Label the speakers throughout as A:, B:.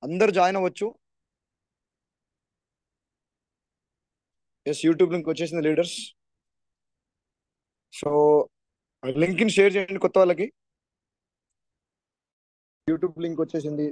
A: అందరు జాయిన్ అవ్వచ్చు. Yes, YouTube link వచ్చేసింది లీడర్స్. సో లింక్ ని షేర్ చేయండి కొత్త వాళ్ళకి. యూట్యూబ్ లింక్ వచ్చేసింది.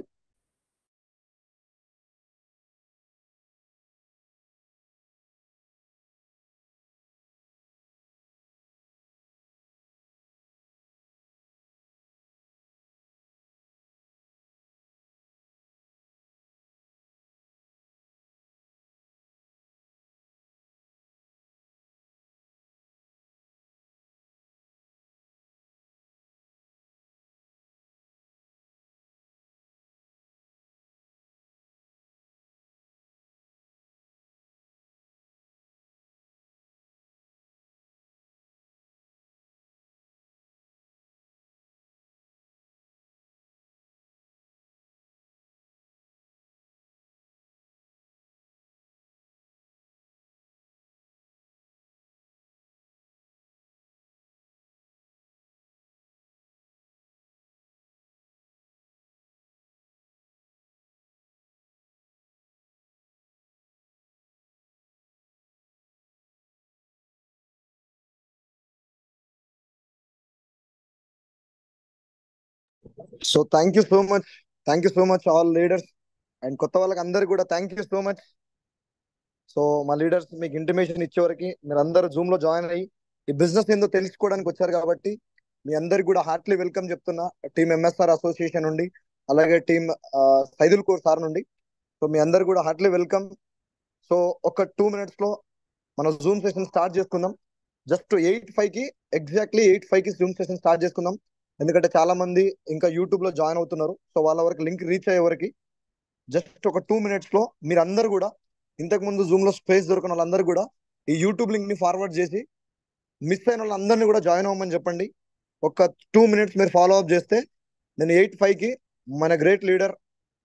A: So thank you so much. Thank you so much all leaders. And కొత్త వాళ్ళకి అందరికి కూడా thank you so much. So మా లీడర్స్ మీకు ఇంటిమేషన్ ఇచ్చేవరకు మీరు అందరూ జూమ్ లో జాయిన్ అయ్యి ఈ బిజినెస్ ఏందో తెలుసుకోవడానికి వచ్చారు కాబట్టి మీ అందరికి కూడా హార్ట్లీ వెల్కమ్ చెప్తున్నా. టీమ్ ఎంఎస్ఆర్ అసోసియేషన్ నుండి, అలాగే టీమ్ సైదుల్ కోర్ సార్ నుండి. సో మీ అందరు కూడా హార్ట్లీ వెల్కమ్. సో ఒక 2 minutes లో మన జూమ్ సెషన్ స్టార్ట్ చేసుకుందాం. జస్ట్ 8:05 కి, ఎగ్జాక్ట్లీ 8:05 కి జూమ్ సెషన్ స్టార్ట్ చేసుకుందాం. ఎందుకంటే చాలా మంది ఇంకా యూట్యూబ్ లో జాయిన్ అవుతున్నారు. సో వాళ్ళ వరకు లింక్ రీచ్ అయ్యే వరకు జస్ట్ ఒక 2 minutes లో మీరందరూ కూడా, ఇంతకు ముందు జూమ్ లో స్పేస్ దొరికిన వాళ్ళందరూ కూడా ఈ యూట్యూబ్ లింక్ ని ఫార్వర్డ్ చేసి మిస్ అయిన వాళ్ళందరినీ కూడా జాయిన్ అవ్వమని చెప్పండి. ఒక 2 minutes మీరు ఫాలో అప్ చేస్తే నేను 8:05 కి మన great leader,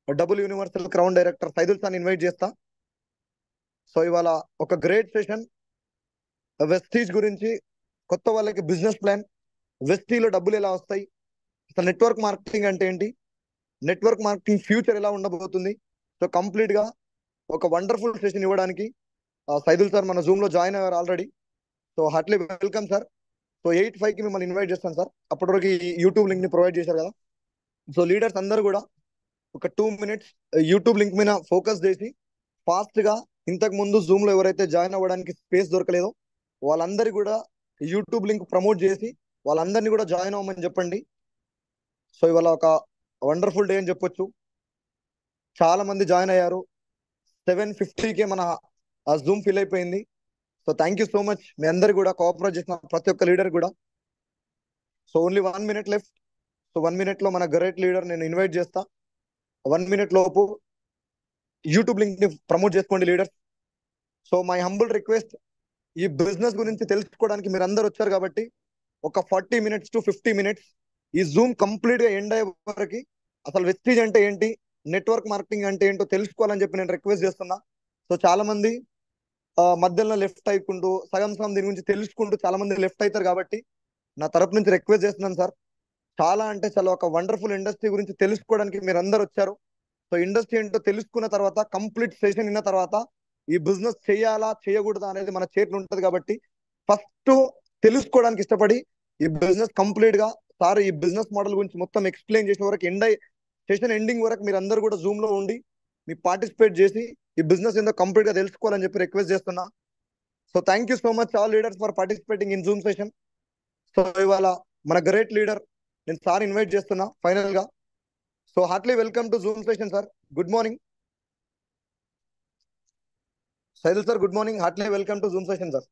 A: double universal crown director Saidul sir invite చేస్తా. సో ఇవాళ ఒక గ్రేట్ సెషన్ వెస్టీజ్ గురించి, కొత్త వాళ్ళకి బిజినెస్ ప్లాన్, వెస్టీలో డబ్బులు ఎలా వస్తాయి, అసలు నెట్వర్క్ మార్కెటింగ్ అంటే ఏంటి, నెట్వర్క్ మార్కెటింగ్ ఫ్యూచర్ ఎలా ఉండబోతుంది. సో కంప్లీట్ గా ఒక వండర్ఫుల్ సెషన్ ఇవ్వడానికి సైదుల్ సార్ మన జూమ్ లో జాయిన్ అయ్యారు already. So heartily welcome sir. So 8:05 కి మిమ్మల్ని ఇన్వైట్ చేస్తాను సార్. అప్పటి వరకు ఈ యూట్యూబ్ లింక్ ని ప్రొవైడ్ చేశారు కదా. సో లీడర్స్ అందరూ కూడా ఒక 2 minutes యూట్యూబ్ లింక్ మీద ఫోకస్ చేసి ఫాస్ట్ గా, ఇంతకు ముందు జూమ్ లో ఎవరైతే జాయిన్ అవ్వడానికి స్పేస్ దొరకలేదో వాళ్ళందరి కూడా యూట్యూబ్ లింక్ ప్రమోట్ చేసి వాళ్ళందరినీ కూడా జాయిన్ అవ్వమని చెప్పండి. సో ఇవాళ ఒక వండర్ఫుల్ డే అని చెప్పొచ్చు. చాలా మంది జాయిన్ అయ్యారు. 7:50కే మన జూమ్ ఫిల్ అయిపోయింది. So thank you so much మీ అందరు కూడా కోఆపరేట్ చేసిన ప్రతి ఒక్క లీడర్ కూడా. So only 1 minute left. So 1 minute లో మన గ్రేట్ లీడర్ నేను ఇన్వైట్ చేస్తా. 1 minute లోపు యూట్యూబ్ లింక్ ని ప్రమోట్ చేసుకోండి leader. So my humble request, ఈ బిజినెస్ గురించి తెలుసుకోవడానికి మీరు అందరు వచ్చారు కాబట్టి ఒక 40 minutes to 50 minutes ఈ జూమ్ కంప్లీట్ గా ఎండ్ అయ్యే వరకు అసలు వెస్టీజ్ అంటే ఏంటి, నెట్వర్క్ మార్కెటింగ్ అంటే ఏంటో తెలుసుకోవాలని చెప్పి నేను రిక్వెస్ట్ చేస్తున్నా. సో చాలా మంది మధ్యలో లెఫ్ట్ అయ్యకుంటూ సగం సగం దీని గురించి తెలుసుకుంటూ చాలా మంది లెఫ్ట్ అవుతారు కాబట్టి నా తరపు నుంచి రిక్వెస్ట్ చేస్తున్నాను సార్. చాలా అంటే చాలా ఒక వండర్ఫుల్ ఇండస్ట్రీ గురించి తెలుసుకోవడానికి మీరు అందరు వచ్చారు. సో ఇండస్ట్రీ ఏంటో తెలుసుకున్న తర్వాత, కంప్లీట్ సెషన్ విన్న తర్వాత ఈ బిజినెస్ చేయాలా చేయకూడదా అనేది మన చేతిలో ఉంటది కాబట్టి ఫస్ట్ తెలుసుకోవడానికి ఇష్టపడి ఈ బిజినెస్ కంప్లీట్ గా సార్ ఈ బిజినెస్ మోడల్ గురించి మొత్తం ఎక్స్ప్లెయిన్ చేసే వరకు సెషన్ ఎండింగ్ వరకు మీరు అందరు కూడా జూమ్ లో ఉండి మీ పార్టిసిపేట్ చేసి ఈ బిజినెస్ ఏందో కంప్లీట్ గా తెలుసుకోవాలని చెప్పి రిక్వెస్ట్ చేస్తున్నా. So thank you so much all leaders for participating in Zoom session. So ఇవాళ మన గ్రేట్ లీడర్ నేను సార్ ఇన్వైట్ చేస్తున్నా ఫైనల్ గా. So heartily welcome to Zoom session sir. Good morning Saidul sir. Good morning, heartily welcome to Zoom session sir.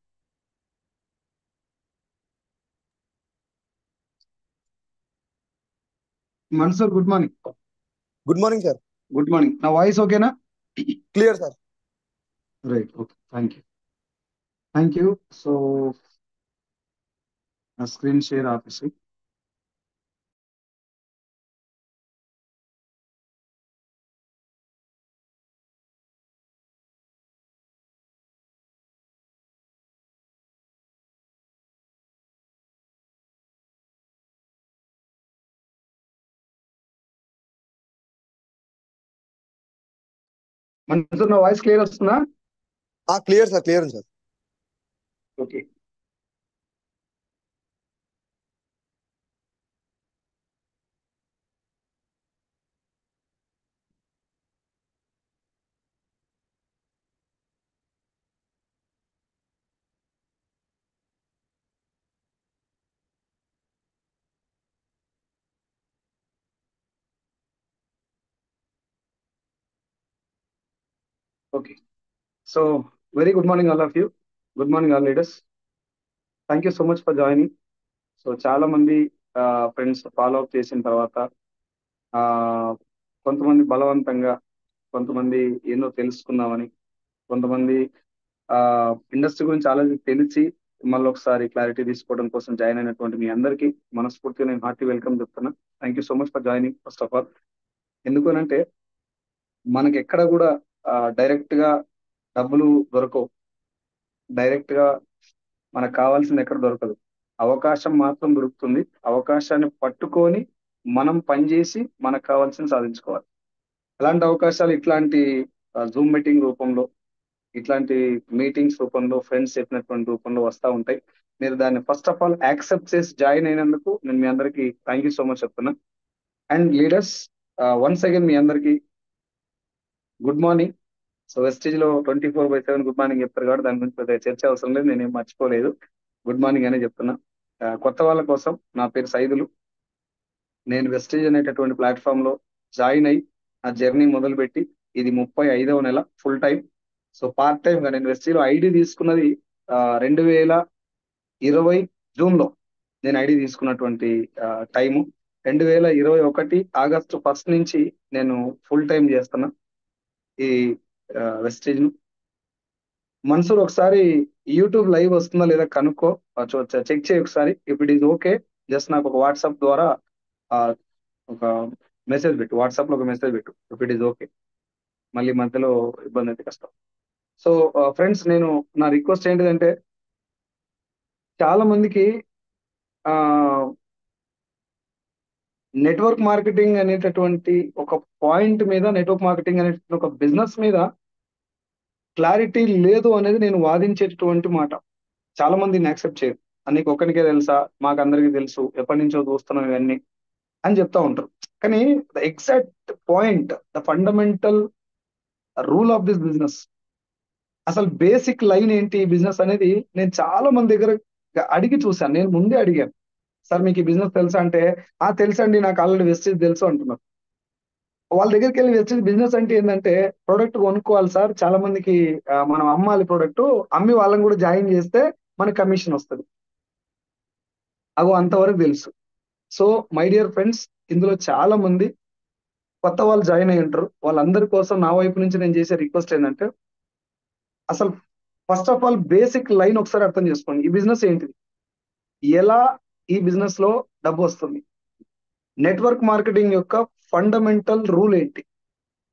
B: Mansur, good morning.
A: Good morning sir.
B: Good morning. Now voice okay na?
A: Clear sir.
B: Right. Okay. Thank you. Thank you. So, screen share ఆపేసి మన్సూర్ నా voice clear వస్తుందా?
A: Clear sir, clear ఉంది sir.
B: Okay. Okay. So very good morning all of you. Good morning all leaders. Thank you so much for joining. So చాలా మంది friends follow up చేసిన తర్వాత ఆ, కొంతమంది బలవంతంగా, కొంతమంది ఏందో తెలుసుకుందామని, కొంతమంది ఇండస్ట్రీ గురించి ఆలోచి తెలిసి మళ్ళీ ఒకసారి క్లారిటీ తీసుకోవడం కోసం జాయిన్ అయినటువంటి మీ అందరికీ మనస్ఫూర్తిగా నేను హార్టీ వెల్కమ్ చెప్తున్నా. Thank you so much for joining first of all. ఎందుకనంటే మనకి ఎక్కడ కూడా డైరెక్ట్ గా డబ్బులు దొరకవు, డైరెక్ట్ గా మనకు కావాల్సింది ఎక్కడ దొరకదు. అవకాశం మాత్రం దొరుకుతుంది. అవకాశాన్ని పట్టుకొని మనం పనిచేసి మనకు కావాల్సింది సాధించుకోవాలి. అలాంటి అవకాశాలు ఇట్లాంటి జూమ్ మీటింగ్ రూపంలో, ఇట్లాంటి మీటింగ్స్ రూపంలో, ఫ్రెండ్స్ చెప్పినటువంటి రూపంలో వస్తూ ఉంటాయి. మీరు దాన్ని ఫస్ట్ ఆఫ్ ఆల్ యాక్సెప్ట్ చేసి జాయిన్ అయినందుకు నేను మీ అందరికీ థ్యాంక్ యూ సో మచ్ చెప్తున్నా. అండ్ లీడర్స్, వన్స్ అగైన్ మీ అందరికీ గుడ్ మార్నింగ్. సో వెస్టేజ్ లో 24/7 గుడ్ మార్నింగ్ చెప్తారు కాబట్టి దాని గురించి పెద్ద చర్చ అవసరం లేదు, నేనేం మర్చిపోలేదు. గుడ్ మార్నింగ్ అనే చెప్తున్నా. కొత్త వాళ్ళ కోసం, నా పేరు సైదులు. నేను వెస్టేజ్ అనేటటువంటి ప్లాట్ఫామ్ లో జాయిన్ అయ్యి ఆ జర్నీ మొదలుపెట్టి ఇది 35వ నెల full time. So part time గా నేను వెస్టేజ్ లో ఐడి తీసుకున్నది 2020 జూన్ లో నేను ఐడి తీసుకున్నటువంటి టైము. 2021 ఆగస్టు 1 నుంచి నేను ఫుల్ టైం చేస్తున్నా ఈ వెస్టేజ్ ను. మన్సూర్ ఒకసారి యూట్యూబ్ లైవ్ వస్తుందా లేదా కనుక్కో, చెక్ చేయి ఒకసారి. If it is okay, just నాకు ఒక వాట్సాప్ ద్వారా ఆ, ఒక మెసేజ్ పెట్టు, వాట్సాప్ లో ఒక మెసేజ్ పెట్టు ఇఫ్ ఇట్ ఈస్ ఓకే. మళ్ళీ మధ్యలో ఇబ్బంది అయితే కష్టం. సో ఫ్రెండ్స్, నేను నా రిక్వెస్ట్ ఏంటిదంటే చాలా మందికి ఆ నెట్వర్క్ మార్కెటింగ్ అనేటటువంటి ఒక పాయింట్ మీద, నెట్వర్క్ మార్కెటింగ్ అనేటువంటి ఒక బిజినెస్ మీద క్లారిటీ లేదు అనేది నేను వాదించేటటువంటి మాట. చాలా మంది దీన్ని యాక్సెప్ట్ చేయరు. నీకు ఒక్కనికే తెలుసా, మాకు అందరికీ తెలుసు, ఎప్పటి నుంచో చూస్తున్నాం ఇవన్నీ అని చెప్తా ఉంటారు. కానీ the exact point, the fundamental rule of this business, అసలు బేసిక్ లైన్ ఏంటి ఈ బిజినెస్ అనేది నేను చాలా మంది దగ్గర అడిగి చూశాను. నేను ముందే అడిగాను, సార్ మీకు ఈ బిజినెస్ తెలుసా అంటే, తెలుసండి, నాకు ఆల్రెడీ వెస్టేజ్ తెలుసు అంటున్నారు. వాళ్ళ దగ్గరికి వెళ్ళి వెస్టేజ్ బిజినెస్ అంటే ఏంటంటే ప్రోడక్ట్ కొనుక్కోవాలి సార్, చాలా మందికి మనం అమ్మాలి ప్రోడక్ట్, అమ్మి వాళ్ళని కూడా జాయిన్ చేస్తే మనకి కమిషన్ వస్తుంది. అగో అంతవరకు తెలుసు. సో మై డియర్ ఫ్రెండ్స్, ఇందులో చాలా మంది కొత్త వాళ్ళు జాయిన్ అయ్యి ఉంటారు. వాళ్ళందరి కోసం నా వైపు నుంచి నేను చేసే రిక్వెస్ట్ ఏంటంటే, అసలు first of all basic line ఒకసారి అర్థం చేసుకోండి. ఈ బిజినెస్ ఏంటిది, ఎలా ఈ బిజినెస్ లో డబ్బు వస్తుంది, నెట్వర్క్ మార్కెటింగ్ యొక్క ఫండమెంటల్ రూల్ ఏంటి,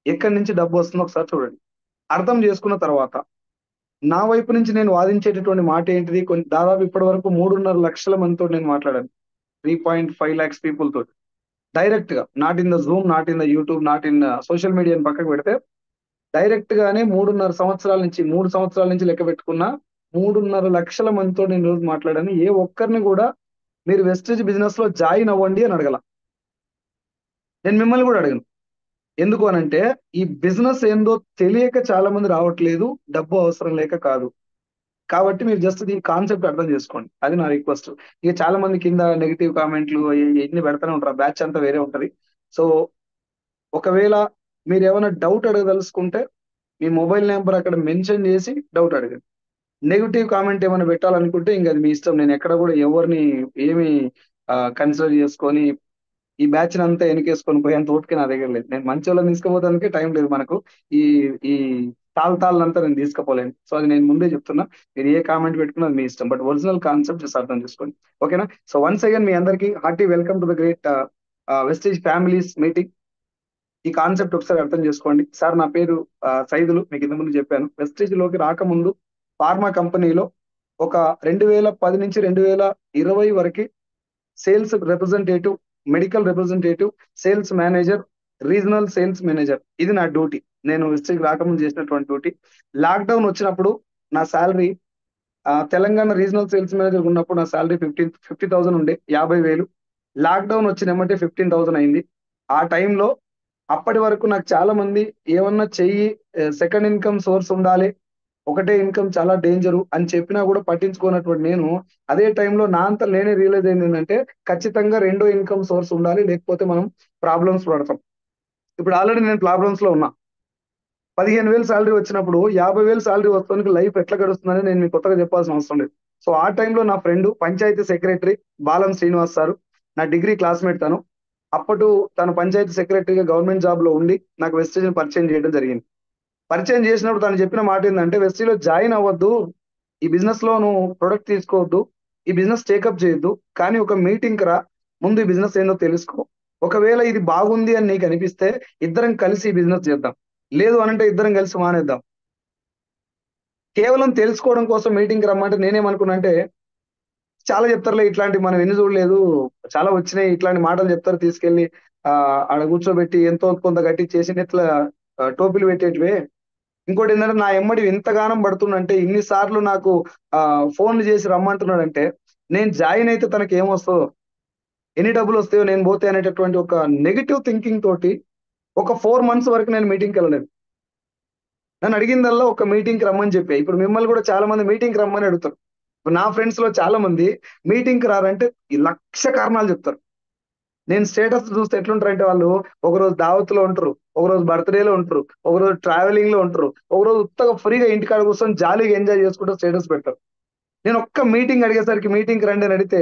B: ఎక్కడి నుంచి డబ్బు వస్తుందో ఒకసారి చూడండి. అర్థం చేసుకున్న తర్వాత నా వైపు నుంచి నేను వాదించేటటువంటి మాట ఏంటిది, దాదాపు ఇప్పటి వరకు 3.5 లక్షల మందితో నేను మాట్లాడాను. 3.5 lakhs పీపుల్ తోటి డైరెక్ట్ గా, not in the Zoom, not in the YouTube, not in social మీడియాని పక్కకు పెడితే డైరెక్ట్ గానే 3 సంవత్సరాల నుంచి లెక్క పెట్టుకున్న 3.5 లక్షల మందితో నేను రోజు మాట్లాడాను. ఏ ఒక్కరిని కూడా మీరు వెస్టేజ్ బిజినెస్ లో జాయిన్ అవ్వండి అని అడగల. నేను మిమ్మల్ని కూడా అడగను. ఎందుకు అనంటే ఈ బిజినెస్ ఏందో తెలియక చాలా మంది రావట్లేదు, డబ్బు అవసరం లేక కాదు. కాబట్టి మీరు జస్ట్ ఈ కాన్సెప్ట్ అర్థం చేసుకోండి, అది నా రిక్వెస్ట్. ఇక చాలా మంది కింద నెగిటివ్ కామెంట్లు ఎన్ని పెడతానే ఉంటారు, బ్యాచ్ అంతా వేరే ఉంటది. సో ఒకవేళ మీరు ఏమైనా డౌట్ అడగదలుచుకుంటే మీ మొబైల్ నెంబర్ అక్కడ మెన్షన్ చేసి డౌట్ అడగండి. నెగిటివ్ కామెంట్ ఏమైనా పెట్టాలనుకుంటే ఇంకా అది మీ ఇష్టం. నేను ఎక్కడ కూడా ఎవరిని ఏమి కన్సిడర్ చేసుకొని ఈ బ్యాచ్ అంతా వెనకేసుకొని పోయేంత ఓపిక నా దగ్గర లేదు. నేను మంచి వాళ్ళని తీసుకుపోతానికి టైం లేదు మనకు. ఈ ఈ తాళ్ళంతా నేను తీసుకుపోలేను. సో అది నేను ముందే చెప్తున్నా, మీరు ఏ కామెంట్ పెట్టుకున్నా అది మీ ఇష్టం, బట్ ఒరిజినల్ కాన్సెప్ట్ జస్ట్ అర్థం చేసుకోండి. ఓకేనా? సో వన్స్ అగైన్ మీ అందరికీ hearty welcome to the great Vestige families meeting. ఈ కాన్సెప్ట్ ఒకసారి అర్థం చేసుకోండి. సార్ నా పేరు సైదులు, మీకు ఇంత ముందు చెప్పాను. వెస్టేజ్ లోకి రాకముందు ఫార్మా కంపెనీలో ఒక 2010 నుంచి 2020 వరకు sales representative, medical representative, sales manager, regional sales manager. ఇది నా డ్యూటీ. నేను వెస్టేజ్కి రాకముందు చేసినటువంటి డ్యూటీ. లాక్డౌన్ వచ్చినప్పుడు నా salary Telangana regional sales manager ఉన్నప్పుడు నా శాలరీ 50,000 ఉండే, 50,000. లాక్డౌన్ వచ్చిన ఎమ్మటే 15,000 అయింది. ఆ టైంలో అప్పటి వరకు నాకు చాలా మంది ఏమన్నా చెయ్యి, సెకండ్ ఇన్కమ్ సోర్స్ ఉండాలి, ఒకటే ఇన్కమ్ చాలా డేంజరు అని చెప్పినా కూడా పట్టించుకోనటువంటి నేను అదే టైంలో నా అంతా నేనే రియలైజ్ అయింది ఏంటంటే ఖచ్చితంగా రెండో ఇన్కమ్ సోర్స్ ఉండాలి, లేకపోతే మనం ప్రాబ్లమ్స్ పడతాం. ఇప్పుడు ఆల్రెడీ నేను ప్రాబ్లమ్స్ లో ఉన్నా. 15,000 శాలరీ వచ్చినప్పుడు 50,000 శాలరీ వస్తానికి లైఫ్ ఎట్లా గడుస్తుందని నేను మీకు కొత్తగా చెప్పాల్సిన అవసరం లేదు. సో ఆ టైంలో నా friend panchayati secretary Balam Srinivas sir, నా డిగ్రీ క్లాస్మేట్ తను. అప్పుడు తను పంచాయతీ సెక్రటరీగా గవర్నమెంట్ జాబ్ లో ఉండి నాకు వెస్టేజ్ పరిచయం చేయడం జరిగింది. పరిచయం చేసినప్పుడు తను చెప్పిన మాట ఏంటంటే, వెస్టీలో జాయిన్ అవ్వద్దు, ఈ బిజినెస్ లో నువ్వు ప్రొడక్ట్ తీసుకోవద్దు, ఈ బిజినెస్ టేకప్ చేయొద్దు, కానీ ఒక మీటింగ్ రా, ముందు ఈ బిజినెస్ ఏందో తెలుసుకో, ఒకవేళ ఇది బాగుంది అని నీకు అనిపిస్తే ఇద్దరం కలిసి ఈ బిజినెస్ చేద్దాం, లేదు అనంటే ఇద్దరం కలిసి మానేద్దాం. కేవలం తెలుసుకోవడం కోసం మీటింగ్ రమ్మంటే నేనేమనుకున్నా అంటే, చాలా చెప్తారులే ఇట్లాంటి మనం ఎన్ని చూడలేదు, చాలా వచ్చినాయి ఇట్లాంటి మాటలు చెప్తారు, తీసుకెళ్లి ఆడ కూర్చోబెట్టి ఎంతో కొంత గట్టించేసి ఇట్లా టోపీలు పెట్టేటివే. ఇంకోటి ఏంటంటే నా ఎమ్మడి ఎంతగానం పడుతుందంటే ఇన్నిసార్లు నాకు ఫోన్లు చేసి రమ్మంటున్నాడంటే, నేను జాయిన్ అయితే తనకి ఏమొస్తుందో, ఎన్ని డబ్బులు వస్తాయో నేను పోతే అనేటటువంటి ఒక నెగిటివ్ థింకింగ్ తోటి ఒక 4 months వరకు నేను మీటింగ్కి వెళ్ళలేదు. నన్ను అడిగిందల్లా ఒక మీటింగ్కి రమ్మని చెప్పి. ఇప్పుడు మిమ్మల్ని కూడా చాలా మంది మీటింగ్కి రమ్మని అడుగుతారు. ఇప్పుడు నా ఫ్రెండ్స్ లో చాలా మంది మీటింగ్కి రారంటే ఈ 1,00,000 కారణాలు చెప్తారు. నేను స్టేటస్ చూస్తే ఎట్లుంటారంటే వాళ్ళు ఒకరోజు దావత్లో ఉంటారు, ఒకరోజు బర్త్డేలో ఉంటారు, ఒకరోజు ట్రావెలింగ్ లో ఉంటారు, ఒకరోజు ఉత్తగా ఫ్రీగా ఇంటికాడ కూర్చొని జాలీగా ఎంజాయ్ చేసుకుంటూ స్టేటస్ పెడతారు. నేను ఒక్క మీటింగ్ అడిగేసరికి మీటింగ్ రండి అని అడిగితే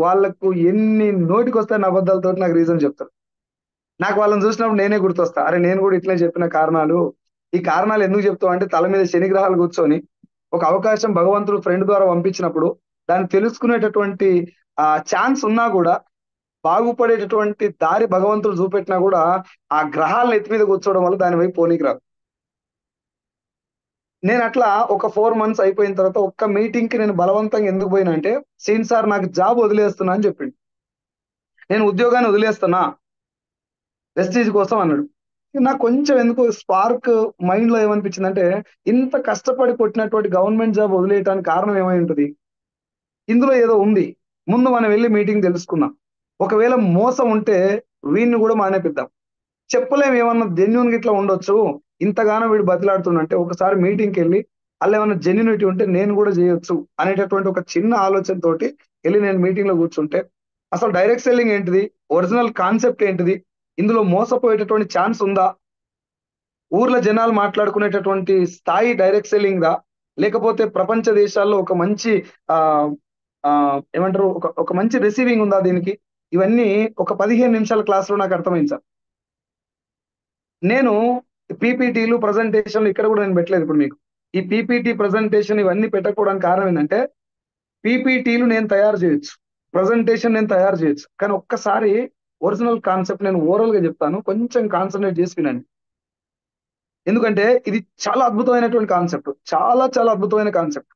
B: వాళ్ళకు ఎన్ని నోటికి వస్తాయని అబద్ధాలతో నాకు రీజన్ చెప్తారు. నాకు వాళ్ళని చూసినప్పుడు నేనే గుర్తొస్తా, అరే నేను కూడా ఇట్లే చెప్పిన కారణాలు. ఈ కారణాలు ఎందుకు చెప్తావు అంటే, తల మీద శనిగ్రహాలు కూర్చొని ఒక అవకాశం భగవంతుడు ఫ్రెండ్ ద్వారా పంపించినప్పుడు దాన్ని తెలుసుకునేటటువంటి ఛాన్స్ ఉన్నా కూడా, బాగుపడేటటువంటి దారి భగవంతుడు చూపెట్టినా కూడా ఆ గ్రహాలను ఎత్తి మీద కూర్చోవడం వల్ల దాని వైపు పోనీకి రాదు. నేను అట్లా ఒక 4 months అయిపోయిన తర్వాత ఒక్క మీటింగ్ కి నేను బలవంతంగా ఎందుకు పోయినా అంటే, సీన్ సార్ నాకు జాబ్ వదిలేస్తున్నా అని చెప్పిండు. నేను ఉద్యోగాన్ని వదిలేస్తున్నా వెస్టీజ్ కోసం అన్నాడు. నాకు కొంచెం ఎందుకు స్పార్క్ మైండ్ లో ఏమనిపించిందంటే, ఇంత కష్టపడి కొట్టినటువంటి గవర్నమెంట్ జాబ్ వదిలేయడానికి కారణం ఏమై ఉంటుంది, ఇందులో ఏదో ఉంది, ముందు మనం వెళ్ళి మీటింగ్ తెలుసుకుందాం, ఒకవేళ మోసం ఉంటే వీడిని కూడా మానేపిద్దాం, చెప్పలేము ఏమన్నా జెన్యున్ గిట్లా ఉండొచ్చు, ఇంతగానో వీడు బతిలాడుతుందంటే ఒకసారి మీటింగ్కి వెళ్ళి అలా ఏమన్నా జెన్యునిటీ ఉంటే నేను కూడా చేయొచ్చు అనేటటువంటి ఒక చిన్న ఆలోచన తోటి వెళ్ళి నేను మీటింగ్ లో కూర్చుంటే, అసలు డైరెక్ట్ సెల్లింగ్ ఏంటిది, ఒరిజినల్ కాన్సెప్ట్ ఏంటిది, ఇందులో మోసపోయేటటువంటి ఛాన్స్ ఉందా, ఊర్లో జనాలు మాట్లాడుకునేటటువంటి స్థాయి డైరెక్ట్ సెల్లింగ్ దా, లేకపోతే ప్రపంచ దేశాల్లో ఒక మంచి ఆ ఆ ఏమంటారు ఒక మంచి రిసీవింగ్ ఉందా దీనికి, ఇవన్నీ ఒక 15 నిమిషాల క్లాస్ లో నాకు అర్థమైంది సార్. నేను పీపీటీలు ప్రజెంటేషన్లు ఇక్కడ కూడా నేను పెట్టలేదు. ఇప్పుడు మీకు ఈ పీపీటీ ప్రజెంటేషన్ ఇవన్నీ పెట్టకపోవడానికి కారణం ఏంటంటే, పీపీటీలు నేను తయారు చేయొచ్చు, ప్రజెంటేషన్ నేను తయారు చేయొచ్చు, కానీ ఒక్కసారి ఒరిజినల్ కాన్సెప్ట్ నేను ఓవరాల్ గా చెప్తాను, కొంచెం కాన్సన్ట్రేట్ చేసి వినండి. ఎందుకంటే ఇది చాలా అద్భుతమైనటువంటి కాన్సెప్ట్, చాలా చాలా అద్భుతమైన కాన్సెప్ట్.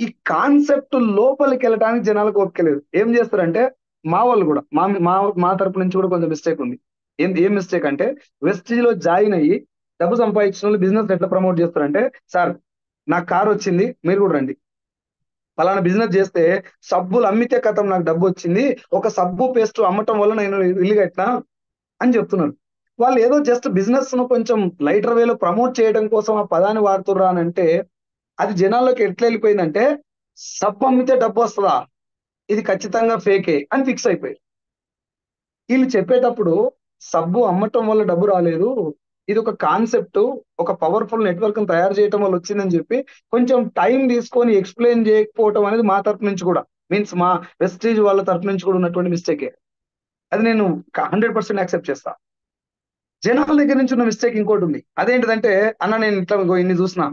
B: ఈ కాన్సెప్ట్ లోపలికి వెళ్ళడానికి జనాలకు ఓపికలేదు. ఏం చేస్తారంటే, మా వాళ్ళు కూడా మా మా మా తరపు నుంచి కూడా కొంచెం మిస్టేక్ ఉంది. ఏం మిస్టేక్ అంటే, వెస్టీజ్ లో జాయిన్ అయ్యి డబ్బు సంపాదించిన వాళ్ళు బిజినెస్ ఎట్లా ప్రమోట్ చేస్తారంటే, సార్ నాకు కార్ వచ్చింది మీరు కూడా రండి, ఫలానా బిజినెస్ చేస్తే సబ్బులు అమ్మితే కథం నాకు డబ్బు వచ్చింది, ఒక సబ్బు పేస్ట్ అమ్మటం వల్ల నేను ఇల్లు కట్టినా అని చెప్తున్నారు. వాళ్ళు ఏదో జస్ట్ బిజినెస్ ను కొంచెం లైటర్ వేలో ప్రమోట్ చేయడం కోసం ఆ పదాన్ని వాడుతుర్రా అని అంటే, అది జనాల్లోకి ఎట్లా వెళ్ళిపోయిందంటే, సబ్బు అమ్మితే డబ్బు వస్తుందా, ఇది ఖచ్చితంగా ఫేకే అని ఫిక్స్ అయిపోయి, వీళ్ళు చెప్పేటప్పుడు సబ్బు అమ్మటం వల్ల డబ్బు రాలేదు, ఇది ఒక కాన్సెప్ట్, ఒక పవర్ఫుల్ నెట్వర్క్ తయారు చేయటం వల్ల వచ్చిందని చెప్పి కొంచెం టైం తీసుకొని ఎక్స్ప్లెయిన్ చేయకపోవటం అనేది మా తరపు నుంచి కూడా, మీన్స్ మా వెస్టీజ్ వాళ్ళ తరపు నుంచి కూడా ఉన్నటువంటి మిస్టేకే. అది నేను 100% యాక్సెప్ట్ చేస్తా. జనాల దగ్గర నుంచి ఉన్న మిస్టేక్ ఇంకోటి ఉంది, అదేంటిదంటే, అన్న నేను ఇట్లా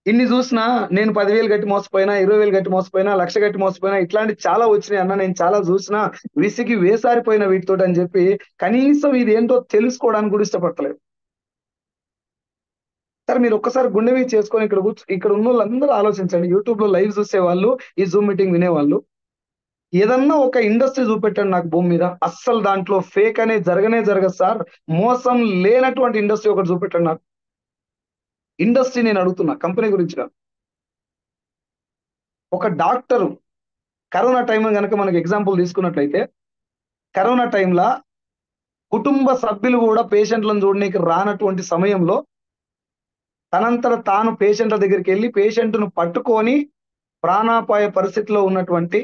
B: ఇన్ని చూసినా నేను 10,000 గట్టి మోసపోయినా, 20,000 గట్టి మోసపోయినా, 1,00,000 గట్టి మోసపోయినా, ఇట్లాంటి చాలా వచ్చినాయి అన్న, నేను చాలా చూసినా విసిగి వేసారిపోయిన వీటితో అని చెప్పి కనీసం ఇది ఏంటో తెలుసుకోవడానికి కూడా ఇష్టపడతలేదు. సరే మీరు ఒక్కసారి గుండె మీద చేసుకొని ఇక్కడ ఉన్న వాళ్ళందరూ ఆలోచించండి, యూట్యూబ్ లో లైవ్ చూసే వాళ్ళు, ఈ జూమ్ మీటింగ్ వినేవాళ్ళు, ఏదన్నా ఒక ఇండస్ట్రీ చూపెట్టండి నాకు భూమి మీద, అస్సలు దాంట్లో ఫేక్ అనేది జరగదు సార్. మోసం లేనటువంటి ఇండస్ట్రీ ఒకటి చూపెట్టండి నాకు. ఇండస్ట్రీ నేను అడుగుతున్నా, కంపెనీ గురించి కాదు. ఒక డాక్టరు కరోనా టైం కనుక మనకి ఎగ్జాంపుల్ తీసుకున్నట్లయితే, కరోనా టైంలో కుటుంబ సభ్యులు కూడా పేషెంట్లను చూడడానికి రానటువంటి సమయంలో తనంతట తాను పేషెంట్ల దగ్గరికి వెళ్ళి పేషెంట్ను పట్టుకొని ప్రాణాపాయ పరిస్థితిలో ఉన్నటువంటి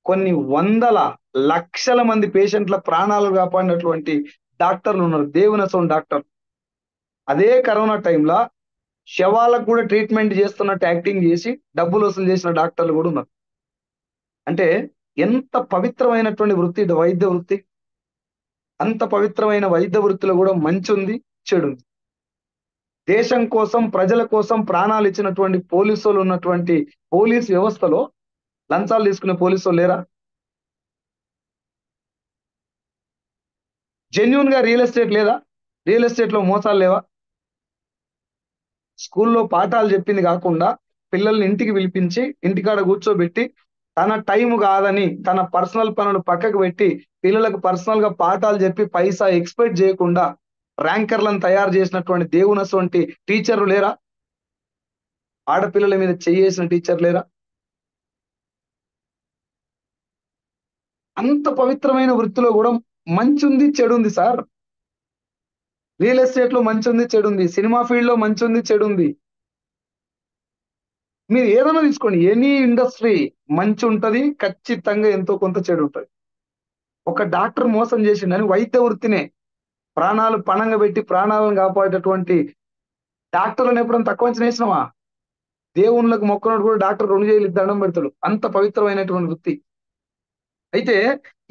B: కొన్ని వందల లక్షల మంది పేషెంట్ల ప్రాణాలు కాపాడినటువంటి డాక్టర్లు ఉన్నారు, దేవునసోన్ డాక్టర్. అదే కరోనా టైంలో శవాలకు కూడా ట్రీట్మెంట్ చేస్తున్నట్టు యాక్టింగ్ చేసి డబ్బులు వసూలు చేసిన డాక్టర్లు కూడా ఉన్నారు. అంటే ఎంత పవిత్రమైనటువంటి వృత్తి ఇది, వైద్య వృత్తి. అంత పవిత్రమైన వైద్య వృత్తిలో కూడా మంచి ఉంది, చెడు ఉంది. దేశం కోసం, ప్రజల కోసం ప్రాణాలు ఇచ్చినటువంటి పోలీసులు ఉన్నటువంటి పోలీస్ వ్యవస్థలో లంచాలు తీసుకునే పోలీసులు లేరా? జెన్యున్ గా రియల్ ఎస్టేట్ లేదా? రియల్ ఎస్టేట్ లో మోసాలు లేవా? స్కూల్లో పాఠాలు చెప్పింది కాకుండా పిల్లల్ని ఇంటికి పిలిపించి ఇంటికాడ కూర్చోబెట్టి తన టైం కాదని తన పర్సనల్ పనులు పక్కకు పెట్టి పిల్లలకు పర్సనల్ గా పాఠాలు చెప్పి పైసా ఎక్స్పెక్ట్ చేయకుండా ర్యాంకర్లను తయారు చేసినటువంటి దేవునటువంటి టీచర్లు లేరా? ఆడపిల్లల మీద చేసిన టీచర్ లేరా? అంత పవిత్రమైన వృత్తిలో కూడా మంచి ఉంది, చెడు ఉంది సార్. రియల్ ఎస్టేట్ లో మంచి ఉంది, చెడు ఉంది. సినిమా ఫీల్డ్ లో మంచి ఉంది, చెడు ఉంది. మీరు ఏదైనా తీసుకోండి, ఎనీ ఇండస్ట్రీ మంచి ఉంటది, ఖచ్చితంగా ఎంతో కొంత చెడు ఉంటది. ఒక డాక్టర్ మోసం చేసిండని వైద్య వృత్తినే ప్రాణాలు పణంగా పెట్టి ప్రాణాలను కాపాడేటటువంటి డాక్టర్లను ఎప్పుడైనా తక్కువ అంచనా వేసినావా? దేవుళ్ళకు మొక్కనోడు కూడా డాక్టర్ 2 చేతులు దండం పెడతాడు, అంత పవిత్రమైనటువంటి వృత్తి. అయితే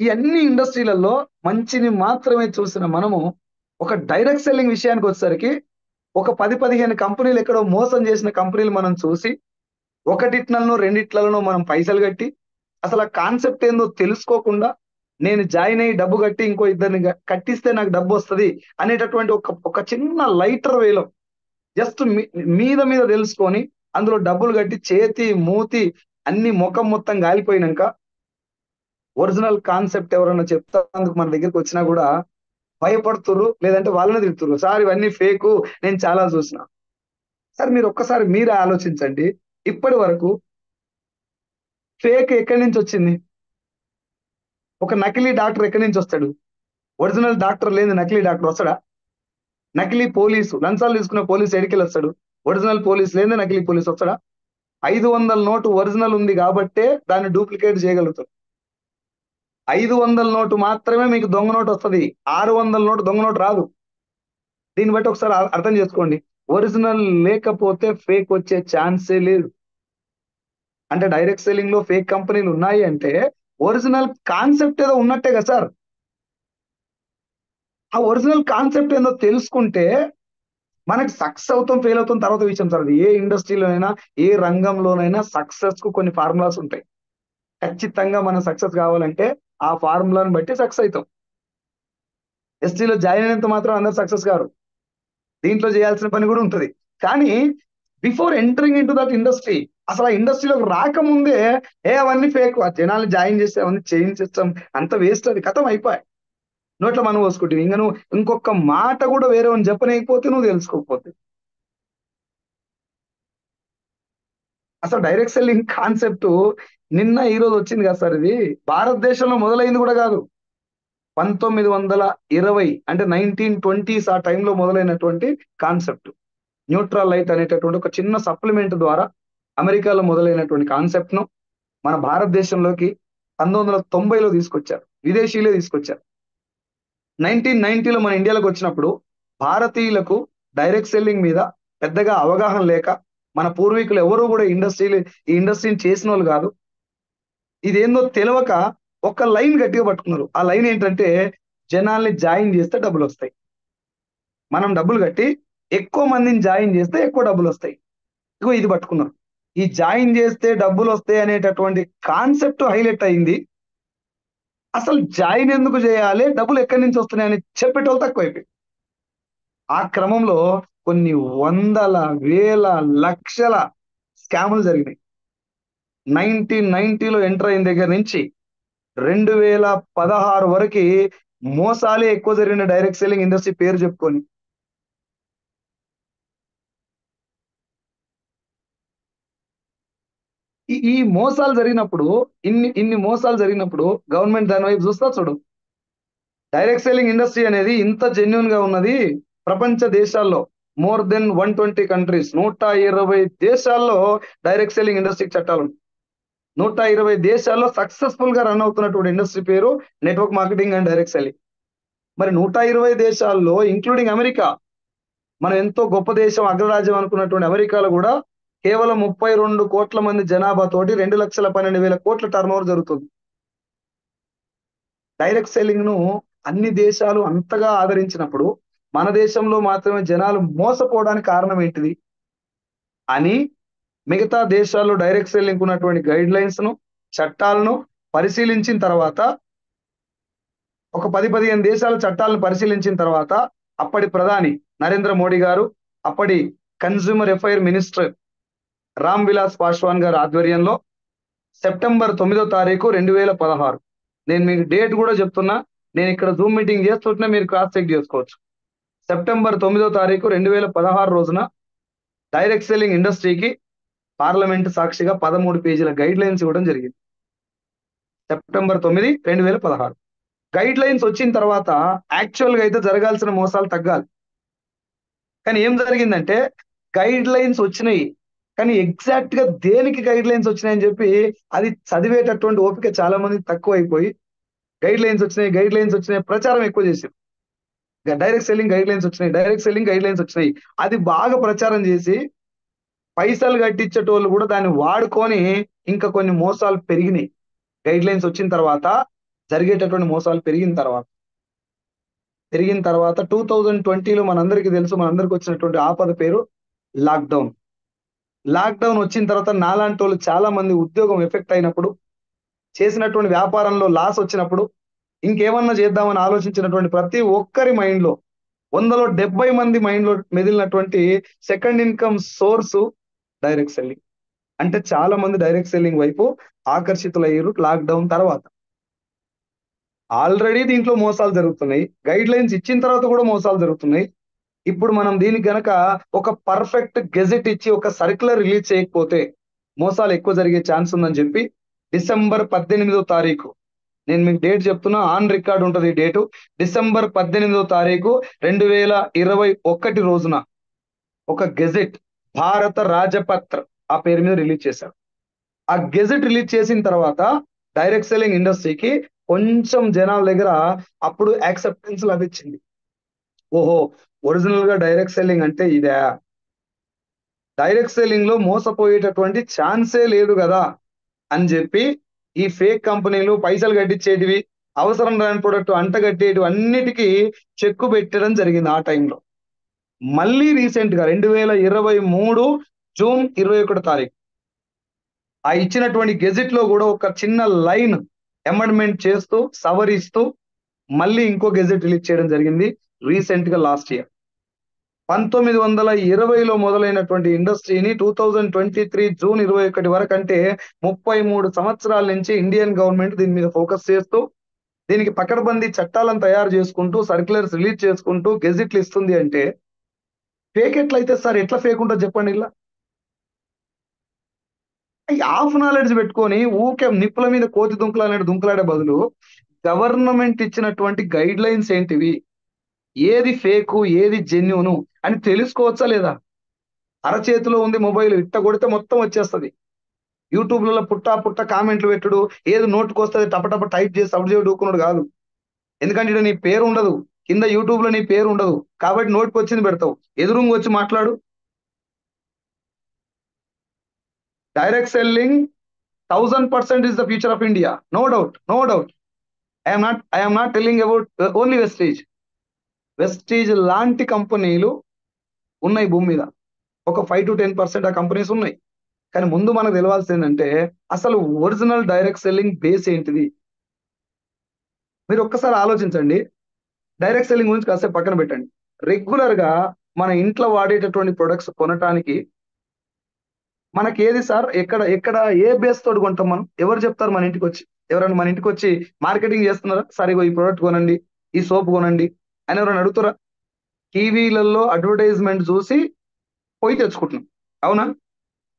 B: ఈ అన్ని ఇండస్ట్రీలలో మంచిని మాత్రమే చూసిన మనము ఒక డైరెక్ట్ సెల్లింగ్ విషయానికి వచ్చేసరికి ఒక 10-15 కంపెనీలు ఎక్కడో మోసం చేసిన కంపెనీలు మనం చూసి ఒకటిట్లనో రెండిట్లనో మనం పైసలు కట్టి అసలు ఆ కాన్సెప్ట్ ఏందో తెలుసుకోకుండా నేను జాయిన్ అయ్యి డబ్బు కట్టి ఇంకో ఇద్దరిని కట్టిస్తే నాకు డబ్బు వస్తుంది అనేటటువంటి ఒక చిన్న లైటర్ వేలో జస్ట్ మీద మీద తెలుసుకొని అందులో డబ్బులు కట్టి చేతి మూతి అన్ని ముఖం మొత్తం గాలిపోయినాక ఒరిజినల్ కాన్సెప్ట్ ఎవరైనా చెప్తాందుకు మన దగ్గరికి వచ్చినా కూడా భయపడుతురు, లేదంటే వాళ్ళని తిడుతురు, సార్ ఇవన్నీ ఫేకు, నేను చాలా చూసిన. సార్ మీరు ఒక్కసారి మీరే ఆలోచించండి, ఇప్పటి వరకు ఫేక్ ఎక్కడి నుంచి వచ్చింది? ఒక నకిలీ డాక్టర్ ఎక్కడి నుంచి వస్తాడు? ఒరిజినల్ డాక్టర్ లేని నకిలీ డాక్టర్ వస్తాడా? నకిలీ పోలీసు, లంచాలు తీసుకున్న పోలీసు ఎడికెళ్ళి వస్తాడు? ఒరిజినల్ పోలీస్ లేని నకిలీ పోలీసు వస్తాడా? 500 నోటు ఒరిజినల్ ఉంది కాబట్టే దాన్ని డూప్లికేట్ చేయగలుగుతారు. 500 నోటు మాత్రమే మీకు దొంగ నోటు వస్తుంది, 600 నోటు దొంగ నోటు రాదు. దీన్ని బట్టి ఒకసారి అర్థం చేసుకోండి, ఒరిజినల్ లేకపోతే ఫేక్ వచ్చే ఛాన్సే లేదు. అంటే డైరెక్ట్ సెల్లింగ్ లో ఫేక్ కంపెనీలు ఉన్నాయి అంటే ఒరిజినల్ కాన్సెప్ట్ ఏదో ఉన్నట్టే కదా సార్. ఆ ఒరిజినల్ కాన్సెప్ట్ ఏందో తెలుసుకుంటే మనకి సక్సెస్ అవుతాం, ఫెయిల్ అవుతాం తర్వాత విషయం సార్. ఏ ఇండస్ట్రీలోనైనా ఏ రంగంలోనైనా సక్సెస్ కు కొన్ని ఫార్ములాస్ ఉంటాయి. ఖచ్చితంగా మనం సక్సెస్ కావాలంటే ఆ ఫార్ములాను బట్టి సక్సెస్ అవుతాం. ఎస్టీలో జాయిన్ అయినంత మాత్రం అందరు సక్సెస్ కారు, దీంట్లో చేయాల్సిన పని కూడా ఉంటుంది. కానీ before entering in to that industry, అసలు ఆ ఇండస్ట్రీలోకి రాకముందే అవన్నీ ఫేక్, జనాలు జాయిన్ చేస్తే అవన్నీ చేంజ్ చేస్తాం, అంత వేస్ట్, అది కథం అయిపోయి నోట్లో మనం పోసుకుంటుంది. ఇంకా నువ్వు ఇంకొక మాట కూడా వేరే చెప్పనకపోతే నువ్వు తెలుసుకోకపోతే అసలు డైరెక్ట్ సెల్లింగ్ కాన్సెప్ట్ నిన్న ఈ రోజు వచ్చింది కదా సార్. ఇది భారతదేశంలో మొదలైంది కూడా కాదు, 1920 అంటే 1920s ఆ టైంలో మొదలైనటువంటి కాన్సెప్ట్. న్యూట్రల్ లైట్ అనేటటువంటి ఒక చిన్న సప్లిమెంట్ ద్వారా అమెరికాలో మొదలైనటువంటి కాన్సెప్ట్ ను మన భారతదేశంలోకి 1990లో తీసుకొచ్చారు, విదేశీయులే తీసుకొచ్చారు. 1990లో మన ఇండియాలోకి వచ్చినప్పుడు భారతీయులకు డైరెక్ట్ సెల్లింగ్ మీద పెద్దగా అవగాహన లేక మన పూర్వీకులు ఎవరు కూడా ఈ ఇండస్ట్రీని చేసిన వాళ్ళు కాదు. ఇదేందో తెలియక ఒక లైన్ గట్టిగా పట్టుకున్నారు. ఆ లైన్ ఏంటంటే జనాల్ని జాయిన్ చేస్తే డబ్బులు వస్తాయి, మనం డబ్బులు కట్టి ఎక్కువ మందిని జాయిన్ చేస్తే ఎక్కువ డబ్బులు వస్తాయి. ఇగో ఇది పట్టుకున్నారు. ఈ జాయిన్ చేస్తే డబ్బులు వస్తాయి అనేటటువంటి కాన్సెప్ట్ హైలైట్ అయింది. అసలు జాయిన్ ఎందుకు చేయాలి, డబ్బులు ఎక్కడి నుంచి వస్తున్నాయని చెప్పేటోళ్ళు తక్కువైపోయి ఆ క్రమంలో కొన్ని వందల వేల లక్షల స్కాములు జరిగినాయి. 1990లో ఎంటర్ అయిన దగ్గర నుంచి 2016 వరకు మోసాలే ఎక్కువ జరిగిన డైరెక్ట్ సెల్లింగ్ ఇండస్ట్రీ పేరు చెప్పుకొని. ఈ మోసాలు జరిగినప్పుడు, ఇన్ని మోసాలు జరిగినప్పుడు గవర్నమెంట్ దాని వైపు చూస్తా చూడు. డైరెక్ట్ సెల్లింగ్ ఇండస్ట్రీ అనేది ఇంత జెన్యున్ గా ఉన్నది ప్రపంచ దేశాల్లో మోర్ దెన్ 120 కంట్రీస్, 120 దేశాల్లో డైరెక్ట్ సెల్లింగ్ ఇండస్ట్రీకి చట్టాలు ఉన్నాయి. 120 దేశాల్లో సక్సెస్ఫుల్ గా రన్ అవుతున్నటువంటి ఇండస్ట్రీ పేరు network marketing and direct selling. మరి 120 దేశాల్లో ఇంక్లూడింగ్ అమెరికా, మనం ఎంతో గొప్ప దేశం, అగ్రరాజ్యం అనుకున్నటువంటి అమెరికాలో కూడా కేవలం 32 కోట్ల మంది జనాభా తోటి 2,12,000 కోట్ల టర్న్ ఓవర్ జరుగుతుంది. డైరెక్ట్ సెల్లింగ్ ను అన్ని దేశాలు అంతగా ఆదరించినప్పుడు మన దేశంలో మాత్రమే జనాలు మోసపోవడానికి కారణం ఏంటిది అని మిగతా దేశాల్లో డైరెక్ట్ సెల్లింగ్ ఉన్నటువంటి గైడ్ లైన్స్ ను, చట్టాలను పరిశీలించిన తర్వాత, ఒక 10-15 దేశాల చట్టాలను పరిశీలించిన తర్వాత అప్పటి ప్రధాని నరేంద్ర మోడీ గారు, అప్పటి consumer affair minister Ram Vilas Paswan గారి ఆధ్వర్యంలో సెప్టెంబర్ 9వ తారీఖు 2016, నేను మీకు డేట్ కూడా చెప్తున్నా, నేను ఇక్కడ జూమ్ మీటింగ్ చేస్తుంటే మీరు క్రాస్ చెక్ చేసుకోవచ్చు. సెప్టెంబర్ 9వ తారీఖు 2016 రోజున డైరెక్ట్ సెల్లింగ్ ఇండస్ట్రీకి పార్లమెంట్ సాక్షిగా 13 పేజీల గైడ్ లైన్స్ ఇవ్వడం జరిగింది. సెప్టెంబర్ 9, 2016 గైడ్ లైన్స్ వచ్చిన తర్వాత యాక్చువల్ గా అయితే జరగాల్సిన మోసాలు తగ్గాలి. కానీ ఏం జరిగిందంటే గైడ్ లైన్స్ వచ్చినాయి, కానీ ఎగ్జాక్ట్ గా దేనికి గైడ్ లైన్స్ వచ్చినాయని చెప్పి అది చదివేటటువంటి ఓపిక చాలా మంది తక్కువ అయిపోయి గైడ్ లైన్స్ వచ్చినాయి ప్రచారం ఎక్కువ చేశారు. డైరెక్ట్ సెల్లింగ్ గైడ్ లైన్స్ వచ్చినాయి అది బాగా ప్రచారం చేసి పైసలు కట్టించేటోళ్ళు కూడా దాన్ని వాడుకొని ఇంకా కొన్ని మోసాలు పెరిగినాయి. గైడ్ లైన్స్ వచ్చిన తర్వాత జరిగేటటువంటి మోసాలు పెరిగిన తర్వాత 2020లో మనందరికీ తెలుసు, మనందరికి వచ్చినటువంటి ఆపద పేరు లాక్డౌన్. లాక్డౌన్ వచ్చిన తర్వాత నాలాంటి వాళ్ళు చాలా మంది ఉద్యోగం ఎఫెక్ట్ అయినప్పుడు, చేసినటువంటి వ్యాపారంలో లాస్ వచ్చినప్పుడు, ఇంకేమన్నా చేద్దామని ఆలోచించినటువంటి ప్రతి ఒక్కరి మైండ్ లో 100లో 70 మంది మైండ్ లో మెదిలినటువంటి second income source direct selling. అంటే చాలా మంది డైరెక్ట్ సెల్లింగ్ వైపు ఆకర్షితులయ్యారు లాక్డౌన్ తర్వాత. ఆల్రెడీ దీంట్లో మోసాలు జరుగుతున్నాయి, గైడ్ లైన్స్ ఇచ్చిన తర్వాత కూడా మోసాలు జరుగుతున్నాయి. ఇప్పుడు మనం దీనికి గనక ఒక పర్ఫెక్ట్ గెజెట్ ఇచ్చి ఒక సర్క్యులర్ రిలీజ్ చేయకపోతే మోసాలు ఎక్కువ జరిగే ఛాన్స్ ఉందని చెప్పి డిసెంబర్ 18వ తారీఖు, నేను మీకు డేట్ చెప్తున్నా, ఆన్ రికార్డ్ ఉంటుంది డేటు, డిసెంబర్ 18వ తారీఖు 2021 రోజున ఒక గెజెట్ భారత రాజపత్ర ఆ పేరు మీద రిలీజ్ చేశారు. ఆ గెజెట్ రిలీజ్ చేసిన తర్వాత డైరెక్ట్ సెల్లింగ్ ఇండస్ట్రీకి కొంచెం జనాల దగ్గర అప్పుడు యాక్సెప్టెన్స్ లభించింది. ఓహో, ఒరిజినల్ గా డైరెక్ట్ సెల్లింగ్ అంటే ఇదే, డైరెక్ట్ సెల్లింగ్ లో మోసపోయేటటువంటి ఛాన్సే లేదు కదా అని చెప్పి ఈ ఫేక్ కంపెనీలు పైసలు కట్టించేటివి, అవసరం రాని ప్రొడక్ట్ అంటగట్టేటివి అన్నిటికీ చెక్కు పెట్టడం జరిగింది ఆ టైంలో. మళ్ళీ రీసెంట్ గా 2023 జూన్ 21 తారీఖు ఆ ఇచ్చినటువంటి గెజెట్ లో కూడా ఒక చిన్న లైన్ అమెండ్మెంట్ చేస్తూ సవరిస్తూ మళ్ళీ ఇంకో గెజెట్ రిలీజ్ చేయడం జరిగింది రీసెంట్ గా లాస్ట్ ఇయర్. 1920లో మొదలైనటువంటి ఇండస్ట్రీని 2023 జూన్ 21 వరకు, అంటే 33 సంవత్సరాల నుంచి ఇండియన్ గవర్నమెంట్ దీని మీద ఫోకస్ చేస్తూ దీనికి పకడ్బందీ చట్టాలను తయారు చేసుకుంటూ సర్క్యులర్స్ రిలీజ్ చేసుకుంటూ గెజెట్లు ఇస్తుంది. అంటే ఫేక్ ఎట్లయితే సార్, ఎట్లా ఫేక్ ఉంటుంది చెప్పండి. ఇలా హాఫ్ నాలెడ్జ్ పెట్టుకొని ఊకే నిప్పుల మీద కోతి దుంకులాడే బదులు గవర్నమెంట్ ఇచ్చినటువంటి గైడ్ లైన్స్ ఏంటివి, ఏది ఫేకు ఏది జెన్యూను అని తెలుసుకోవచ్చా లేదా? అరచేతిలో ఉంది మొబైల్, ఇట్ట కొడితే మొత్తం వచ్చేస్తుంది. యూట్యూబ్లలో పుట్ట కామెంట్లు పెట్టుడు, ఏది నోటుకు వస్తుంది టపటప టైప్ చేసి సబ్జెక్ట్ డూకున్నాడు కాదు. ఎందుకంటే ఇక్కడ నీ పేరు ఉండదు, కింద యూట్యూబ్ లో నీ పేరు ఉండదు, కాబట్టి నోటుకు వచ్చింది పెడతావు, ఎదురుంగి వచ్చి మాట్లాడు. Direct selling 1000% is the future of India. No doubt. I am not telling about only Vestige. Vestige లాంటి కంపెనీలు ఉన్నాయి భూమి మీద, ఒక 5 to 10% ఆ కంపెనీస్ ఉన్నాయి. కానీ ముందు మనకు తెలవాల్సింది ఏంటంటే అసలు ఒరిజినల్ డైరెక్ట్ సెల్లింగ్ బేస్ ఏంటిది. మీరు ఒక్కసారి ఆలోచించండి, డైరెక్ట్ సెల్లింగ్ గురించి కాసేపు పక్కన పెట్టండి. రెగ్యులర్ గా మన ఇంట్లో వాడేటటువంటి ప్రొడక్ట్స్ కొనటానికి మనకి ఏది సార్, ఎక్కడ ఏ బేస్ తోటి కొంటాం మనం? ఎవరు చెప్తారు మన ఇంటికి వచ్చి? ఎవరైనా మన ఇంటికి వచ్చి మార్కెటింగ్ చేస్తున్నారా? సరే ఇగో ఈ ప్రోడక్ట్ కొనండి, ఈ సోప్ కొనండి అని ఎవరైనా అడుగుతారా? టీవీలలో అడ్వర్టైజ్మెంట్ చూసి పోయి తెచ్చుకుంటున్నాం, అవునా?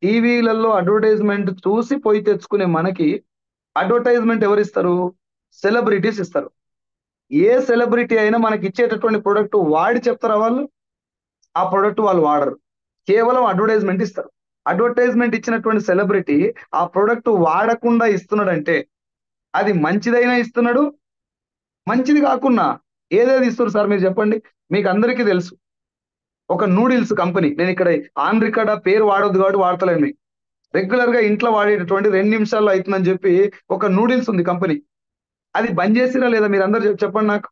B: టీవీలలో అడ్వర్టైజ్మెంట్ చూసి పోయి తెచ్చుకునే మనకి అడ్వర్టైజ్మెంట్ ఎవరు ఇస్తారు? సెలబ్రిటీస్ ఇస్తారు. ఏ సెలబ్రిటీ అయినా మనకి ఇచ్చేటటువంటి ప్రోడక్ట్ వాడి చెప్తారా వాళ్ళు? ఆ ప్రోడక్ట్ వాళ్ళు వాడరు, కేవలం అడ్వర్టైజ్మెంట్ ఇస్తారు. అడ్వర్టైజ్మెంట్ ఇచ్చినటువంటి సెలబ్రిటీ ఆ ప్రోడక్ట్ వాడకుండా ఇస్తున్నాడంటే అది మంచిదైనా ఇస్తున్నాడు, మంచిది కాకున్నా ఏదేది ఇస్తారు సార్ మీరు చెప్పండి. మీకు అందరికీ తెలుసు ఒక నూడిల్స్ కంపెనీ, నేను ఇక్కడ ఆన్ రికార్డ్ పేరు వాడొద్దు కాబట్టి వాడతలేను. మీకు రెగ్యులర్ గా ఇంట్లో వాడేటటువంటి 2 నిమిషాల్లో అవుతుందని చెప్పి ఒక నూడిల్స్ ఉంది కంపెనీ. అది బంద్ చేసిరా లేదా మీరు అందరు చెప్పండి నాకు.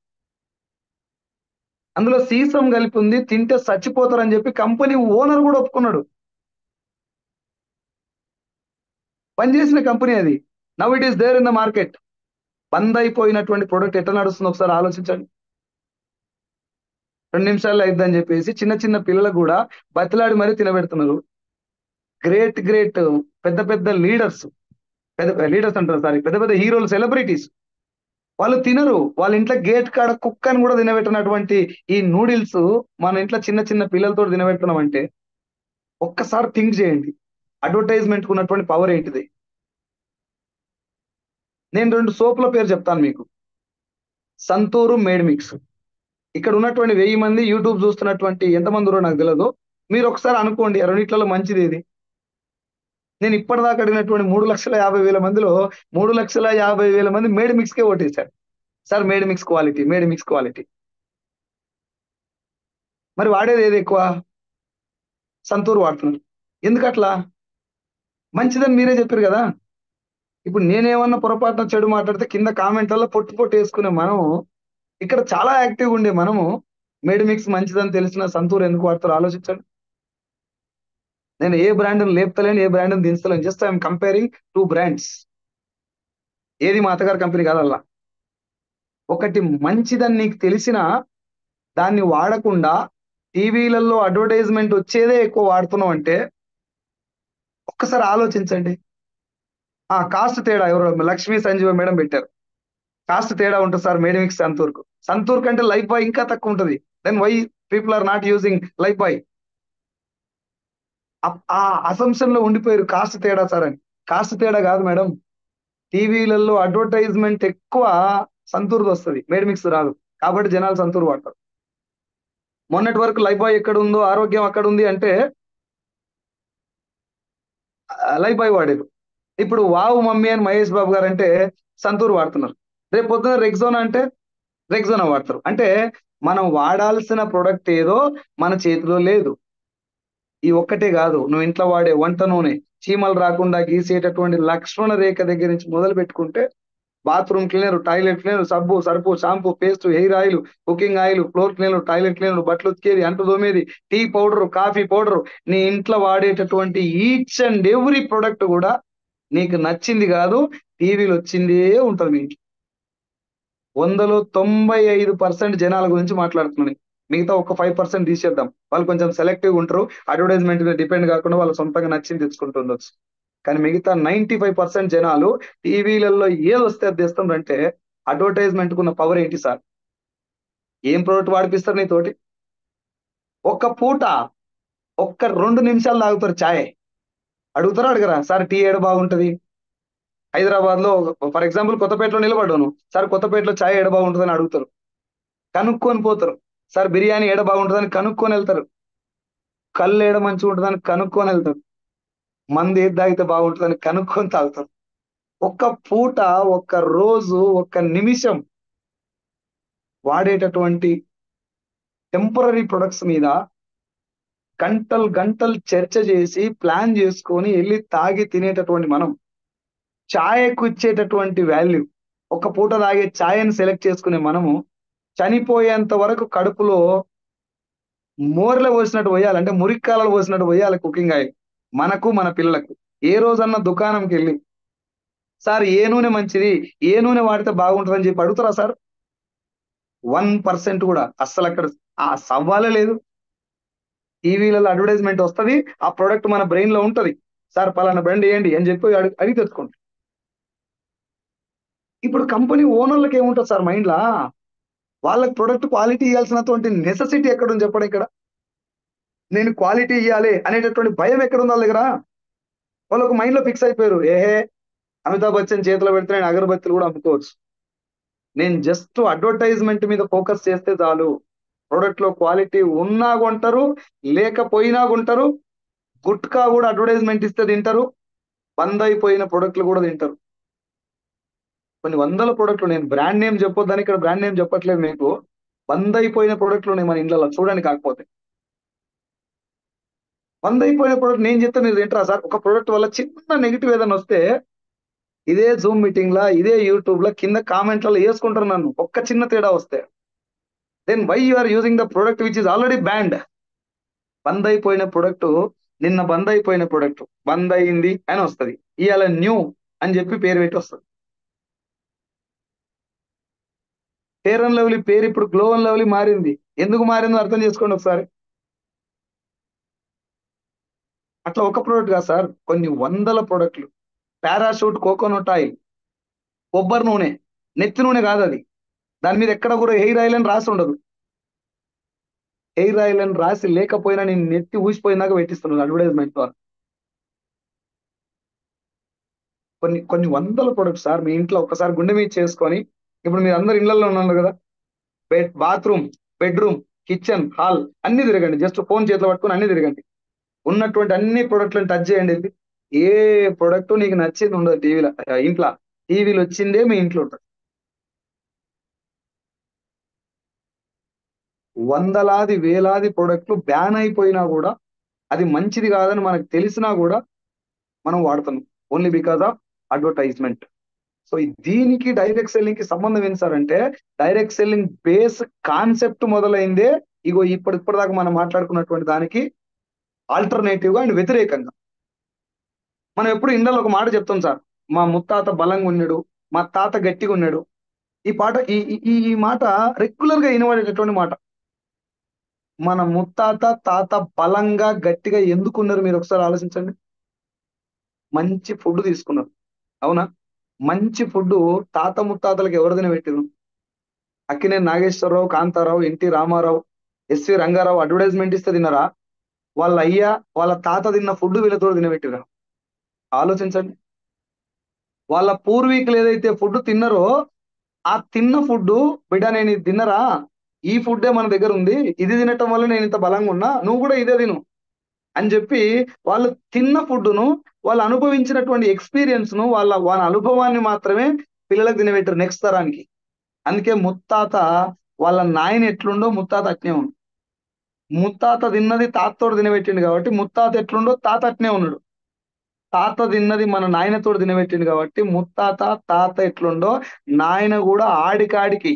B: అందులో సీసం కలిపి ఉంది, తింటే చచ్చిపోతారని చెప్పి కంపెనీ ఓనర్ కూడా ఒప్పుకున్నాడు. బంద్ చేసిన కంపెనీ అది. Now it is there in the market. బంద్ అయిపోయినటువంటి ప్రోడక్ట్ ఎట్లా నడుస్తుందో ఒకసారి ఆలోచించండి. 2 నిమిషాల్లో అయిద్దని చెప్పేసి చిన్న చిన్న పిల్లలకు కూడా బతిలాడి మరీ తినబెడుతున్నారు. గ్రేట్ గ్రేట్ పెద్ద పెద్ద లీడర్స్, పెద్ద లీడర్స్ అంటారు సారీ, పెద్ద పెద్ద హీరోలు, సెలబ్రిటీస్ వాళ్ళు తినరు. వాళ్ళ ఇంట్లో గేట్ కాడ కుక్కని కూడా తినబెట్టినటువంటి ఈ నూడిల్స్ మన ఇంట్లో చిన్న చిన్న పిల్లలతో తినబెడుతున్నాం అంటే ఒక్కసారి థింక్ చేయండి, అడ్వర్టైజ్మెంట్ ఉన్నటువంటి పవర్ ఏంటిది. నేను 2 సోపుల పేరు చెప్తాను మీకు. Santoor, made mix. ఇక్కడ ఉన్నటువంటి 1000 మంది యూట్యూబ్ చూస్తున్నటువంటి ఎంతమంది ఉన్నారో నాకు తెలియదు. మీరు ఒకసారి అనుకోండి, ఆ రెండిట్లలో మంచిది ఏది? నేను ఇప్పటిదాకా అడిగినటువంటి 3,50,000 మందిలో 3,50,000 మంది మేడ్ మిక్స్కే ఓటేశారు. Sir Medimix quality, Medimix quality. మరి వాడేది ఏది ఎక్కువ? సంతూర్ వాడుతున్నారు. ఎందుకట్లా? మంచిదని మీరే చెప్పారు కదా. ఇప్పుడు నేనేమన్నా పొరపాటున చెడు మాట్లాడితే కింద కామెంట్లలో పొట్టు పొట్టు వేసుకునే మనము, ఇక్కడ చాలా యాక్టివ్ ఉండే మనము మేడ్ మిక్స్ మంచిదని తెలిసిన సంతూర్ ఎందుకు వాడతారో ఆలోచించండి. నేను ఏ బ్రాండ్ లేపుతలేను, ఏ బ్రాండ్ దించలేను, జస్ట్ ఐఎమ్ కంపేరింగ్ 2 బ్రాండ్స్. ఏది మా అత్తగారి కంపెనీ కాదల్లా. ఒకటి మంచిదని నీకు తెలిసినా దాన్ని వాడకుండా టీవీలలో అడ్వర్టైజ్మెంట్ వచ్చేదే ఎక్కువ వాడుతున్నాం అంటే ఒక్కసారి ఆలోచించండి. ఆ కాస్ట్ తేడా ఎవరో లక్ష్మీ సంజీవ మేడం పెట్టారు. కాస్ట్ తేడా ఉంటుంది సార్ మేడ్ మిక్స్ సంతూర్కు. సంతూర్ కంటే లైఫ్ బాయ్ ఇంకా తక్కువ ఉంటుంది. Then why people are not using Lifebuoy? ఆ అసంప్షన్ లో ఉండిపోయారు కాస్ట్ తేడా సార్ అని. కాస్ట్ తేడా కాదు మేడం, టీవీలలో అడ్వర్టైజ్మెంట్ ఎక్కువ సంతూర్ది వస్తుంది, మేడ్ మిక్స్ రాదు. కాబట్టి జనాలు సంతూర్ వాడతారు. మొన్నటి వరకు లైఫ్ బాయ్ ఎక్కడ ఉందో ఆరోగ్యం అక్కడ ఉంది అంటే లైఫ్ బాయ్ వాడేది. ఇప్పుడు వావ్ మమ్మీ అని మహేష్ బాబు గారు అంటే సంతూర్ వాడుతున్నారు. రేపు పొద్దున రెగ్జోనా అంటే రెగ్జోనా వాడతారు. అంటే మనం వాడాల్సిన ప్రొడక్ట్ ఏదో మన చేతిలో లేదు. ఈ ఒక్కటే కాదు, నువ్వు ఇంట్లో వాడే వంట నూనె చీమలు రాకుండా గీసేటటువంటి లక్ష్మణ రేఖ దగ్గర నుంచి మొదలు పెట్టుకుంటే బాత్రూమ్ క్లీనర్, టాయిలెట్ క్లీనర్, సబ్బు, సర్పు, shampoo, paste, hair oil, cooking oil, floor cleaner, toilet cleaner, బట్టలు ఉతికేది, అంటు తోమేది, టీ పౌడర్, కాఫీ పౌడర్, నీ ఇంట్లో వాడేటటువంటి ఈచ్ అండ్ ఎవ్రీ ప్రొడక్ట్ కూడా నీకు నచ్చింది కాదు, టీవీలో వచ్చిందే ఉంటుంది మీ ఇంట్లో. 100లో 95% జనాల గురించి మాట్లాడుతున్నాను. మిగతా ఒక 5% తీసేద్దాం, వాళ్ళు కొంచెం సెలెక్టివ్ ఉంటారు, అడ్వర్టైజ్మెంట్ మీద డిపెండ్ కాకుండా వాళ్ళు సొంతంగా నచ్చింది తెచ్చుకుంటుండొచ్చు. కానీ మిగతా 95% జనాలు టీవీలలో ఏది వస్తే అది తెస్తుందంటే అడ్వర్టైజ్మెంట్ కున్న పవర్ ఏంటి సార్? ఏం ప్రోడక్ట్ వాడిపిస్తారు నీతోటి? ఒక్క పూట ఒక్క 2 నిమిషాలు తాగుతారు ఛాయ్. అడుగుతారా అడగరా సార్ టీ ఏడ బాగుంటది? హైదరాబాద్ లో ఫర్ ఎగ్జాంపుల్ కొత్తపేటలో నిలబడ్డాను, సార్ కొత్తపేటలో ఛాయ్ ఏడ బాగుంటుందని అడుగుతారు, కనుక్కొని పోతారు. సార్ బిర్యానీ ఏడ బాగుంటుందని కనుక్కొని వెళ్తారు, కళ్ళు ఏడ మంచిగా ఉంటుందని కనుక్కొని వెళ్తారు, మందు ఏది తాగితే బాగుంటుందని కనుక్కొని తాగుతారు. ఒక్క పూట, ఒక్క రోజు, ఒక్క నిమిషం వాడేటటువంటి టెంపరరీ ప్రొడక్ట్స్ మీద గంటలు గంటలు చర్చ చేసి ప్లాన్ చేసుకొని వెళ్ళి తాగి తినేటటువంటి మనం ఛాయకు ఇచ్చేటటువంటి వాల్యూ, ఒక పూట తాగే ఛాయని సెలెక్ట్ చేసుకునే మనము చనిపోయేంత వరకు కడుపులో మోర్ల పోసినట్టు పోయాలి, అంటే మురిక్కాలలో పోసినట్టు పోయాలి కుకింగ్ ఆయిల్ మనకు మన పిల్లలకు. ఏ రోజన్నా దుకాణంకి వెళ్ళి సార్ ఏ నూనె మంచిది, ఏ నూనె వాడితే బాగుంటుందని చెప్పి అడుగుతారా సార్? 1% కూడా అస్సలు అక్కడ ఆ సవాలే లేదు. టీవీలలో అడ్వర్టైజ్మెంట్ వస్తుంది, ఆ ప్రొడక్ట్ మన బ్రెయిన్ లో ఉంటది, సార్ పలానా బ్రాండ్ వేయండి అని చెప్పి అడిగి తెచ్చుకోండి. ఇప్పుడు కంపెనీ ఓనర్లకు ఏముంటుంది సార్ మైండ్ లా, వాళ్ళకి ప్రొడక్ట్ క్వాలిటీ ఇవ్వాల్సినటువంటి నెసెసిటీ ఎక్కడ ఉంది చెప్పండి. ఇక్కడ నేను క్వాలిటీ ఇవ్వాలి అనేటటువంటి భయం ఎక్కడ ఉంది వాళ్ళ దగ్గర. వాళ్ళు ఒక మైండ్ లో ఫిక్స్ అయిపోయారు, అమితాబ్ బచ్చన్ చేతిలో పెడితే నేను అగరబత్తులు కూడా అమ్ముకోవచ్చు, నేను జస్ట్ అడ్వర్టైజ్మెంట్ మీద ఫోకస్ చేస్తే చాలు, ప్రొడక్ట్ లో క్వాలిటీ ఉన్నా కొంటారు, లేకపోయినా కొంటారు, గుట్కా కూడా అడ్వర్టైజ్మెంట్ ఇస్తే తింటారు, బంద్ అయిపోయిన ప్రొడక్ట్లు కూడా తింటారు. కొన్ని వందల ప్రొడక్ట్లు, నేను బ్రాండ్ నేమ్ చెప్పొద్దని ఇక్కడ బ్రాండ్ నేమ్ చెప్పట్లేదు మీకు, బంద్ అయిపోయిన ప్రొడక్ట్లు ఉన్నాయి మన ఇంట్లో చూడండి. కాకపోతే బంద్ అయిపోయిన ప్రొడక్ట్ నేను చెప్తే మీరు తింటారా సార్? ఒక ప్రొడక్ట్ వల్ల చిన్న నెగిటివ్ ఏదైనా వస్తే ఇదే జూమ్ మీటింగ్ లా, ఇదే యూట్యూబ్ లా కింద కామెంట్లలో వేసుకుంటారు నన్ను, ఒక్క చిన్న తేడా వస్తే. Then why you are using the product which is already banned. బంద్ అయిపోయిన ప్రొడక్ట్, నిన్న బంద్ అయిపోయిన ప్రొడక్ట్ బంద్ అయింది అని వస్తుంది, ఇవాళ న్యూ అని చెప్పి పేరు పెట్టి వస్తుంది. ఫేర్ అండ్ లవ్లీ పేరు ఇప్పుడు గ్లో అండ్ లవ్లీ మారింది. ఎందుకు మారిందో అర్థం చేసుకోండి ఒకసారి. అట్లా ఒక ప్రోడక్ట్ కాదు సార్, కొన్ని వందల ప్రోడక్ట్లు. పారాషూట్ కోకోనట్ ఆయిల్, కొబ్బరి నూనె, నెత్తి నూనె కాదు అది, దాని మీద ఎక్కడ కూడా హెయిర్ ఆయిల్ అని రాసి ఉండదు. హెయిర్ ఆయిల్ అని రాసి లేకపోయినా నేను నెత్తి ఊసిపోయినాక పెట్టిస్తున్నాను అడ్వర్టైజ్మెంట్ ద్వారా. కొన్ని కొన్ని వందల ప్రొడక్ట్స్ సార్. మీ ఇంట్లో ఒకసారి గుండె మీద చేసుకొని, ఇప్పుడు మీరు అందరు ఇళ్లలో ఉన్నారు కదా, బాత్రూమ్, బెడ్రూమ్, కిచెన్, హాల్ అన్ని తిరగండి, జస్ట్ ఫోన్ చేతిలో పట్టుకొని అన్ని తిరగండి, ఉన్నటువంటి అన్ని ప్రొడక్ట్లను టచ్ చేయండి. ఏ ప్రొడక్ట్ నీకు నచ్చింది ఉండదు టీవీలో, ఇంట్లో టీవీలో వచ్చిందే మీ ఇంట్లో ఉంటుంది. వందలాది వేలాది ప్రొడక్ట్లు బ్యాన్ అయిపోయినా కూడా, అది మంచిది కాదని మనకు తెలిసినా కూడా మనం వాడుతున్నాం, only because of advertisement. So దీనికి డైరెక్ట్ సెల్లింగ్ కి సంబంధం ఏంటి సార్ అంటే, డైరెక్ట్ సెల్లింగ్ బేస్ కాన్సెప్ట్ మొదలైందే ఇగో ఇప్పటిదాకా మనం మాట్లాడుకున్నటువంటి దానికి ఆల్టర్నేటివ్ గా అండ్ వ్యతిరేకంగా. మనం ఎప్పుడు ఇండియాలో ఒక మాట చెప్తాం సార్, మా ముత్తాత బలంగా ఉన్నాడు, మా తాత గట్టిగా ఉన్నాడు. ఈ పాట ఈ ఈ ఈ మాట రెగ్యులర్ గా వినబడేటటువంటి మాట. మన ముత్తాత తాత బలంగా గట్టిగా ఎందుకున్నారు మీరు ఒకసారి ఆలోచించండి. మంచి ఫుడ్ తీసుకున్నారు, అవునా? మంచి ఫుడ్ తాత ముత్తాతలకు ఎవరు తినబెట్టారు? Akkineni Nageswara Rao, Kantha Rao, NT Rama Rao, SV Ranga Rao advertisement ఇస్తే తిన్నారా? వాళ్ళ అయ్యా వాళ్ళ తాత తిన్న ఫుడ్ వీళ్ళతో తినబెట్టిరా? ఆలోచించండి. వాళ్ళ పూర్వీకులు ఏదైతే ఫుడ్ తిన్నారో, ఆ తిన్న ఫుడ్, బిడ్డ నేను ఇది తిన్నరా, ఈ ఫుడ్డే మన దగ్గర ఉంది, ఇది తినటం వల్ల నేను ఇంత బలంగా ఉన్నా, నువ్వు కూడా ఇదే తిను అని చెప్పి వాళ్ళు తిన్న ఫుడ్ను, వాళ్ళు అనుభవించినటువంటి ఎక్స్పీరియన్స్ ను, వాళ్ళ అనుభవాన్ని మాత్రమే పిల్లలకు తినబెట్టారు నెక్స్ట్ తరానికి. అందుకే ముత్తాత వాళ్ళ నాయన ఎట్లుండో ముత్తాత అట్నే ఉండు. ముత్తాత తిన్నది తాతతోడు తినబెట్టిండు కాబట్టి ముత్తాత ఎట్లుండో తాత అట్నే ఉన్నాడు. తాత తిన్నది మన నాయనతోడు తినబెట్టిండు కాబట్టి ముత్తాత తాత ఎట్లుండో నాయన కూడా ఆడికాడికి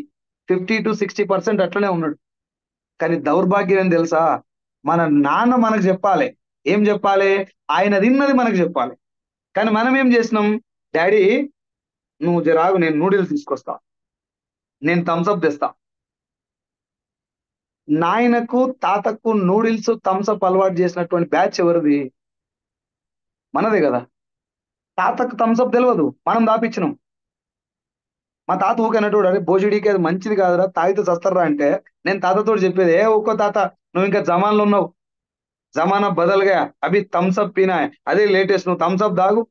B: 50-60% అట్లనే ఉన్నాడు. కానీ దౌర్భాగ్యం ఏం తెలుసా? మన నాన్న మనకు చెప్పాలి, ఏం చెప్పాలి? ఆయన తిన్నది మనకు చెప్పాలి. కానీ మనం ఏం చేసినాం? డాడీ నువ్వు జరాగు, నేను నూడిల్స్ తీసుకొస్తా, నేను థమ్స్అప్ తెస్తా. నాయనకు తాతకు నూడిల్స్ థమ్స్అప్ అలవాటు చేసినటువంటి బ్యాచ్ ఎవరిది? మనదే కదా. తాతకు థమ్స్అప్ తెలియదు, మనం దాపిచ్చినాం. మా తాత ఊకన్నట్టు, అరే భోజుడికి అది మంచిది కాదురా, తాగితే చస్తారా అంటే, నేను తాతతో చెప్పేది, ఊకో తాత, నువ్వు ఇంకా జమాన్లో ఉన్నావు, జమానా బదల్గా, అభి థమ్స్అప్ పీనా, అదే లేటెస్ట్, నువ్వు థమ్స్అప్ దాగు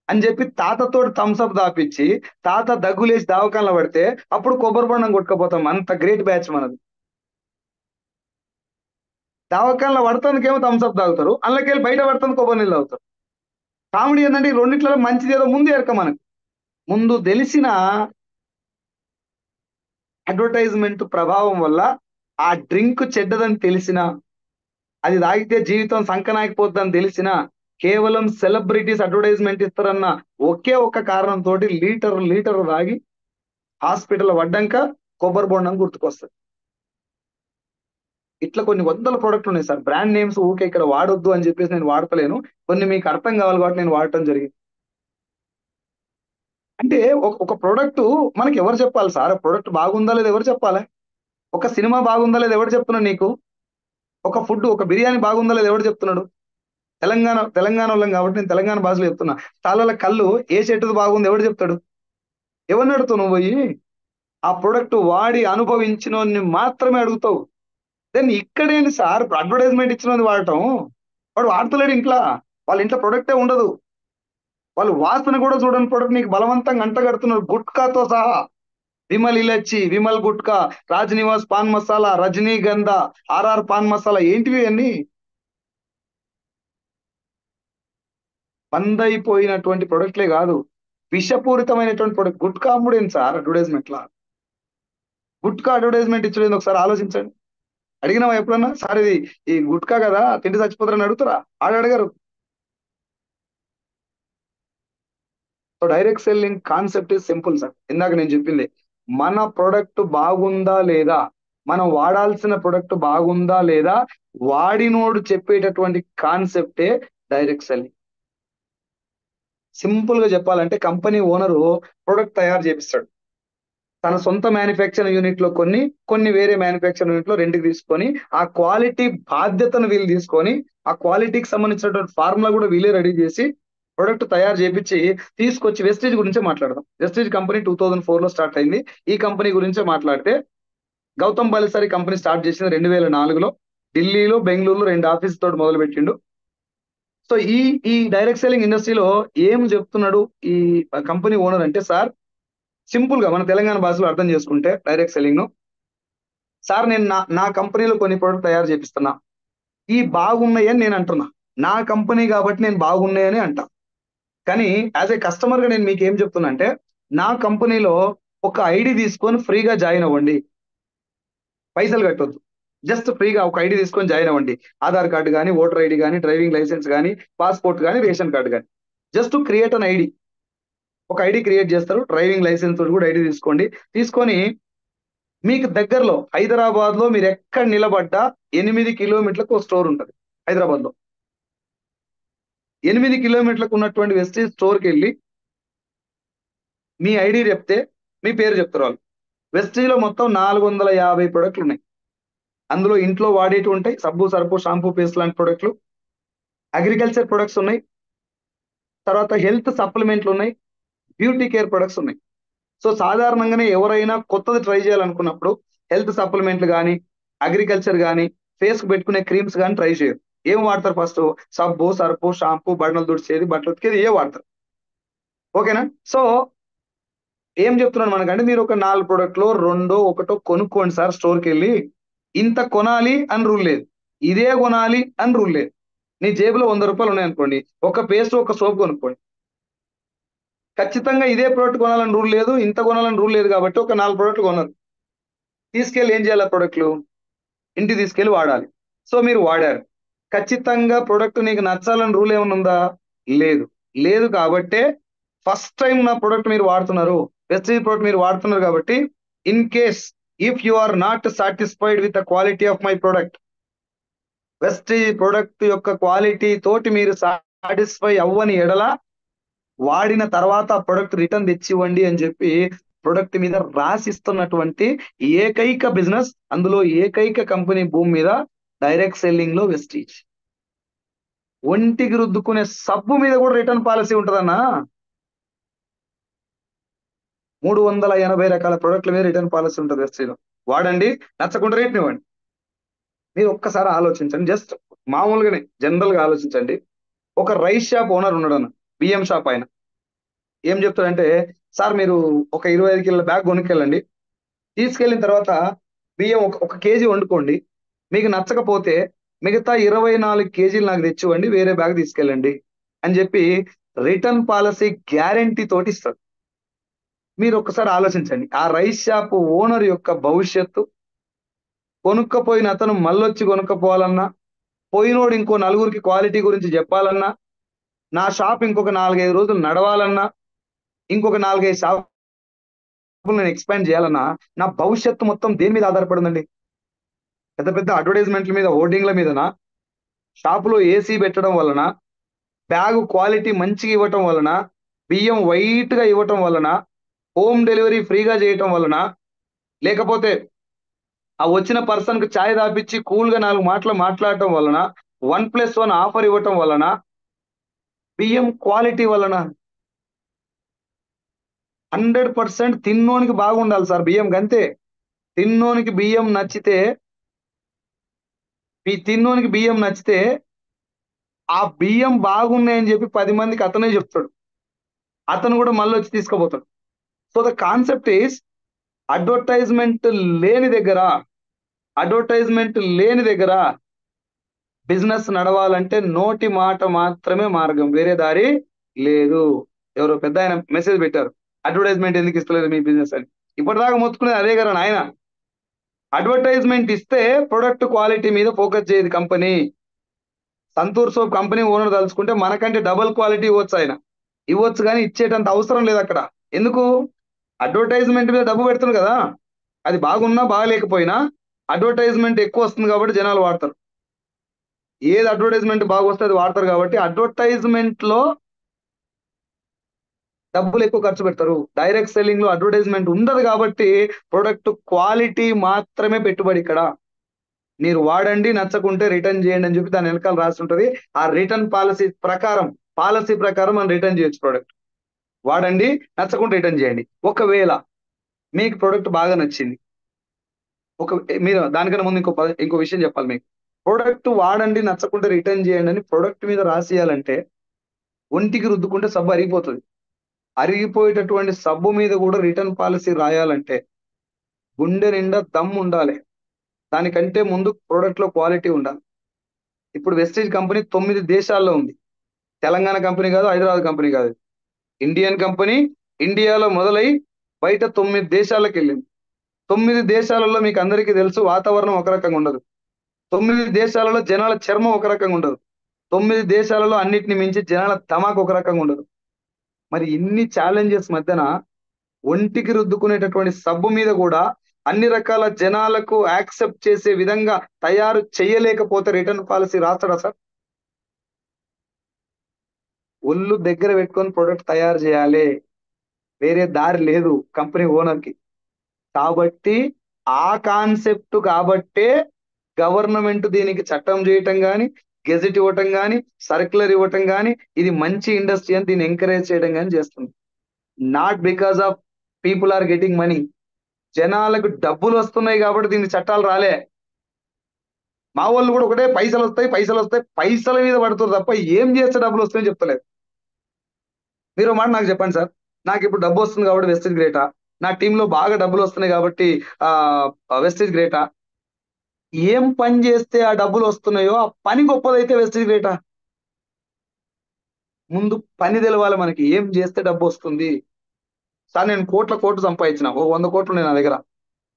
B: అని చెప్పి తాతతో థమ్స్అప్ దాపిచ్చి, తాత దగ్గులేసి దావకాన్లో పడితే అప్పుడు కొబ్బరి బొండం కొట్టుకపోతాం. అంత గ్రేట్ బ్యాచ్ మనది. దావకాన్లో పడతానికేమో థమ్స్అప్ తాగుతారు, అందులోకెళ్ళి బయట పడతాను కొబ్బరి నీళ్ళు తాగుతారు. కామెడీ ఏంటంటే ఈ రెండిట్లలో మంచిది ఏదో ముందు ఎరక మనకు. ముందు తెలిసిన అడ్వర్టైజ్మెంట్ ప్రభావం వల్ల ఆ డ్రింక్ చెడ్డదని తెలిసిన, అది తాగితే జీవితం సంకనాకపోద్దని తెలిసిన, కేవలం సెలబ్రిటీస్ అడ్వర్టైజ్మెంట్ ఇస్తారన్న ఒకే ఒక్క కారణంతో లీటర్ తాగి హాస్పిటల్ పడ్డాక కొబ్బరి బొండం గుర్తుకొస్తుంది. ఇట్లా కొన్ని వందల ప్రోడక్ట్లు ఉన్నాయి సార్. బ్రాండ్ నేమ్స్ ఊకే ఇక్కడ వాడొద్దు అని చెప్పేసి నేను వాడతలేను, కొన్ని మీకు అర్థం కావాలి కాబట్టి నేను వాడటం జరిగింది. అంటే ఒక ప్రోడక్ట్ మనకి ఎవరు చెప్పాలి సార్? ప్రోడక్ట్ బాగుందా లేదా ఎవరు చెప్పాలి? ఒక సినిమా బాగుందా లేదా ఎవరు చెప్తున్నాడు నీకు? ఒక ఫుడ్, ఒక బిర్యానీ బాగుందా లేదా ఎవరు చెప్తున్నాడు? తెలంగాణ వాళ్ళం కాబట్టి నేను తెలంగాణ భాషలో చెప్తున్నా. తాళాల కళ్ళు ఏ చెట్టుది బాగుంది ఎవరు చెప్తాడు? ఎవరిని అడుగుతావు నువ్వు పోయి? ఆ ప్రొడక్ట్ వాడి అనుభవించిన మాత్రమే అడుగుతావు. దెన్ ఇక్కడేంటి సార్ అడ్వర్టైజ్మెంట్ ఇచ్చినది వాడటం? వాడు వాడతలేడు ఇంట్లో, వాళ్ళ ఇంట్లో ప్రొడక్టే ఉండదు, వాళ్ళు వాసన కూడా చూడని ప్రొడక్ట్ నీకు బలవంతంగా అంటగడుతున్నారు గుట్కాతో సహా. విమల్ ఇలచ్చి, విమల్ గుట్కా, రాజ్ నివాస్ పాన్ మసాలా, రజనీగంధ, ఆర్ఆర్ పాన్ మసాలా, ఏంటివి అన్ని బందైపోయినటువంటి ప్రొడక్ట్లే కాదు, విషపూరితమైనటువంటి ప్రొడక్ట్. గుట్కా అమ్ముడేంటి సార్ అడ్వర్టైజ్మెంట్ లా? గుట్కా అడ్వర్టైజ్మెంట్ ఇచ్చుడేంది ఒకసారి ఆలోచించండి. అడిగినావా ఎప్పుడన్నా? సార్ ఇది ఈ గుట్కా కదా, తిండి చచ్చిపోతారని అడుగుతారా? అడగరు. So direct selling concept is simple sir. ఇందాక నేను చెప్పింది, మన ప్రొడక్ట్ బాగుందా లేదా, మనం వాడాల్సిన ప్రొడక్ట్ బాగుందా లేదా, వాడినోడు చెప్పేటటువంటి కాన్సెప్టే డైరెక్ట్ సెల్లింగ్. సింపుల్ గా చెప్పాలంటే కంపెనీ ఓనరు ప్రొడక్ట్ తయారు చేపిస్తాడు, తన సొంత మ్యానుఫ్యాక్చరింగ్ యూనిట్ లో కొన్ని వేరే మ్యానుఫ్యాక్చరింగ్ యూనిట్ లో రెంట్కి తీసుకొని, ఆ క్వాలిటీ బాధ్యతను వీళ్ళు తీసుకొని, ఆ క్వాలిటీకి సంబంధించినటువంటి ఫార్ములా కూడా వీళ్ళే రెడీ చేసి ప్రొడక్ట్ తయారు చేపించి తీసుకొచ్చి వెస్టేజ్ గురించే మాట్లాడదాం. వెస్టేజ్ కంపెనీ 2004 లో స్టార్ట్ అయింది. ఈ కంపెనీ గురించే మాట్లాడితే, గౌతమ్ బాలిసారి కంపెనీ స్టార్ట్ చేసింది 2004లో. ఢిల్లీలో, బెంగళూరులో 2 ఆఫీస్ తోటి మొదలు పెట్టిండు. సో ఈ డైరెక్ట్ సెల్లింగ్ ఇండస్ట్రీలో ఏం చెప్తున్నాడు ఈ కంపెనీ ఓనర్ అంటే, సార్ సింపుల్ గా మన తెలంగాణ భాషలో అర్థం చేసుకుంటే డైరెక్ట్ సెల్లింగ్ ను, సార్ నేను నా కంపెనీలో కొన్ని ప్రొడక్ట్ తయారు చేపిస్తున్నా, ఈ బాగున్నాయని నేను అంటున్నా, నా కంపెనీ కాబట్టి నేను బాగున్నాయని అంటా. కానీ యాజ్ ఏ కస్టమర్ గా నేను మీకు ఏం చెప్తున్నా అంటే, నా కంపెనీలో ఒక ఐడి తీసుకొని ఫ్రీగా జాయిన్ అవ్వండి, పైసలు కట్టొద్దు, జస్ట్ ఫ్రీగా ఒక ఐడి తీసుకొని జాయిన్ అవ్వండి. ఆధార్ కార్డు కానీ, ఓటర్ ఐడి కానీ, డ్రైవింగ్ లైసెన్స్ కానీ, పాస్పోర్ట్ కానీ, రేషన్ కార్డు కానీ, జస్ట్ క్రియేట్ అన్ ఐడి. ఒక ఐడి క్రియేట్ చేస్తారు, డ్రైవింగ్ లైసెన్స్ కూడా ఐడి తీసుకోండి. తీసుకొని మీకు దగ్గరలో హైదరాబాద్ లో మీరు ఎక్కడ నిలబడ్డా 8 కిలోమీటర్లకు స్టోర్ ఉంటుంది హైదరాబాద్ లో. 8 కిలోమీటర్లకు ఉన్నటువంటి వెస్టేజ్ స్టోర్కి వెళ్ళి మీ ఐడి చెప్తే మీ పేరు చెప్తారు వాళ్ళు. వెస్టేజ్ లో మొత్తం 450 ప్రొడక్ట్లు ఉన్నాయి. అందులో ఇంట్లో వాడేటి ఉంటాయి, సబ్బు, సర్పు, షాంపూ, పేస్ట్ లాంటి ప్రొడక్ట్లు, అగ్రికల్చర్ ప్రొడక్ట్స్ ఉన్నాయి, తర్వాత హెల్త్ సప్లిమెంట్లు ఉన్నాయి, బ్యూటీ కేర్ ప్రొడక్ట్స్ ఉన్నాయి. సో సాధారణంగానే ఎవరైనా కొత్తది ట్రై చేయాలనుకున్నప్పుడు హెల్త్ సప్లిమెంట్లు కానీ, అగ్రికల్చర్ కానీ, ఫేస్ కు పెట్టుకునే క్రీమ్స్ కానీ ట్రై చేయరు. ఏం వాడతారు? ఫస్ట్ సబ్బు, సర్పు, షాంపూ, బట్టలు తుడిచేది, బట్టలు ఉతికేది ఏ వాడతారు. ఓకేనా? సో ఏం చెప్తున్నాను మనకంటే, మీరు ఒక 4 ప్రొడక్ట్లో 2 1 కొనుక్కోండి సార్ స్టోర్కి వెళ్ళి. ఇంత కొనాలి అని రూల్ లేదు, ఇదే కొనాలి అని రూల్ లేదు. నీ జేబులో 100 రూపాయలు ఉన్నాయనుకోండి, ఒక పేస్ట్, ఒక సోప్ కొనుక్కోండి. ఖచ్చితంగా ఇదే ప్రోడక్ట్ కొనాలని రూల్ లేదు, ఇంత కొనాలని రూల్ లేదు, కాబట్టి ఒక 4 ప్రోడక్ట్లు కొన్నారు. తీసుకెళ్ళి ఏం చేయాలి? ప్రోడక్ట్లు ఇంటికి తీసుకెళ్ళి వాడాలి. సో మీరు వాడారు, ఖచ్చితంగా ప్రోడక్ట్ నీకు నచ్చాలని రూల్ ఏమైనా ఉందా? లేదు. లేదు కాబట్టే ఫస్ట్ టైం నా ప్రోడక్ట్ మీరు వాడుతున్నారు, వెస్టేజ్ ప్రోడక్ట్ మీరు వాడుతున్నారు కాబట్టి, in case if you are not satisfied with the quality of my product, Vestige product యొక్క క్వాలిటీ తోటి మీరు సాటిస్ఫై అవ్వని ఎడల, వాడిన తర్వాత ప్రొడక్ట్ రిటర్న్ తెచ్చివ్వండి అని చెప్పి ప్రొడక్ట్ మీద రాసిస్తున్నటువంటి ఏకైక బిజినెస్, అందులో ఏకైక కంపెనీ భూమి మీద డైరెక్ట్ సెల్లింగ్ లో వెస్టీజ్. ఒంటికి రుద్దుకునే సబ్బు మీద కూడా రిటర్న్ పాలసీ ఉంటుందన్నా. 380 రకాల ప్రొడక్ట్ల మీద రిటర్న్ పాలసీ ఉంటుంది వెస్టీజ్లో. వాడండి, నచ్చకుండా రేట్ని ఇవ్వండి. మీరు ఒక్కసారి ఆలోచించండి, జస్ట్ మామూలుగానే జనరల్ గా ఆలోచించండి. ఒక రైస్ షాప్ ఓనర్ ఉన్నాడు అన్న, బియ్యం షాప్ ఆయన. ఏం చెప్తాడంటే, సార్ మీరు ఒక 25 కిలోల బ్యాగ్ కొనుక్కెళ్ళండి, తీసుకెళ్ళిన తర్వాత బియ్యం ఒక కేజీ వండుకోండి, మీకు నచ్చకపోతే మిగతా 24 కేజీలు నాకు తెచ్చివ్వండి, వేరే బ్యాగ్ తీసుకెళ్ళండి అని చెప్పి రిటర్న్ పాలసీ గ్యారంటీ తోటి ఇస్తాడు. మీరు ఒక్కసారి ఆలోచించండి, ఆ రైస్ షాప్ ఓనర్ యొక్క భవిష్యత్తు, కొనుక్కపోయిన అతను మళ్ళొచ్చి కొనుక్కపోవాలన్నా, పోయినోడు ఇంకో నలుగురికి క్వాలిటీ గురించి చెప్పాలన్నా, నా షాప్ ఇంకొక 4-5 రోజులు నడవాలన్నా, ఇంకొక 4-5 షాపులు నేను ఎక్స్పాండ్ చేయాలన్నా, నా భవిష్యత్తు మొత్తం దేని మీద ఆధారపడి ఉందండి? పెద్ద పెద్ద అడ్వర్టైజ్మెంట్ల మీద, హోర్డింగ్ల మీదనా, షాపులో ఏసీ పెట్టడం వలన, బ్యాగ్ క్వాలిటీ మంచిగా ఇవ్వటం వలన, బియ్యం వైట్ గా ఇవ్వటం వలన, హోమ్ డెలివరీ ఫ్రీగా చేయటం వలన, లేకపోతే ఆ వచ్చిన పర్సన్ కు ఛాయ్ తాపిచ్చి కూల్ గా 4 మాటలు మాట్లాడటం వలన, 1+1 ఆఫర్ ఇవ్వటం వలన, బియ్యం క్వాలిటీ వలన, 100% తిన్నోనికి బాగుండాలి సార్ బియ్యం గంతే. తిన్నోనికి బియ్యం నచ్చితే తిన్నోనికి బియ్యం నచ్చితే ఆ బియ్యం బాగున్నాయని చెప్పి 10 మందికి అతనే చెప్తాడు. అతను కూడా మళ్ళీ వచ్చి తీసుకుపోతాడు. So the concept is advertisement లేని దగ్గర అడ్వర్టైజ్మెంట్ లేని దగ్గర బిజినెస్ నడవాలంటే నోటి మాట మాత్రమే మార్గం, వేరే దారి లేదు. ఎవరో పెద్ద ఆయన మెసేజ్ పెట్టారు, అడ్వర్టైజ్మెంట్ ఎందుకు ఇస్తలేదు మీ బిజినెస్ అని. ఇప్పటిదాకా మొత్తుకునేది అదే కదా నాయన. అడ్వర్టైజ్మెంట్ ఇస్తే ప్రొడక్ట్ క్వాలిటీ మీద ఫోకస్ చేయదు company. Santoor soap company owner తలుచుకుంటే మనకంటే డబుల్ క్వాలిటీ ఇవ్వచ్చు ఆయన, ఇవ్వచ్చు, కానీ ఇచ్చేటంత అవసరం లేదు అక్కడ. ఎందుకు? అడ్వర్టైజ్మెంట్ మీద డబ్బు పెడుతుంది కదా. అది బాగున్నా బాగలేకపోయినా అడ్వర్టైజ్మెంట్ ఎక్కువ వస్తుంది కాబట్టి జనాలు వాడతారు. ఏది అడ్వర్టైజ్మెంట్ బాగా వస్తే అది వాడతారు కాబట్టి అడ్వర్టైజ్మెంట్ లో డబ్బులు ఎక్కువ ఖర్చు పెడతారు. డైరెక్ట్ సెల్లింగ్ లో అడ్వర్టైజ్మెంట్ ఉండదు కాబట్టి ప్రొడక్ట్ క్వాలిటీ మాత్రమే పెట్టుబడి ఇక్కడ. మీరు వాడండి, నచ్చకుంటే రిటర్న్ చేయండి అని చెప్పి దాని వెనకాల రాసి ఉంటుంది. ఆ రిటర్న్ పాలసీ ప్రకారం మనం రిటర్న్ చేయొచ్చు ప్రోడక్ట్. వాడండి, నచ్చకుంటే రిటర్న్ చేయండి. ఒకవేళ మీకు ప్రోడక్ట్ బాగా నచ్చింది, మీరు దానికన్నా ముందు ఇంకో విషయం చెప్పాలి మీకు. ప్రోడక్ట్ వాడండి, నచ్చకుంటే రిటర్న్ చేయండి అని ప్రొడక్ట్ మీద రాసియాలంటే ఒంటికి రుద్దుకుంటే సబ్బు అరిగిపోతుంది. అరిగిపోయేటటువంటి సబ్బు మీద కూడా రిటర్న్ పాలసీ రాయాలంటే గుండె నిండా దమ్ము ఉండాలి. దానికంటే ముందు ప్రోడక్ట్ లో క్వాలిటీ ఉండాలి. ఇప్పుడు వెస్టేజ్ కంపెనీ 9 దేశాల్లో ఉంది. తెలంగాణ కంపెనీ కాదు, హైదరాబాద్ కంపెనీ కాదు, ఇండియన్ కంపెనీ. ఇండియాలో మొదలై బయట 9 దేశాలకు వెళ్ళింది. 9 దేశాలలో మీకు అందరికీ తెలుసు వాతావరణం ఒక రకంగా ఉండదు. 9 దేశాలలో జనాల చర్మం ఒక రకంగా ఉండదు. 9 దేశాలలో అన్నిటిని మించి జనాల తమాకు ఒక రకంగా ఉండదు. మరి ఇన్ని ఛాలెంజెస్ మధ్యన ఒంటికి రుద్దుకునేటటువంటి సబ్బు మీద కూడా అన్ని రకాల జనాలకు యాక్సెప్ట్ చేసే విధంగా తయారు చేయలేకపోతే రిటర్న్ పాలసీ రాస్తాడా సార్? ఒళ్ళు దగ్గర పెట్టుకొని ప్రొడక్ట్ తయారు చేయాలి, వేరే దారి లేదు కంపెనీ ఓనర్కి. కాబట్టి ఆ కాన్సెప్ట్ కాబట్టే గవర్నమెంట్ దీనికి చట్టం చేయటం కానీ, గెజెట్ ఇవ్వటం కానీ, సర్క్యులర్ ఇవ్వటం కానీ, ఇది మంచి ఇండస్ట్రీ అని దీన్ని ఎంకరేజ్ చేయడం కానీ చేస్తుంది. Not because of people are getting money. జనాలకు డబ్బులు వస్తున్నాయి కాబట్టి దీనికి చట్టాలు రాలే. మా వాళ్ళు కూడా ఒకటే పైసలు వస్తాయి పైసల మీద పడుతుంది తప్ప ఏం చేస్తే డబ్బులు వస్తాయని చెప్తలేదు. మీరు మాట నాకు చెప్పండి సార్, నాకు ఇప్పుడు డబ్బు వస్తుంది కాబట్టి వెస్టేజ్ గ్రేటా? నా టీంలో బాగా డబ్బులు వస్తున్నాయి కాబట్టి వెస్టేజ్ గ్రేటా? ఏం పని చేస్తే ఆ డబ్బులు వస్తున్నాయో ఆ పని గొప్పదైతే వెస్టేజ్ గ్రేటా? ముందు పని తెలవాలి మనకి, ఏం చేస్తే డబ్బు వస్తుంది. సార్ నేను కోట్లు సంపాదించిన, 100 కోట్లు నేను నా దగ్గర,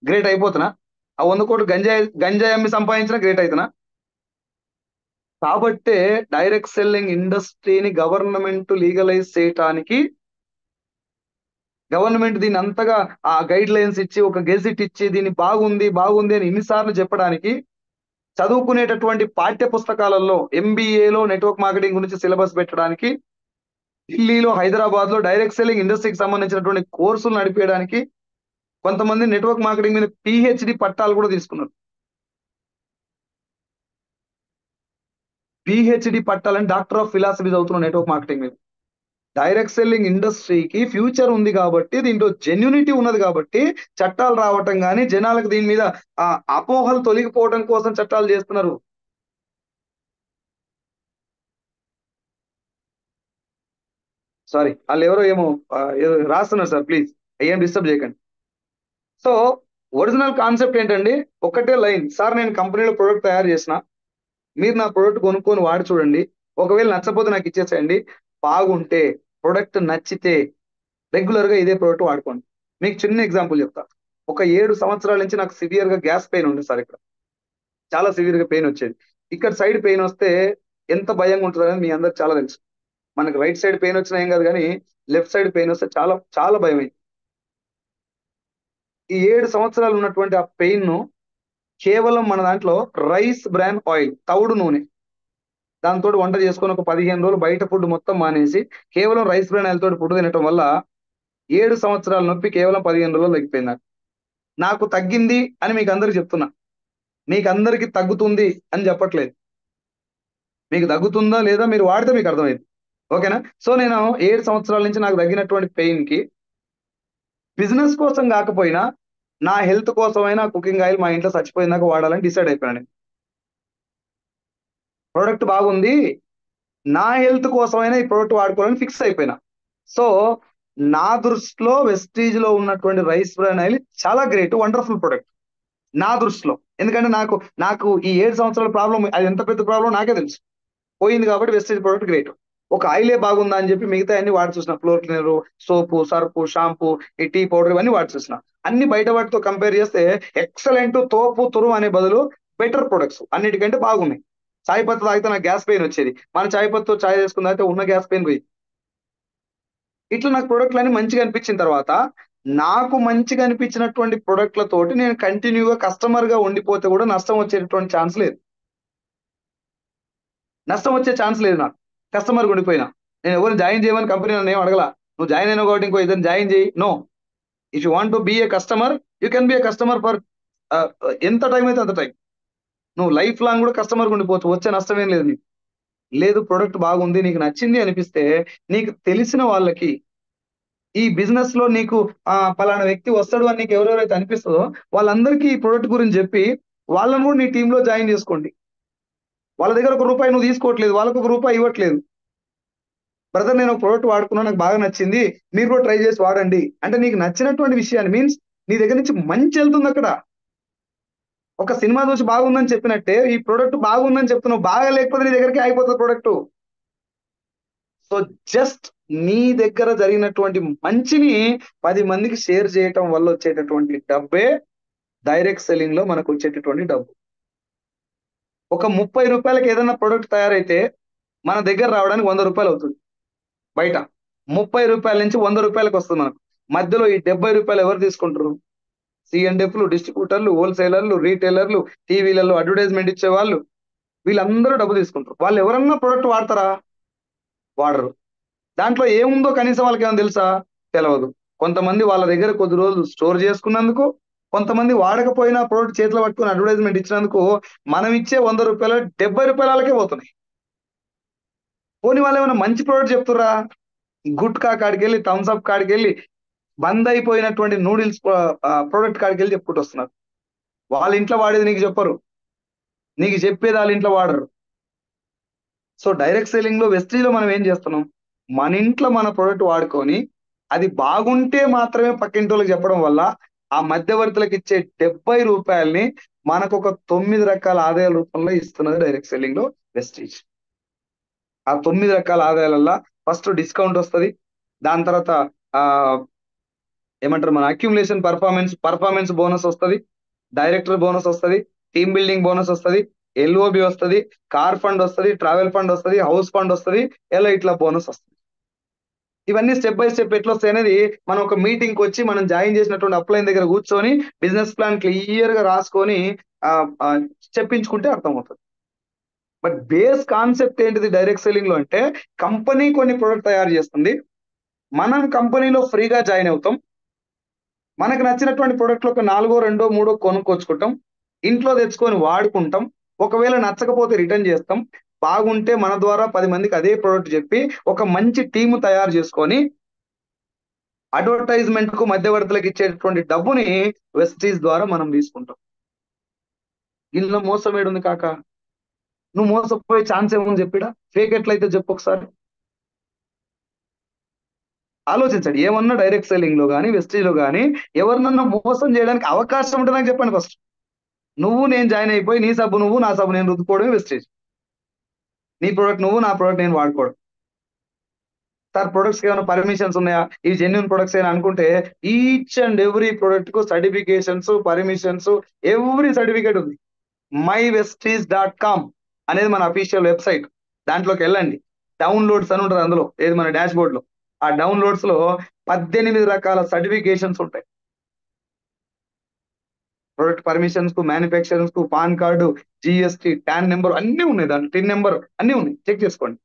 B: గ్రేట్ అయిపోతున్నా? ఆ 100 కోట్లు గంజాయి అమ్మి సంపాదించినా గ్రేట్ అవుతున్నా? కాబట్టే డైరెక్ట్ సెల్లింగ్ ఇండస్ట్రీని గవర్నమెంట్ లీగలైజ్ చేయటానికి గవర్నమెంట్ దీన్ని అంతగా ఆ గైడ్ లైన్స్ ఇచ్చి ఒక గెజిట్ ఇచ్చి దీన్ని బాగుంది అని ఇన్నిసార్లు చెప్పడానికి చదువుకునేటటువంటి పాఠ్య పుస్తకాలలో ఎంబీఏలో నెట్వర్క్ మార్కెటింగ్ గురించి సిలబస్ పెట్టడానికి, ఢిల్లీలో హైదరాబాద్ లో డైరెక్ట్ సెల్లింగ్ ఇండస్ట్రీకి సంబంధించినటువంటి కోర్సులు నడిపేయడానికి కొంతమంది నెట్వర్క్ మార్కెటింగ్ మీద పిహెచ్డి పట్టాలు కూడా తీసుకున్నారు. పిహెచ్డి పట్టాలని డాక్టర్ ఆఫ్ ఫిలాసఫీ చదువుతున్న నెట్వర్క్ మార్కెటింగ్ మీద. డైరెక్ట్ సెల్లింగ్ ఇండస్ట్రీకి ఫ్యూచర్ ఉంది కాబట్టి, దీంట్లో జెన్యూనిటీ ఉన్నది కాబట్టి చట్టాలు రావటం కానీ, జనాలకు దీని మీద అపోహలు తొలగిపోవడం కోసం చట్టాలు చేస్తున్నారు. సారీ, వాళ్ళు ఎవరో ఏమో రాస్తున్నారు సార్, ప్లీజ్ ఏం డిస్టర్బ్ చేయకండి. సో ఒరిజినల్ కాన్సెప్ట్ ఏంటండి? ఒకటే లైన్, సార్ నేను కంపెనీలో ప్రొడక్ట్ తయారు చేసిన, మీరు నా ప్రొడక్ట్ కొనుక్కొని వాడి చూడండి, ఒకవేళ నచ్చకపోతే నాకు ఇచ్చేసేయండి, బాగుంటే ప్రొడక్ట్ నచ్చితే రెగ్యులర్ గా ఇదే ప్రోడక్ట్ వాడుకోండి. మీకు చిన్న ఎగ్జాంపుల్ చెప్తా. ఒక 7 సంవత్సరాల నుంచి నాకు సివియర్ గా గ్యాస్ పెయిన్ ఉంది సార్. ఇక్కడ చాలా సివియర్ గా పెయిన్ వచ్చేది. ఇక్కడ సైడ్ పెయిన్ వస్తే ఎంత భయంగా ఉంటుందని మీ అందరికి చాలా తెలుసు. మనకి రైట్ సైడ్ పెయిన్ వచ్చినా ఏం కాదు, కానీ లెఫ్ట్ సైడ్ పెయిన్ వస్తే చాలా చాలా భయం అయింది. ఈ 7 సంవత్సరాలు ఉన్నటువంటి ఆ పెయిన్ ను కేవలం మన దాంట్లో రైస్ బ్రాన్ ఆయిల్, తవుడు నూనె, దాంతో వంట చేసుకొని ఒక 15 రోజులు బయట ఫుడ్ మొత్తం మానేసి కేవలం రైస్ బ్రాన్ ఆయిల్ తోటి ఫుడ్ తినటం వల్ల 7 సంవత్సరాల నొప్పి కేవలం 15 రోజులు తగ్గిపోయింది. నాకు తగ్గింది అని మీకు అందరికి చెప్తున్నా, మీకు అందరికి తగ్గుతుంది అని చెప్పట్లేదు. మీకు తగ్గుతుందా లేదా మీరు వాడితే మీకు అర్థమైంది, ఓకేనా? సో నేను 7 సంవత్సరాల నుంచి నాకు తగ్గినటువంటి పెయిన్ కి బిజినెస్ కోసం కాకపోయినా నా హెల్త్ కోసమైనా కుకింగ్ ఆయిల్ మా ఇంట్లో చచ్చిపోయినాక వాడాలని డిసైడ్ అయిపోయాను. ప్రోడక్ట్ బాగుంది, నా హెల్త్ కోసమైనా ఈ ప్రోడక్ట్ వాడుకోవాలని ఫిక్స్ అయిపోయినా. సో నా దృష్టిలో వెస్టీజ్ లో ఉన్నటువంటి రైస్ బ్రాన్ ఆయిల్ చాలా గ్రేట్, వండర్ఫుల్ ప్రొడక్ట్ నా దృష్టిలో. ఎందుకంటే నాకు నాకు ఈ 7 సంవత్సరాల ప్రాబ్లం, అది ఎంత పెద్ద ప్రాబ్లం నాకే తెలుసు, పోయింది. కాబట్టి వెస్టీజ్ ప్రోడక్ట్ గ్రేట్. ఒక ఆయిలే బాగుందా అని చెప్పి మిగతా అన్ని వాడి చూసిన, ఫ్లోర్ క్లీనర్, సోపు, సర్పు, షాంపూ, ఈ టీ పౌడర్, ఇవన్నీ వాడి చూసిన. అన్ని బయట వాటితో కంపేర్ చేస్తే ఎక్సలెంట్, తోపు తురుము అనే బదులు బెటర్ ప్రొడక్ట్స్ అన్నిటికంటే బాగున్నాయి. చాయ్ పత్తి తాగితే నాకు గ్యాస్ పెయిన్ వచ్చేది, మన చాయ్ పత్తితో చాయ్ చేసుకున్న అయితే ఉన్న గ్యాస్ పెయిన్ పోయి. ఇట్లా నాకు ప్రొడక్ట్లు అన్ని మంచిగా అనిపించిన తర్వాత, నాకు మంచిగా అనిపించినటువంటి ప్రొడక్ట్లతోటి నేను కంటిన్యూగా కస్టమర్ గా ఉండిపోతే కూడా నష్టం వచ్చేటటువంటి ఛాన్స్ లేదు. నష్టం వచ్చే ఛాన్స్ లేదు నాకు కస్టమర్ ఉండిపోయినా. నేను ఎవరిని జాయిన్ చేయమని కంపెనీ నన్ను ఏం అడగల, నువ్వు జాయిన్ అయినా కాబట్టి ఇంకో ఇద్దరు జాయిన్ చేయి. No, if you want to be a customer, you can be a customer for ఎంత టైం అయితే అంత టైం. నువ్వు లైఫ్ లాంగ్ కూడా కస్టమర్ ఉండిపోవచ్చు, వచ్చే నష్టం ఏం లేదు నీకు. లేదు, ప్రొడక్ట్ బాగుంది, నీకు నచ్చింది అనిపిస్తే, నీకు తెలిసిన వాళ్ళకి ఈ బిజినెస్ లో నీకు పలానా వ్యక్తి వస్తాడు అని నీకు ఎవరెవరైతే అనిపిస్తుందో వాళ్ళందరికీ ఈ ప్రొడక్ట్ గురించి చెప్పి వాళ్ళని కూడా నీ టీంలో జాయిన్ చేసుకోండి. వాళ్ళ దగ్గర ₹1 నువ్వు తీసుకోవట్లేదు, వాళ్ళకు ₹1 ఇవ్వట్లేదు. బ్రదర్, నేను ఒక ప్రోడక్ట్ వాడుకున్నా, నాకు బాగా నచ్చింది, మీరు కూడా ట్రై చేసి వాడండి అంటే, నీకు నచ్చినటువంటి విషయాన్ని మీన్స్ నీ దగ్గర నుంచి మంచి వెళ్తుంది అక్కడ. ఒక సినిమా చూసి బాగుందని చెప్పినట్టే ఈ ప్రోడక్ట్ బాగుందని చెప్తున్నావు, బాగా లేకపోతే నీ దగ్గరికి అయిపోతుంది ప్రోడక్ట్. సో జస్ట్ నీ దగ్గర జరిగినటువంటి మంచిని 10 మందికి షేర్ చేయటం వల్ల వచ్చేటటువంటి డబ్బే డైరెక్ట్ సెల్లింగ్ లో మనకు వచ్చేటటువంటి డబ్బు. ఒక ₹30 ఏదైనా ప్రొడక్ట్ తయారైతే మన దగ్గర రావడానికి ₹100 అవుతుంది. బయట ₹30 నుంచి ₹100 వస్తుంది మనకు. మధ్యలో ఈ ₹70 ఎవరు తీసుకుంటారు? C&Fలు, డిస్ట్రిబ్యూటర్లు, హోల్సేలర్లు, రీటైలర్లు, టీవీలలో అడ్వర్టైజ్మెంట్ ఇచ్చే వాళ్ళు, వీళ్ళందరూ డబ్బు తీసుకుంటారు. వాళ్ళు ఎవరన్నా ప్రొడక్ట్ వాడతారా? వాడరు. దాంట్లో ఏముందో కనీసం వాళ్ళకి ఏమైనా తెలుసా? తెలియదు. కొంతమంది వాళ్ళ దగ్గర కొద్ది రోజులు స్టోర్ చేసుకున్నందుకు, కొంతమంది వాడకపోయినా ప్రోడక్ట్ చేతిలో పట్టుకుని అడ్వర్టైజ్మెంట్ ఇచ్చినందుకు మనం ఇచ్చే ₹100 ₹70 వాళ్ళకే పోతున్నాయి. పోనీ వాళ్ళు ఏమైనా మంచి ప్రోడక్ట్ చెప్తురా? గుట్కా కాడికి వెళ్ళి, థమ్స్ అప్ కాడికి వెళ్ళి, బంద్ అయిపోయినటువంటి నూడిల్స్ ప్రోడక్ట్ కాడికి వెళ్ళి చెప్పుకుంటూ వస్తున్నారు. వాళ్ళ ఇంట్లో వాడేది నీకు చెప్పరు, నీకు చెప్పేది వాళ్ళ ఇంట్లో వాడరు. సో డైరెక్ట్ సెల్లింగ్ లో వెస్టీజ్ లో మనం ఏం చేస్తున్నాం? మన ఇంట్లో మన ప్రోడక్ట్ వాడుకొని అది బాగుంటే మాత్రమే పక్కింటి వాళ్ళకి చెప్పడం వల్ల ఆ మధ్యవర్తులకు ఇచ్చే ₹70 మనకు ఒక 9 రకాల ఆదాయాల రూపంలో ఇస్తున్నది డైరెక్ట్ సెల్లింగ్ లో వెస్టీజ్. ఆ 9 రకాల ఆదాయాలల్లో ఫస్ట్ డిస్కౌంట్ వస్తుంది, దాని తర్వాత ఏమంటారు మన అక్యుములేషన్ పర్ఫార్మెన్స్ బోనస్ వస్తుంది, డైరెక్టర్ బోనస్ వస్తుంది, టీమ్ బిల్డింగ్ బోనస్ వస్తుంది, LOB వస్తుంది, కార్ ఫండ్ వస్తుంది, ట్రావెల్ ఫండ్ వస్తుంది, హౌస్ ఫండ్ వస్తుంది, ఇలా ఇట్లా బోనస్ వస్తుంది. ఇవన్నీ స్టెప్ బై స్టెప్ ఎట్లా వస్తాయి అనేది మనం ఒక మీటింగ్ కి వచ్చి మనం జాయిన్ చేసినటువంటి అప్లైన్ దగ్గర కూర్చొని బిజినెస్ ప్లాన్ క్లియర్ గా రాసుకొని చెప్పించుకుంటే అర్థమవుతుంది. బట్ బేస్ కాన్సెప్ట్ ఏంటిది డైరెక్ట్ సెల్లింగ్ లో అంటే, కంపెనీ కొన్ని ప్రొడక్ట్ తయారు చేస్తుంది, మనం కంపెనీలో ఫ్రీగా జాయిన్ అవుతాం, మనకు నచ్చినటువంటి ప్రొడక్ట్లు ఒక 4, 2, 3 కొనుక్కొచ్చుకుంటాం, ఇంట్లో తెచ్చుకొని వాడుకుంటాం, ఒకవేళ నచ్చకపోతే రిటర్న్ చేస్తాం, బాగుంటే మన ద్వారా 10 మందికి అదే ప్రోడక్ట్ చెప్పి ఒక మంచి టీము తయారు చేసుకొని అడ్వర్టైజ్మెంట్ కు మధ్యవర్తులకు ఇచ్చేటటువంటి డబ్బుని వెస్టీజ్ ద్వారా మనం తీసుకుంటాం. ఇందులో మోసం ఏడుంది కాక? నువ్వు మోసపోయే ఛాన్స్ ఏముంది చెప్పిడా? ఫేక్ ఎట్లయితే చెప్పు ఒకసారి ఆలోచించండి. ఏమన్నా డైరెక్ట్ సెల్లింగ్ లో కానీ వెస్టీజ్ లో కానీ ఎవరినన్నా మోసం చేయడానికి అవకాశం ఉంటే నాకు చెప్పండి ఫస్ట్. నువ్వు నేను జాయిన్ అయిపోయి నీ సబ్బు నువ్వు, నా సబ్బు నేను రుద్దుకోవడమే వెస్టీజ్. నీ ప్రోడక్ట్ నువ్వు, నా ప్రోడక్ట్ నేను వాడుకోవడం. సార్ ప్రొడక్ట్స్ ఏమైనా పర్మిషన్స్ ఉన్నాయా, ఈ జెన్యున్ ప్రొడక్ట్స్ అయినా అనుకుంటే ఈచ్ అండ్ ఎవ్రీ ప్రొడక్ట్ కు సర్టిఫికేషన్స్, పర్మిషన్స్, ఎవ్రీ సర్టిఫికేట్ ఉంది. mywesties.com అనేది మన అఫీషియల్ వెబ్సైట్. దాంట్లోకి వెళ్ళండి, డౌన్లోడ్స్ అని ఉంటుంది, అందులో ఏది మన డాష్ బోర్డ్ లో ఆ డౌన్లోడ్స్ లో 18 రకాల సర్టిఫికేషన్స్ ఉంటాయి. ప్రొడక్ట్ పర్మిషన్స్ కు, మ్యానుఫ్యాక్చరర్స్ కు, PAN card, GST, TAN number అన్ని ఉన్నాయి, దాంట్లో టిన్ నెంబర్ అన్ని ఉన్నాయి, చెక్ చేసుకోండి.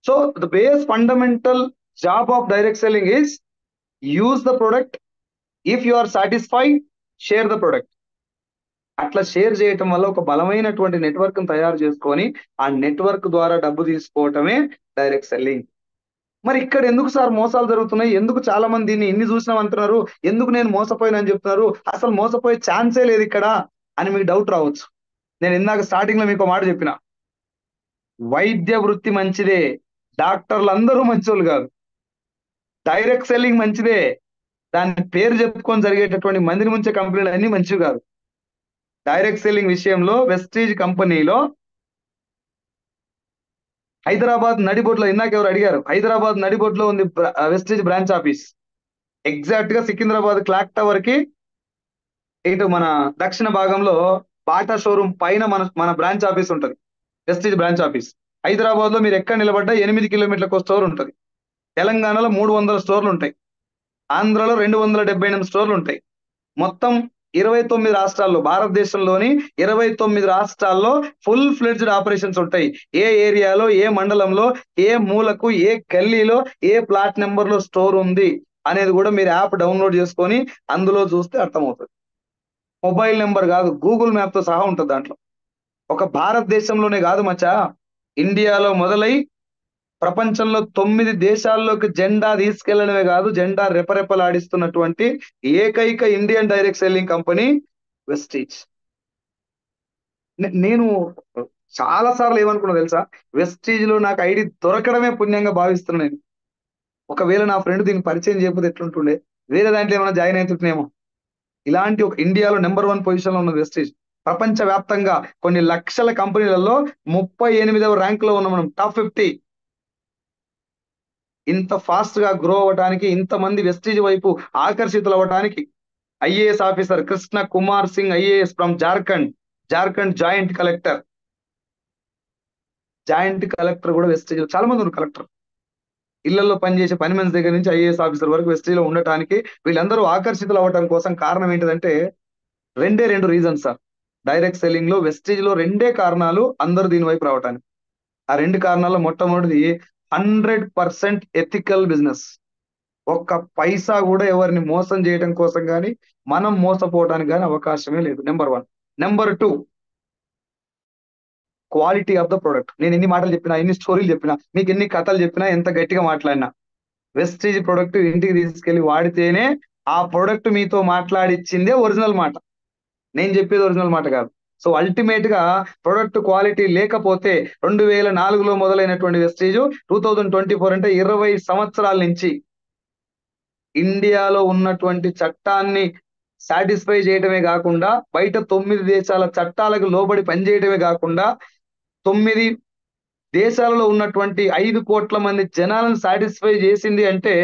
B: So the base fundamental job of direct selling is use the product, if you are satisfied share the product. అట్లా షేర్ చేయటం వల్ల ఒక బలమైనటువంటి నెట్వర్క్ తయారు చేసుకొని ఆ నెట్వర్క్ ద్వారా డబ్బు తీసుకోవటమే డైరెక్ట్ సెల్లింగ్. మరి ఇక్కడ ఎందుకు సార్ మోసాలు జరుగుతున్నాయి, ఎందుకు చాలా మంది దీన్ని ఇన్ని చూసినాం అంటున్నారు, ఎందుకు నేను మోసపోయినా అని చెప్తున్నారు, అసలు మోసపోయే ఛాన్సే లేదు ఇక్కడ అని మీకు డౌట్ రావచ్చు. నేను ఇందాక స్టార్టింగ్ లో మీకు మాట చెప్పిన, వైద్య వృత్తి మంచిదే, డాక్టర్లు అందరూ మంచోళ్ళు కాదు, డైరెక్ట్ సెల్లింగ్ మంచిదే, దాని పేరు చెప్పుకొని జరిగేటటువంటి మందిని ముంచే కంపెనీలు అన్ని మంచివి కాదు. డైరెక్ట్ సెల్లింగ్ విషయంలో వెస్టీజ్ కంపెనీలో హైదరాబాద్ నడిబొడ్లో, ఇందాక ఎవరు అడిగారు, హైదరాబాద్ నడిబొడ్లో ఉంది వెస్టీజ్ బ్రాంచ్ ఆఫీస్. ఎగ్జాక్ట్ గా సికింద్రాబాద్ క్లాక్ టవర్ కి ఇటు మన దక్షిణ భాగంలో బాటా షోరూమ్ పైన మన మన బ్రాంచ్ ఆఫీస్ ఉంటుంది, వెస్టీజ్ బ్రాంచ్ ఆఫీస్. హైదరాబాద్ లో మీరు ఎక్కడ నిలబడ్డా 8 కిలోమీటర్లకు స్టోర్ ఉంటుంది. తెలంగాణలో 300 స్టోర్లు ఉంటాయి, ఆంధ్రలో 278 స్టోర్లు ఉంటాయి. మొత్తం 29 రాష్ట్రాల్లో, భారతదేశంలోని 29 రాష్ట్రాల్లో ఫుల్ ఫ్లెడ్జ్డ్ ఆపరేషన్స్ ఉంటాయి. ఏ ఏరియాలో, ఏ మండలంలో, ఏ మూలకు, ఏ గల్లీలో, ఏ ప్లాట్ నెంబర్ లో స్టోర్ ఉంది అనేది కూడా మీరు యాప్ డౌన్లోడ్ చేసుకొని అందులో చూస్తే అర్థమవుతుంది. మొబైల్ నెంబర్ కాదు, గూగుల్ మ్యాప్ తో సహా ఉంటుంది దాంట్లో. ఒక భారతదేశంలోనే కాదు మచ్చా, ఇండియాలో మొదలై ప్రపంచంలో 9 దేశాల్లోకి జెండా తీసుకెళ్లడమే కాదు, జెండా రెపరెపలాడిస్తున్నటువంటి ఏకైక Indian direct selling company Vestige. నేను చాలా సార్లు ఏమనుకున్నా తెలుసా, వెస్టీజ్ లో నాకు ఐడి దొరకడమే పుణ్యంగా భావిస్తున్నాను నేను. ఒకవేళ నా ఫ్రెండ్ దీన్ని పరిచయం చేయకపోతే ఎట్లుంటుండే, వేరే దాంట్లో ఏమైనా జాయిన్ అవుతుంటేనేమో. ఇలాంటి ఒక ఇండియాలో నెంబర్ 1 పొజిషన్ లో ఉన్న వెస్టీజ్, ప్రపంచ వ్యాప్తంగా కొన్ని లక్షల కంపెనీలలో 38వ ర్యాంక్ లో ఉన్న మనం, టాప్ 50. ఇంత ఫాస్ట్ గా గ్రో అవ్వడానికి, ఇంతమంది వెస్టీజ్ వైపు ఆకర్షితులు అవ్వడానికి IAS officer Krishna Kumar Singh IAS from Jharkhand joint collector కూడా వెస్టీజ్ లో చాలా మంది ఉన్నారు. కలెక్టర్, ఇళ్లలో పనిచేసే పని మనిషి దగ్గర నుంచి ఐఏఎస్ ఆఫీసర్ వరకు వెస్టీజ్ లో ఉండటానికి వీళ్ళందరూ ఆకర్షితులు అవ్వడం కోసం కారణం ఏంటిదంటే రెండు రీజన్స్ సార్. డైరెక్ట్ సెల్లింగ్ లో వెస్టీజ్ లో 2 కారణాలు అందరూ దీని వైపు రావటానికి. ఆ 2 కారణాల్లో మొట్టమొదటిది 100% ఎథికల్ బిజినెస్. ఒక్క పైసా కూడా ఎవరిని మోసం చేయడం కోసం కానీ, మనం మోసపోవడానికి కానీ అవకాశమే లేదు. Number 1. Number 2, quality of the product. నేను ఎన్ని మాటలు చెప్పినా, ఎన్ని స్టోరీలు చెప్పినా, మీకు ఎన్ని కథలు చెప్పినా, ఎంత గట్టిగా మాట్లాడినా, వెస్టీజ్ ప్రొడక్ట్ ఇంటికి తీసుకెళ్లి వాడితేనే ఆ ప్రొడక్ట్ మీతో మాట్లాడిచ్చిందే ఒరిజినల్ మాట, నేను చెప్పేది ఒరిజినల్ మాట కాదు. సో అల్టిమేట్ గా ప్రొడక్ట్ క్వాలిటీ లేకపోతే 2004లో మొదలైనటువంటి వెస్టీజ్ 2024 అంటే 20 సంవత్సరాల నుంచి ఇండియాలో ఉన్నటువంటి చట్టాన్ని సాటిస్ఫై చేయడమే కాకుండా, బయట 9 దేశాల చట్టాలకు లోబడి పనిచేయడమే కాకుండా, 9 దేశాలలో ఉన్నటువంటి 5 కోట్ల మంది జనాలను సాటిస్ఫై చేసింది అంటే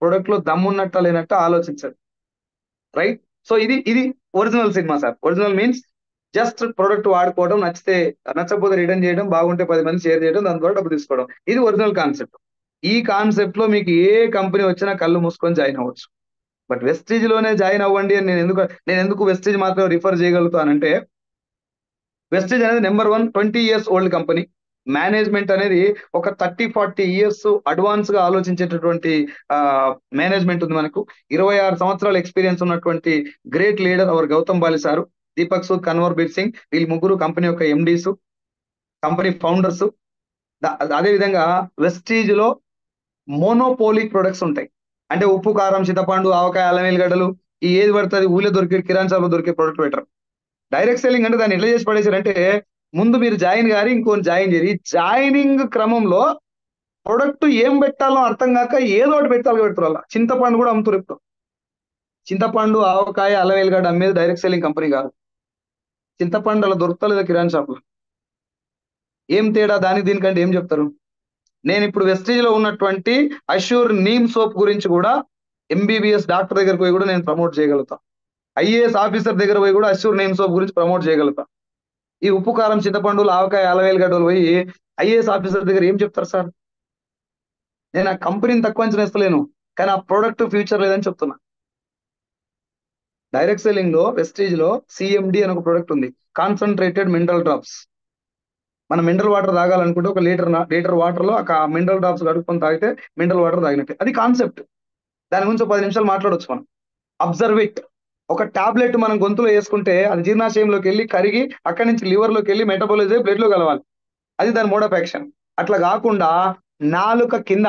B: ప్రొడక్ట్ లో దమ్మున్నట్ట లేనట్ట ఆలోచించండి. రైట్? సో ఇది original cinema sir. Original means just product వాడుకోవడం, నచ్చకపోతే రిటర్న్ చేయడం, బాగుంటే 10 మంది షేర్ చేయడం, దాని ద్వారా డబ్బు తీసుకోవడం. ఇది ఒరిజినల్ కాన్సెప్ట్. ఈ కాన్సెప్ట్ లో మీకు ఏ కంపెనీ వచ్చినా కళ్ళు మూసుకొని జాయిన్ అవ్వచ్చు. బట్ వెస్టీజ్ లోనే జాయిన్ అవ్వండి అని నేను ఎందుకు వెస్టీజ్ మాత్రం రిఫర్ చేయగలుగుతానంటే, వెస్టీజ్ అనేది number 1 20 years old company. Management అనేది ఒక 30-40 years అడ్వాన్స్ గా ఆలోచించేటటువంటి మేనేజ్మెంట్ ఉంది మనకు. 26 సంవత్సరాల ఎక్స్పీరియన్స్ ఉన్నటువంటి great leader our Gautam Bali sir, Deepak Sood, Kanwar Bir Singh, వీళ్ళు ముగ్గురు కంపెనీ యొక్క ఎండీస్, కంపెనీ ఫౌండర్స్. అదే విధంగా వెస్టీజ్ లో మోనోపోలిక్ ప్రొడక్ట్స్ ఉంటాయి. అంటే ఉప్పు, కారం, చింతపండు, ఆవకాయ, అల్లం వెల్లిగడ్డలు, ఈ ఏది పడుతుంది ఊళ్ళో దొరికే కిరాణా షాప్ లో దొరికే ప్రొడక్ట్ బెటర్. డైరెక్ట్ సెల్లింగ్ అంటే దాన్ని ఎట్లా చేసి పడేసారంటే, ముందు మీరు జాయిన్ గారి ఇంకొని జాయిన్ చేయరు. ఈ జాయినింగ్ క్రమంలో ప్రొడక్ట్ ఏం పెట్టాలో అర్థం కాక ఏదో ఒకటి పెట్టాలి పెడుతున్నారు. చింతపండు కూడా అమ్ముతారు ఇప్పుడు. చింతపండు, ఆవకాయ, అల్లం వెల్లిగడ్డ అమ్మేది డైరెక్ట్ సెల్లింగ్ కంపెనీ కాదు. చింతపండు అలా దొరుకుతలేదు కిరాణా షాప్ లో. ఏం తేడా దానికి దీనికంటే ఏం చెప్తారు? నేను ఇప్పుడు వెస్టీజ్ లో ఉన్నటువంటి అష్యూర్ నీమ్ సోప్ గురించి కూడా ఎంబీబీఎస్ డాక్టర్ దగ్గరికి పోయి కూడా నేను ప్రమోట్ చేయగలుగుతా. ఐఏఎస్ ఆఫీసర్ దగ్గర పోయి కూడా అష్యూర్ నీమ్ సోప్ గురించి ప్రమోట్ చేయగలుగుతా. ఈ ఉప్పు, కారం, చింతపండు, ఆవకాయ, అల్లం వెల్లిగడ్డలు పోయి ఐఏఎస్ ఆఫీసర్ దగ్గర ఏం చెప్తారు సార్? నేను ఆ కంపెనీని తక్కువ అంచనా వేస్తలేను, కానీ ఆ ప్రొడక్ట్ ఫ్యూచర్ లేదని చెప్తున్నా. డైరెక్ట్ సెల్లింగ్ లో వెస్టీజ్ లో సిఎండి అని ఒక ప్రొడక్ట్ ఉంది, కాన్సన్ట్రేటెడ్ మినరల్ డ్రాప్స్. మనం మినరల్ వాటర్ తాగాలనుకుంటే ఒక లీటర్ వాటర్ లో ఒక మినరల్ డ్రాప్స్ కడుక్కొని తాగితే మినరల్ వాటర్ తాగినట్టే. అది కాన్సెప్ట్. దాని గురించి 10 నిమిషాలు మాట్లాడొచ్చు మనం. Observe it. ఒక టాబ్లెట్ మనం గొంతులో వేసుకుంటే అది జీర్ణాశయంలోకి వెళ్ళి కరిగి అక్కడి నుంచి లివర్ లోకి వెళ్ళి మెటబాలైజ్ అయ్యి బ్లడ్ లో కలవాలి. అది దాని మోడ్ ఆఫ్ యాక్షన్. అట్లా కాకుండా నాలుక కింద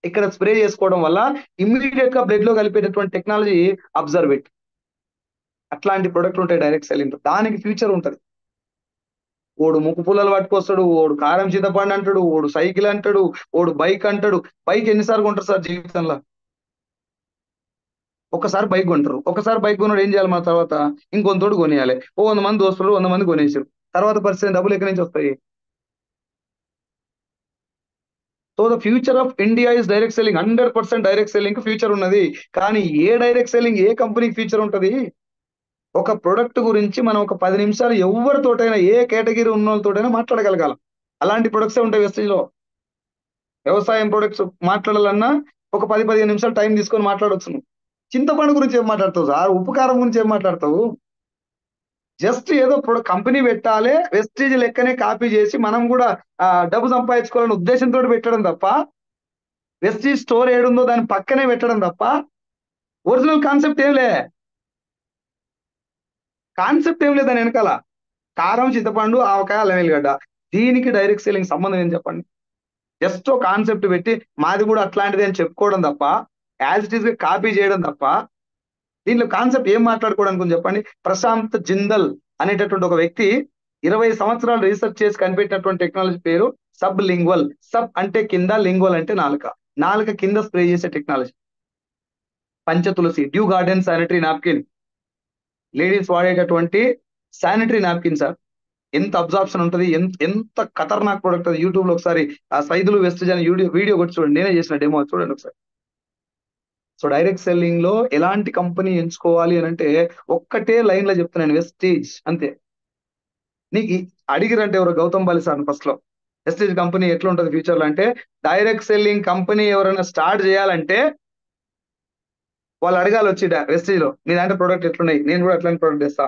B: ఇక్కడ స్ప్రే చేసుకోవడం వల్ల ఇమ్మీడియట్ గా బ్లడ్ లో కలిపేటటువంటి టెక్నాలజీ అబ్జర్వేట్. అట్లాంటి ప్రొడక్ట్ ఉంటాయి డైరెక్ట్ సెల్లింగ్. దానికి ఫ్యూచర్ ఉంటది. ఓడు ముక్కు పుల్లలు పట్టుకొస్తాడు, ఓడు కారం చింతపండు అంటాడు, ఓడు సైకిల్ అంటాడు, ఓడు బైక్ అంటాడు. బైక్ ఎన్నిసార్లు కొంటారు సార్ జీవితంలో? ఒకసారి బైక్ కొంటారు. ఒకసారి బైక్ కొన్నాడు ఏం చేయాలి? మన తర్వాత ఇంకొంతోడు కొనియాలి. 100 మంది దోస్తులు 100 మంది కొనేసారు. తర్వాత పరిస్థితి డబ్బులు ఎక్కడి నుంచి వస్తాయి? So the future of India is direct selling. 100% direct selling future ఉన్నది. కానీ ఏ డైరెక్ట్ సెల్లింగ్ ఏ కంపెనీకి ఫ్యూచర్ ఉంటది? ఒక ప్రొడక్ట్ గురించి మనం ఒక 10 నిమిషాలు ఎవరితోటైనా ఏ కేటగిరీ ఉన్న వాళ్ళతోటైనా మాట్లాడగలగాలి. అలాంటి ప్రొడక్ట్సే ఉంటాయి వెస్టేజ్ లో. వ్యవసాయం ప్రొడక్ట్స్ మాట్లాడాలన్నా ఒక 10-15 నిమిషాలు టైం తీసుకొని మాట్లాడొచ్చు. నువ్వు చింతపండు గురించి ఏం మాట్లాడతావు సార్? ఉప్పు కారం గురించి ఏం మాట్లాడతావు? జస్ట్ ఏదో కంపెనీ పెట్టాలి, వెస్టేజ్ లెక్కనే కాపీ చేసి మనం కూడా డబ్బు సంపాదించుకోవాలనే ఉద్దేశంతో పెట్టడం తప్ప, వెస్టేజ్ స్టోర్ ఏడుందో దాని పక్కనే పెట్టడం తప్ప ఒరిజినల్ కాన్సెప్ట్ ఏం లే. కాన్సెప్ట్ ఏం లేదు దాని వెనకాల. కారం, చింతపండు, ఆవకాయ, అల్లం వెల్లిగడ్డ. దీనికి డైరెక్ట్ సెల్లింగ్ సంబంధం ఏం చెప్పండి? జస్ట్ కాన్సెప్ట్ పెట్టి మాది కూడా అట్లాంటిది అని చెప్పుకోవడం తప్ప, యాజ్ ఇట్ ఈస్ గా కాపీ చేయడం తప్ప దీంట్లో కాన్సెప్ట్ ఏం మాట్లాడుకోవడానికి చెప్పండి? ప్రశాంత్ జిందల్ అనేటటువంటి ఒక వ్యక్తి 20 సంవత్సరాలు రీసెర్చ్ చేసి కనిపెట్టినటువంటి టెక్నాలజీ పేరు సబ్ లింగ్వల్. సబ్ అంటే కింద, లింగ్వల్ అంటే నాలుక. నాలుక కింద స్ప్రే చేసే technology. Panchatulasi dew garden sanitary napkin, ladies వాడేటటువంటి శానిటరీ నాప్కిన్ సార్. ఎంత అబ్జార్ప్షన్ ఉంటుంది, ఎంత ఖతర్నాక్ ప్రొడక్ట్ అది. యూట్యూబ్ లో ఒకసారి ఆ సైదులు వెస్టేజ్ అని వీడియో కొట్టి చూడండి. నేనే చేసిన డెమో, చూడండి ఒకసారి. సో డైరెక్ట్ సెల్లింగ్ లో ఎలాంటి కంపెనీ ఎంచుకోవాలి అని అంటే ఒక్కటే లైన్ లో చెప్తున్నాను, వెస్టేజ్ అంతే. నీకు అడిగిరంటే ఎవరో గౌతమ్ బాలి సార్ ఫస్ట్ లో వెస్టేజ్ కంపెనీ ఎట్లా ఉంటుంది ఫ్యూచర్ లో అంటే, డైరెక్ట్ సెల్లింగ్ కంపెనీ ఎవరైనా స్టార్ట్ చేయాలంటే వాళ్ళు అడగాలి వచ్చి వెస్టేజ్ లో, మీ దాంట్లో ప్రొడక్ట్ ఎట్లున్నాయి, నేను కూడా అట్లాంటి ప్రొడక్ట్ చేస్తా,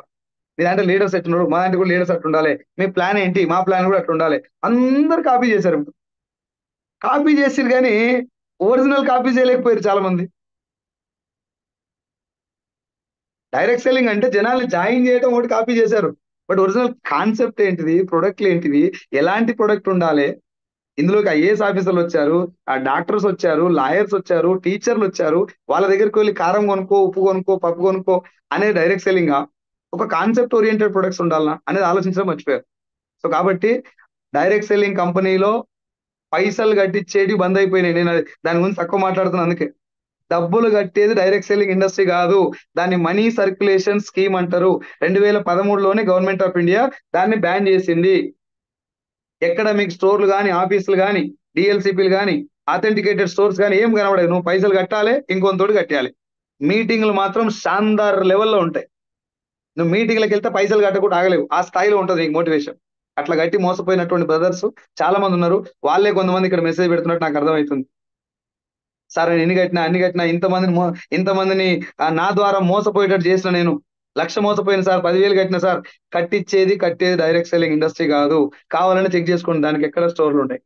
B: మీ దాంట్లో లీడర్స్ ఎట్లున్నారు, మా దాంట్లో కూడా లీడర్స్ అట్లా ఉండాలి, మీ ప్లాన్ ఏంటి, మా ప్లాన్ కూడా అట్లా ఉండాలి. అందరు కాపీ చేశారు. కాపీ చేసిరు కానీ ఒరిజినల్ కాపీ చేయలేకపోయారు చాలా మంది. డైరెక్ట్ సెల్లింగ్ అంటే జనాల్ని జాయిన్ చేయడం ఒకటి కాపీ చేశారు. బట్ ఒరిజినల్ కాన్సెప్ట్ ఏంటిది, ప్రొడక్ట్లు ఏంటివి, ఎలాంటి ప్రొడక్ట్ ఉండాలి, ఇందులోకి ఐఏఎస్ ఆఫీసర్లు వచ్చారు, ఆ డాక్టర్స్ వచ్చారు, లాయర్స్ వచ్చారు, టీచర్లు వచ్చారు. వాళ్ళ దగ్గరికి వెళ్ళి కారం కొనుక్కో, ఉప్పు కొనుక్కో, పప్పు కొనుక్కో అనేది డైరెక్ట్ సెల్లింగ్. ఒక కాన్సెప్ట్ ఓరియంటెడ్ ప్రొడక్ట్స్ ఉండాలనా అనేది ఆలోచించడం మర్చిపోయారు. సో కాబట్టి డైరెక్ట్ సెల్లింగ్ కంపెనీలో పైసలు కట్టించేటి బంద్ అయిపోయినాయి. నేను దాని గురించి తక్కువ మాట్లాడుతున్నాను. అందుకే డబ్బులు కట్టేది డైరెక్ట్ సెల్లింగ్ ఇండస్ట్రీ కాదు, దాన్ని మనీ సర్క్యులేషన్ స్కీమ్ అంటారు. 2013లోనే గవర్నమెంట్ ఆఫ్ ఇండియా దాన్ని బ్యాన్ చేసింది. ఎక్కడ మీకు స్టోర్లు కానీ, ఆఫీసులు కానీ, డిఎల్సిపిలు కానీ, అథెంటికేటెడ్ స్టోర్స్ కానీ ఏం కనబడదు. నువ్వు పైసలు కట్టాలి, ఇంకొంతోటి కట్టాలి. మీటింగ్లు మాత్రం షాందార్ లెవెల్లో ఉంటాయి. నువ్వు మీటింగ్లకు వెళ్తే పైసలు కట్టకుండా ఆగలేవు. ఆ స్థాయిలో ఉంటుంది నీకు మోటివేషన్. అట్లా గట్టి మోసపోయినటువంటి బ్రదర్స్ చాలా మంది ఉన్నారు. వాళ్ళే కొంతమంది ఇక్కడ మెసేజ్ పెడుతున్నట్టు నాకు అర్థమవుతుంది. సార్ నేను ఎన్ని కట్టినా అన్ని కట్టినా ఇంతమందిని నా ద్వారా మోసపోయేటట్టు చేసిన, నేను 1,00,000 మోసపోయిన సార్, 10,000 కట్టిన సార్. కట్టేది డైరెక్ట్ సెల్లింగ్ ఇండస్ట్రీ కాదు. కావాలని చెక్ చేసుకోండి, దానికి ఎక్కడ స్టోర్లు ఉంటాయి.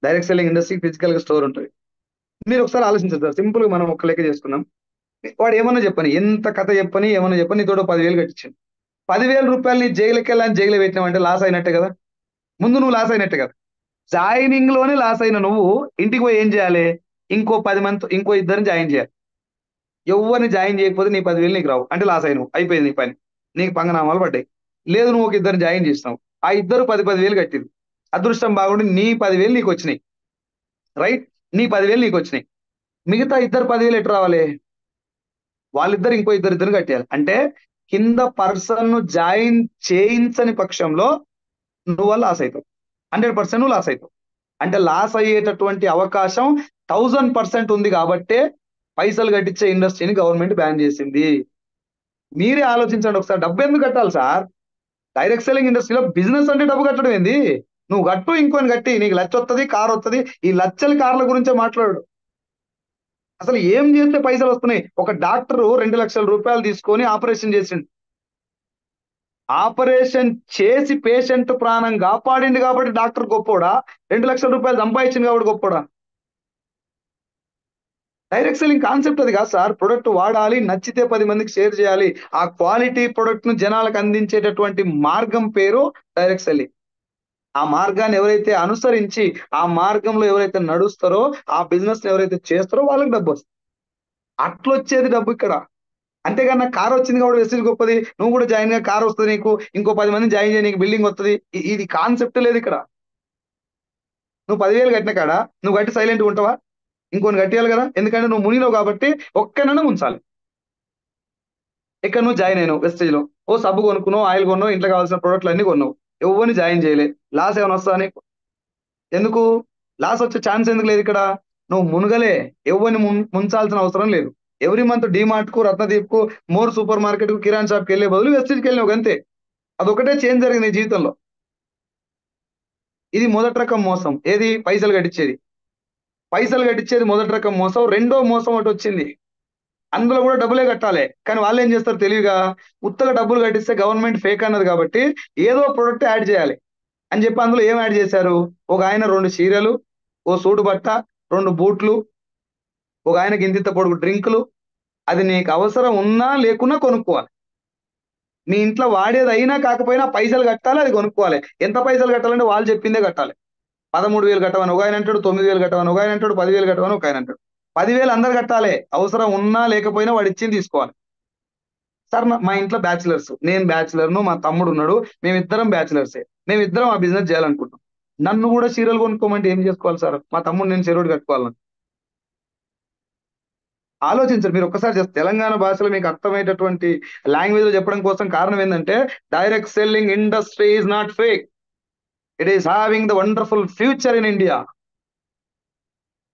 B: డైరెక్ట్ సెల్లింగ్ ఇండస్ట్రీ ఫిజికల్ గా స్టోర్ ఉంటుంది. మీరు ఒకసారి ఆలోచించండి సార్. సింపుల్ గా మనం ఒక లెక్క చేసుకున్నాం. వాడు ఏమన్నా చెప్పని, ఎంత కథ చెప్పని, ఏమన్నా చెప్పని, నీతో 10,000 కట్టించాను. 10,000 రూపాయలు నీ జైలుకి వెళ్ళాలని జైలు పెట్టినామంటే లాస్ అయినట్టే కదా. ముందు నువ్వు లాస్ అయినట్టే కదా. జాయినింగ్ లోనే లాస్ అయిన నువ్వు ఇంటికి పోయి ఏం చేయాలి? ఇంకో 10 మంది, ఇంకో ఇద్దరిని జాయిన్ చేయాలి. ఎవరిని జాయిన్ చేయకపోతే నీ 10,000 నీకు రావు, అంటే లాస్ అయినవు, అయిపోయింది నీ పని, నీకు పంగనామాలు పడ్డాయి. లేదు నువ్వు ఒక ఇద్దరు జాయిన్ చేసినావు, ఆ ఇద్దరు 10,000 కట్టింది. అదృష్టం బాగుండి నీ 10,000 నీకు వచ్చినాయి. రైట్, నీ 10,000 నీకు వచ్చినాయి. మిగతా ఇద్దరు 10,000 ఎటు రావాలి? వాళ్ళిద్దరు ఇంకో ఇద్దరు కట్టేయాలి. అంటే కింద పర్సన్ ను జాయిన్ చేయించని పక్షంలో నువ్వు లాస్ అవుతావు. 100% నువ్వు లాస్ అవుతావు. అంటే లాస్ అయ్యేటటువంటి అవకాశం 1000% ఉంది. కాబట్టే పైసలు కట్టించే ఇండస్ట్రీని గవర్నమెంట్ బ్యాన్ చేసింది. మీరే ఆలోచించండి ఒకసారి. డబ్బు ఎందుకు కట్టాలి సార్? డైరెక్ట్ సెల్లింగ్ ఇండస్ట్రీలో బిజినెస్ అంటే డబ్బు కట్టడం ఏంది? నువ్వు కట్టు, ఇంకొని కట్టి, నీకు లచ్చ వస్తుంది, కారు వస్తుంది. ఈ లచ్చల కార్ల గురించే మాట్లాడు. అసలు ఏం చేస్తే పైసలు వస్తున్నాయి? ఒక డాక్టర్ 2,00,000 రూపాయలు తీసుకొని ఆపరేషన్ చేసిండు. ఆపరేషన్ చేసి పేషెంట్ ప్రాణం కాపాడింది కాబట్టి డాక్టర్ గొప్పోడా? 2,00,000 రూపాయలు సంపాదించింది కాబట్టి గొప్పోడా? డైరెక్ట్ సెల్లింగ్ కాన్సెప్ట్ అది కాదు సార్. ప్రొడక్ట్ వాడాలి, నచ్చితే 10 మందికి షేర్ చేయాలి. ఆ క్వాలిటీ ప్రొడక్ట్ ను జనాలకు అందించేటటువంటి మార్గం పేరు డైరెక్ట్ సెల్లింగ్. ఆ మార్గాన్ని ఎవరైతే అనుసరించి ఆ మార్గంలో ఎవరైతే నడుస్తారో ఆ బిజినెస్ ఎవరైతే చేస్తారో వాళ్ళకి డబ్బు వస్తుంది. అట్లొచ్చేది డబ్బు ఇక్కడ. అంతేగాని నాకు కార్ వచ్చింది కాబట్టి వెస్టేజ్ గొప్పది, నువ్వు కూడా జాయిన్ గా కార్ వస్తుంది నీకు, ఇంకో 10 మంది జాయిన్ చేయి నీకు బిల్డింగ్ వస్తుంది. ఇది కాన్సెప్ట్ లేదు ఇక్కడ. నువ్వు 10,000 కట్టిన కాడ నువ్వు కట్టి సైలెంట్ ఉంటావా? ఇంకొని కట్టేయాలి కదా, ఎందుకంటే నువ్వు మునిగినావు కాబట్టి ఒక్కనన్నా ఉంచాలి. ఇక్కడ నువ్వు జాయిన్ అయినావు వెస్టేజ్ లో, ఓ సబ్బు కొనుక్కున్నావు, ఆయిల్ కొన్నావు, ఇంట్లో కావాల్సిన ప్రొడక్ట్లు అన్ని కొన్నావు, ఎవరిని జాయిన్ చేయలే, లాస్ ఏమైనా వస్తా నీకు? ఎందుకు లాస్ వచ్చే ఛాన్స్ ఎందుకు లేదు ఇక్కడ? నువ్వు మునగలే, ఎవరిని ముంచాల్సిన అవసరం లేదు. ఎవ్రీ మంత్ డిమార్ట్ కు, రత్నదీప్ కు, మోర్ సూపర్ మార్కెట్ కు, కిరాణ్ షాప్ కి వెళ్ళే బదులు వెస్టేజ్కి వెళ్ళినావు అంతే. అదొకటే చేంజ్ జరిగింది నీ జీవితంలో. ఇది మొదటి రకం మోసం. ఏది? పైసలు కట్టించేది. పైసలు కట్టించేది మొదటి రకం మోసం. రెండో మోసం ఒకటి వచ్చింది, అందులో కూడా డబ్బులే కట్టాలి. కానీ వాళ్ళు ఏం చేస్తారు తెలివిగా, ఉత్తగా డబ్బులు కట్టిస్తే గవర్నమెంట్ ఫేక్ అన్నది కాబట్టి ఏదో ప్రొడక్ట్ యాడ్ చేయాలి అని చెప్పి అందులో ఏం యాడ్ చేశారు? ఒక ఆయన 2 చీరలు, ఓ సూటు బట్ట, 2 బూట్లు, ఒక ఆయనకి ఇంతింత పొడుగు డ్రింకులు. అది నీకు అవసరం ఉన్నా లేకున్నా కొనుక్కోవాలి. మీ ఇంట్లో వాడేది అయినా కాకపోయినా పైసలు కట్టాలి, అది కొనుక్కోవాలి. ఎంత పైసలు కట్టాలంటే వాళ్ళు చెప్పిందే కట్టాలి. 13,000 కట్టమని ఒక ఆయన అంటాడు, 9,000 కట్టమని ఒక ఆయన అంటాడు, 10,000 కట్టమని ఒక ఆయన అంటాడు. 10,000 అందరు కట్టాలి, అవసరం ఉన్నా లేకపోయినా వాడు ఇచ్చింది తీసుకోవాలి. సార్ మా ఇంట్లో బ్యాచిలర్స్, నేను బ్యాచిలర్ను, మా తమ్ముడు ఉన్నాడు, మేమిద్దరం బ్యాచిలర్సే, మేమిద్దరం ఆ బిజినెస్ చేయాలనుకుంటున్నాం. నన్ను కూడా చీరలు కొనుక్కోమంటే ఏం చేసుకోవాలి సార్? మా తమ్ముడు నేను చెరువుడు కట్టుకోవాలని ఆలోచించరు మీరు ఒక్కసారి. జస్ట్ తెలంగాణ భాషలో మీకు అర్థమయ్యేటటువంటి లాంగ్వేజ్ లో చెప్పడం కోసం కారణం ఏంటంటే, direct selling industry is not fake, it is having the wonderful future in India.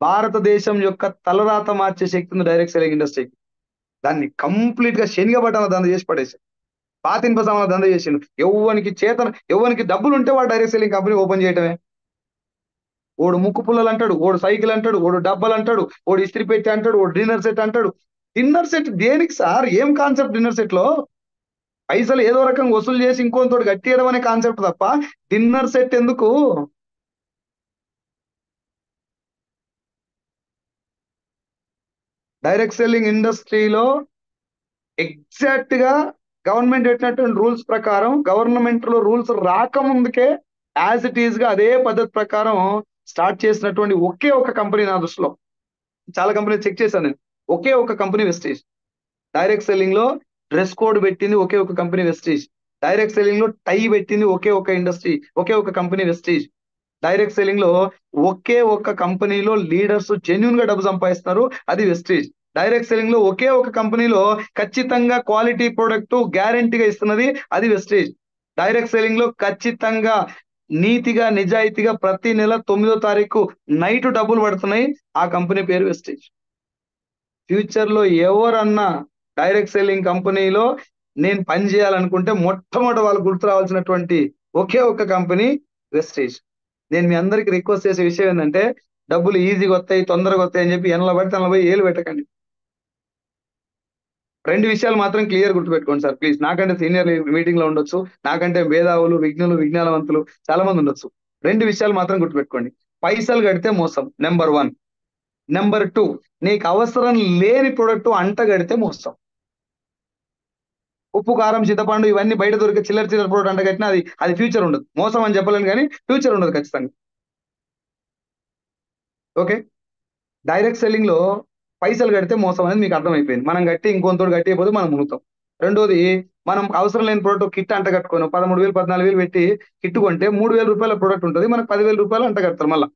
B: భారతదేశం యొక్క తలరాత మార్చే శక్తి ఉంది డైరెక్ట్ సెల్లింగ్ ఇండస్ట్రీకి. దాన్ని కంప్లీట్ గా శనిగబట్టాల దంద చేసి పడేసి, పాతింప సామాన్ దంద చేసిండు. ఎవరికి డబ్బులు ఉంటే వాడు డైరెక్ట్ సెల్లింగ్ కంపెనీ ఓపెన్ చేయటమే. ఓడు ముక్కు పుల్లలు అంటాడు, ఓడు సైకిల్ అంటాడు, ఓడు డబ్బలు అంటాడు, ఓడు ఇస్త్రీ పెట్టి అంటాడు, ఓడు డిన్నర్ సెట్ అంటాడు. డిన్నర్ సెట్ దేనికి సార్? ఏం కాన్సెప్ట్ డిన్నర్ సెట్ లో? పైసలు ఏదో రకంగా వసూలు చేసి ఇంకొంతోటి కట్టేయడం అనే కాన్సెప్ట్ తప్ప డిన్నర్ సెట్ ఎందుకు? డైరెక్ట్ సెల్లింగ్ ఇండస్ట్రీలో ఎగ్జాక్ట్ గా గవర్నమెంట్ పెట్టినటువంటి రూల్స్ ప్రకారం, గవర్నమెంట్ లో రూల్స్ రాకముందుకే యాజ్ ఇట్ ఈస్ గా అదే పద్ధతి ప్రకారం స్టార్ట్ చేసినటువంటి ఒకే ఒక కంపెనీ నా దృష్టిలో. చాలా కంపెనీ చెక్ చేశాను నేను, ఒకే ఒక కంపెనీ వెస్టేజ్. డైరెక్ట్ సెల్లింగ్ లో డ్రెస్ కోడ్ పెట్టింది ఒకే ఒక కంపెనీ వెస్టేజ్. డైరెక్ట్ సెల్లింగ్ లో టై పెట్టింది ఒకే ఒక ఇండస్ట్రీ, ఒకే ఒక కంపెనీ వెస్టేజ్. డైరెక్ట్ సెల్లింగ్ లో ఒకే ఒక కంపెనీలో లీడర్స్ జెన్యున్ గా డబ్బు సంపాదిస్తున్నారు, అది వెస్టేజ్. డైరెక్ట్ సెల్లింగ్ లో ఒకే ఒక కంపెనీలో ఖచ్చితంగా క్వాలిటీ ప్రొడక్ట్ గ్యారంటీగా ఇస్తున్నది, అది వెస్టేజ్. డైరెక్ట్ సెల్లింగ్ లో ఖచ్చితంగా నీతిగా నిజాయితీగా ప్రతి నెల 9వ తారీఖు నైట్ డబ్బులు పడుతున్నాయి, ఆ కంపెనీ పేరు వెస్టేజ్. ఫ్యూచర్ లో ఎవరన్నా డైరెక్ట్ సెల్లింగ్ కంపెనీలో నేను పని చేయాలనుకుంటే మొట్టమొదటి వాళ్ళు గుర్తు రావాల్సినటువంటి ఒకే ఒక కంపెనీ వెస్టేజ్. నేను మీ అందరికి రిక్వెస్ట్ చేసే విషయం ఏంటంటే, డబ్బులు ఈజీగా వస్తాయి, తొందరగా వస్తాయి అని చెప్పి ఎనలో పడితే 40 ఏళ్ళు పెట్టకండి. 2 విషయాలు మాత్రం క్లియర్ గుర్తుపెట్టుకోండి సార్ ప్లీజ్. నాకంటే సీనియర్ మీటింగ్ లో ఉండొచ్చు, నాకంటే మేధావులు, విజ్ఞులు, విజ్ఞానవంతులు చాలా మంది ఉండొచ్చు. 2 విషయాలు మాత్రం గుర్తుపెట్టుకోండి. పైసలు కడితే మోసం, నెంబర్ 1. నెంబర్ 2, నీకు అవసరం లేని ప్రొడక్ట్ అంట కడితే మోసం. ఉప్పు, కారం, చింతపండు ఇవన్నీ బయట దొరికే చిల్లర ప్రొడక్ట్ అంట కట్టినా అది ఫ్యూచర్ ఉండదు. మోసం అని చెప్పలేను కానీ ఫ్యూచర్ ఉండదు ఖచ్చితంగా. ఓకే, డైరెక్ట్ సెల్లింగ్ లో పైసలు కడితే మోసం అనేది మీకు అర్థమైపోయింది. మనం కట్టి ఇంకొంతోడు కట్టేయకపోతే మనం మునుగుతాం. రెండోది, మనం అవసరం లేని ప్రోడక్ట్ కిట్ అంట కట్టుకోను 13,000 14,000 పెట్టి కిట్ కొంటే 3,000 రూపాయల ప్రోడక్ట్ ఉంటుంది, మనకు 10,000 రూపాయలు అంట కడతారు మళ్ళీ.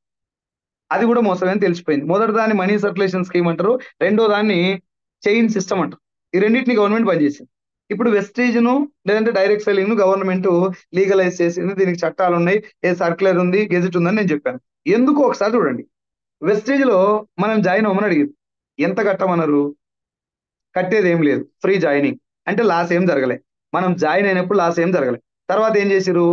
B: అది కూడా మోసమే అని తెలిసిపోయింది. మొదటి దాన్ని మనీ సర్క్యులేషన్ స్కీమ్ అంటారు, రెండో దాన్ని చైన్ సిస్టమ్ అంటారు. ఈ రెండింటిని గవర్నమెంట్ పనిచేసింది. ఇప్పుడు వెస్టేజ్ ను లేదంటే డైరెక్ట్ సెల్లింగ్ ను గవర్నమెంట్ లీగలైజ్ చేసింది, దీనికి చట్టాలు ఉన్నాయి, ఏ సర్క్యులర్ ఉంది, గెజెట్ ఉందని నేను చెప్పాను. ఎందుకు ఒకసారి చూడండి. వెస్టేజ్ లో మనం జాయిన్ అవ్వమని అడిగింది, ఎంత కట్టమన్నారు? కట్టేది ఏం లేదు, ఫ్రీ జాయినింగ్. అంటే లాస్ ఏం జరగలే, మనం జాయిన్ అయినప్పుడు లాస్ ఏం జరగలే. తర్వాత ఏం చేసిరు?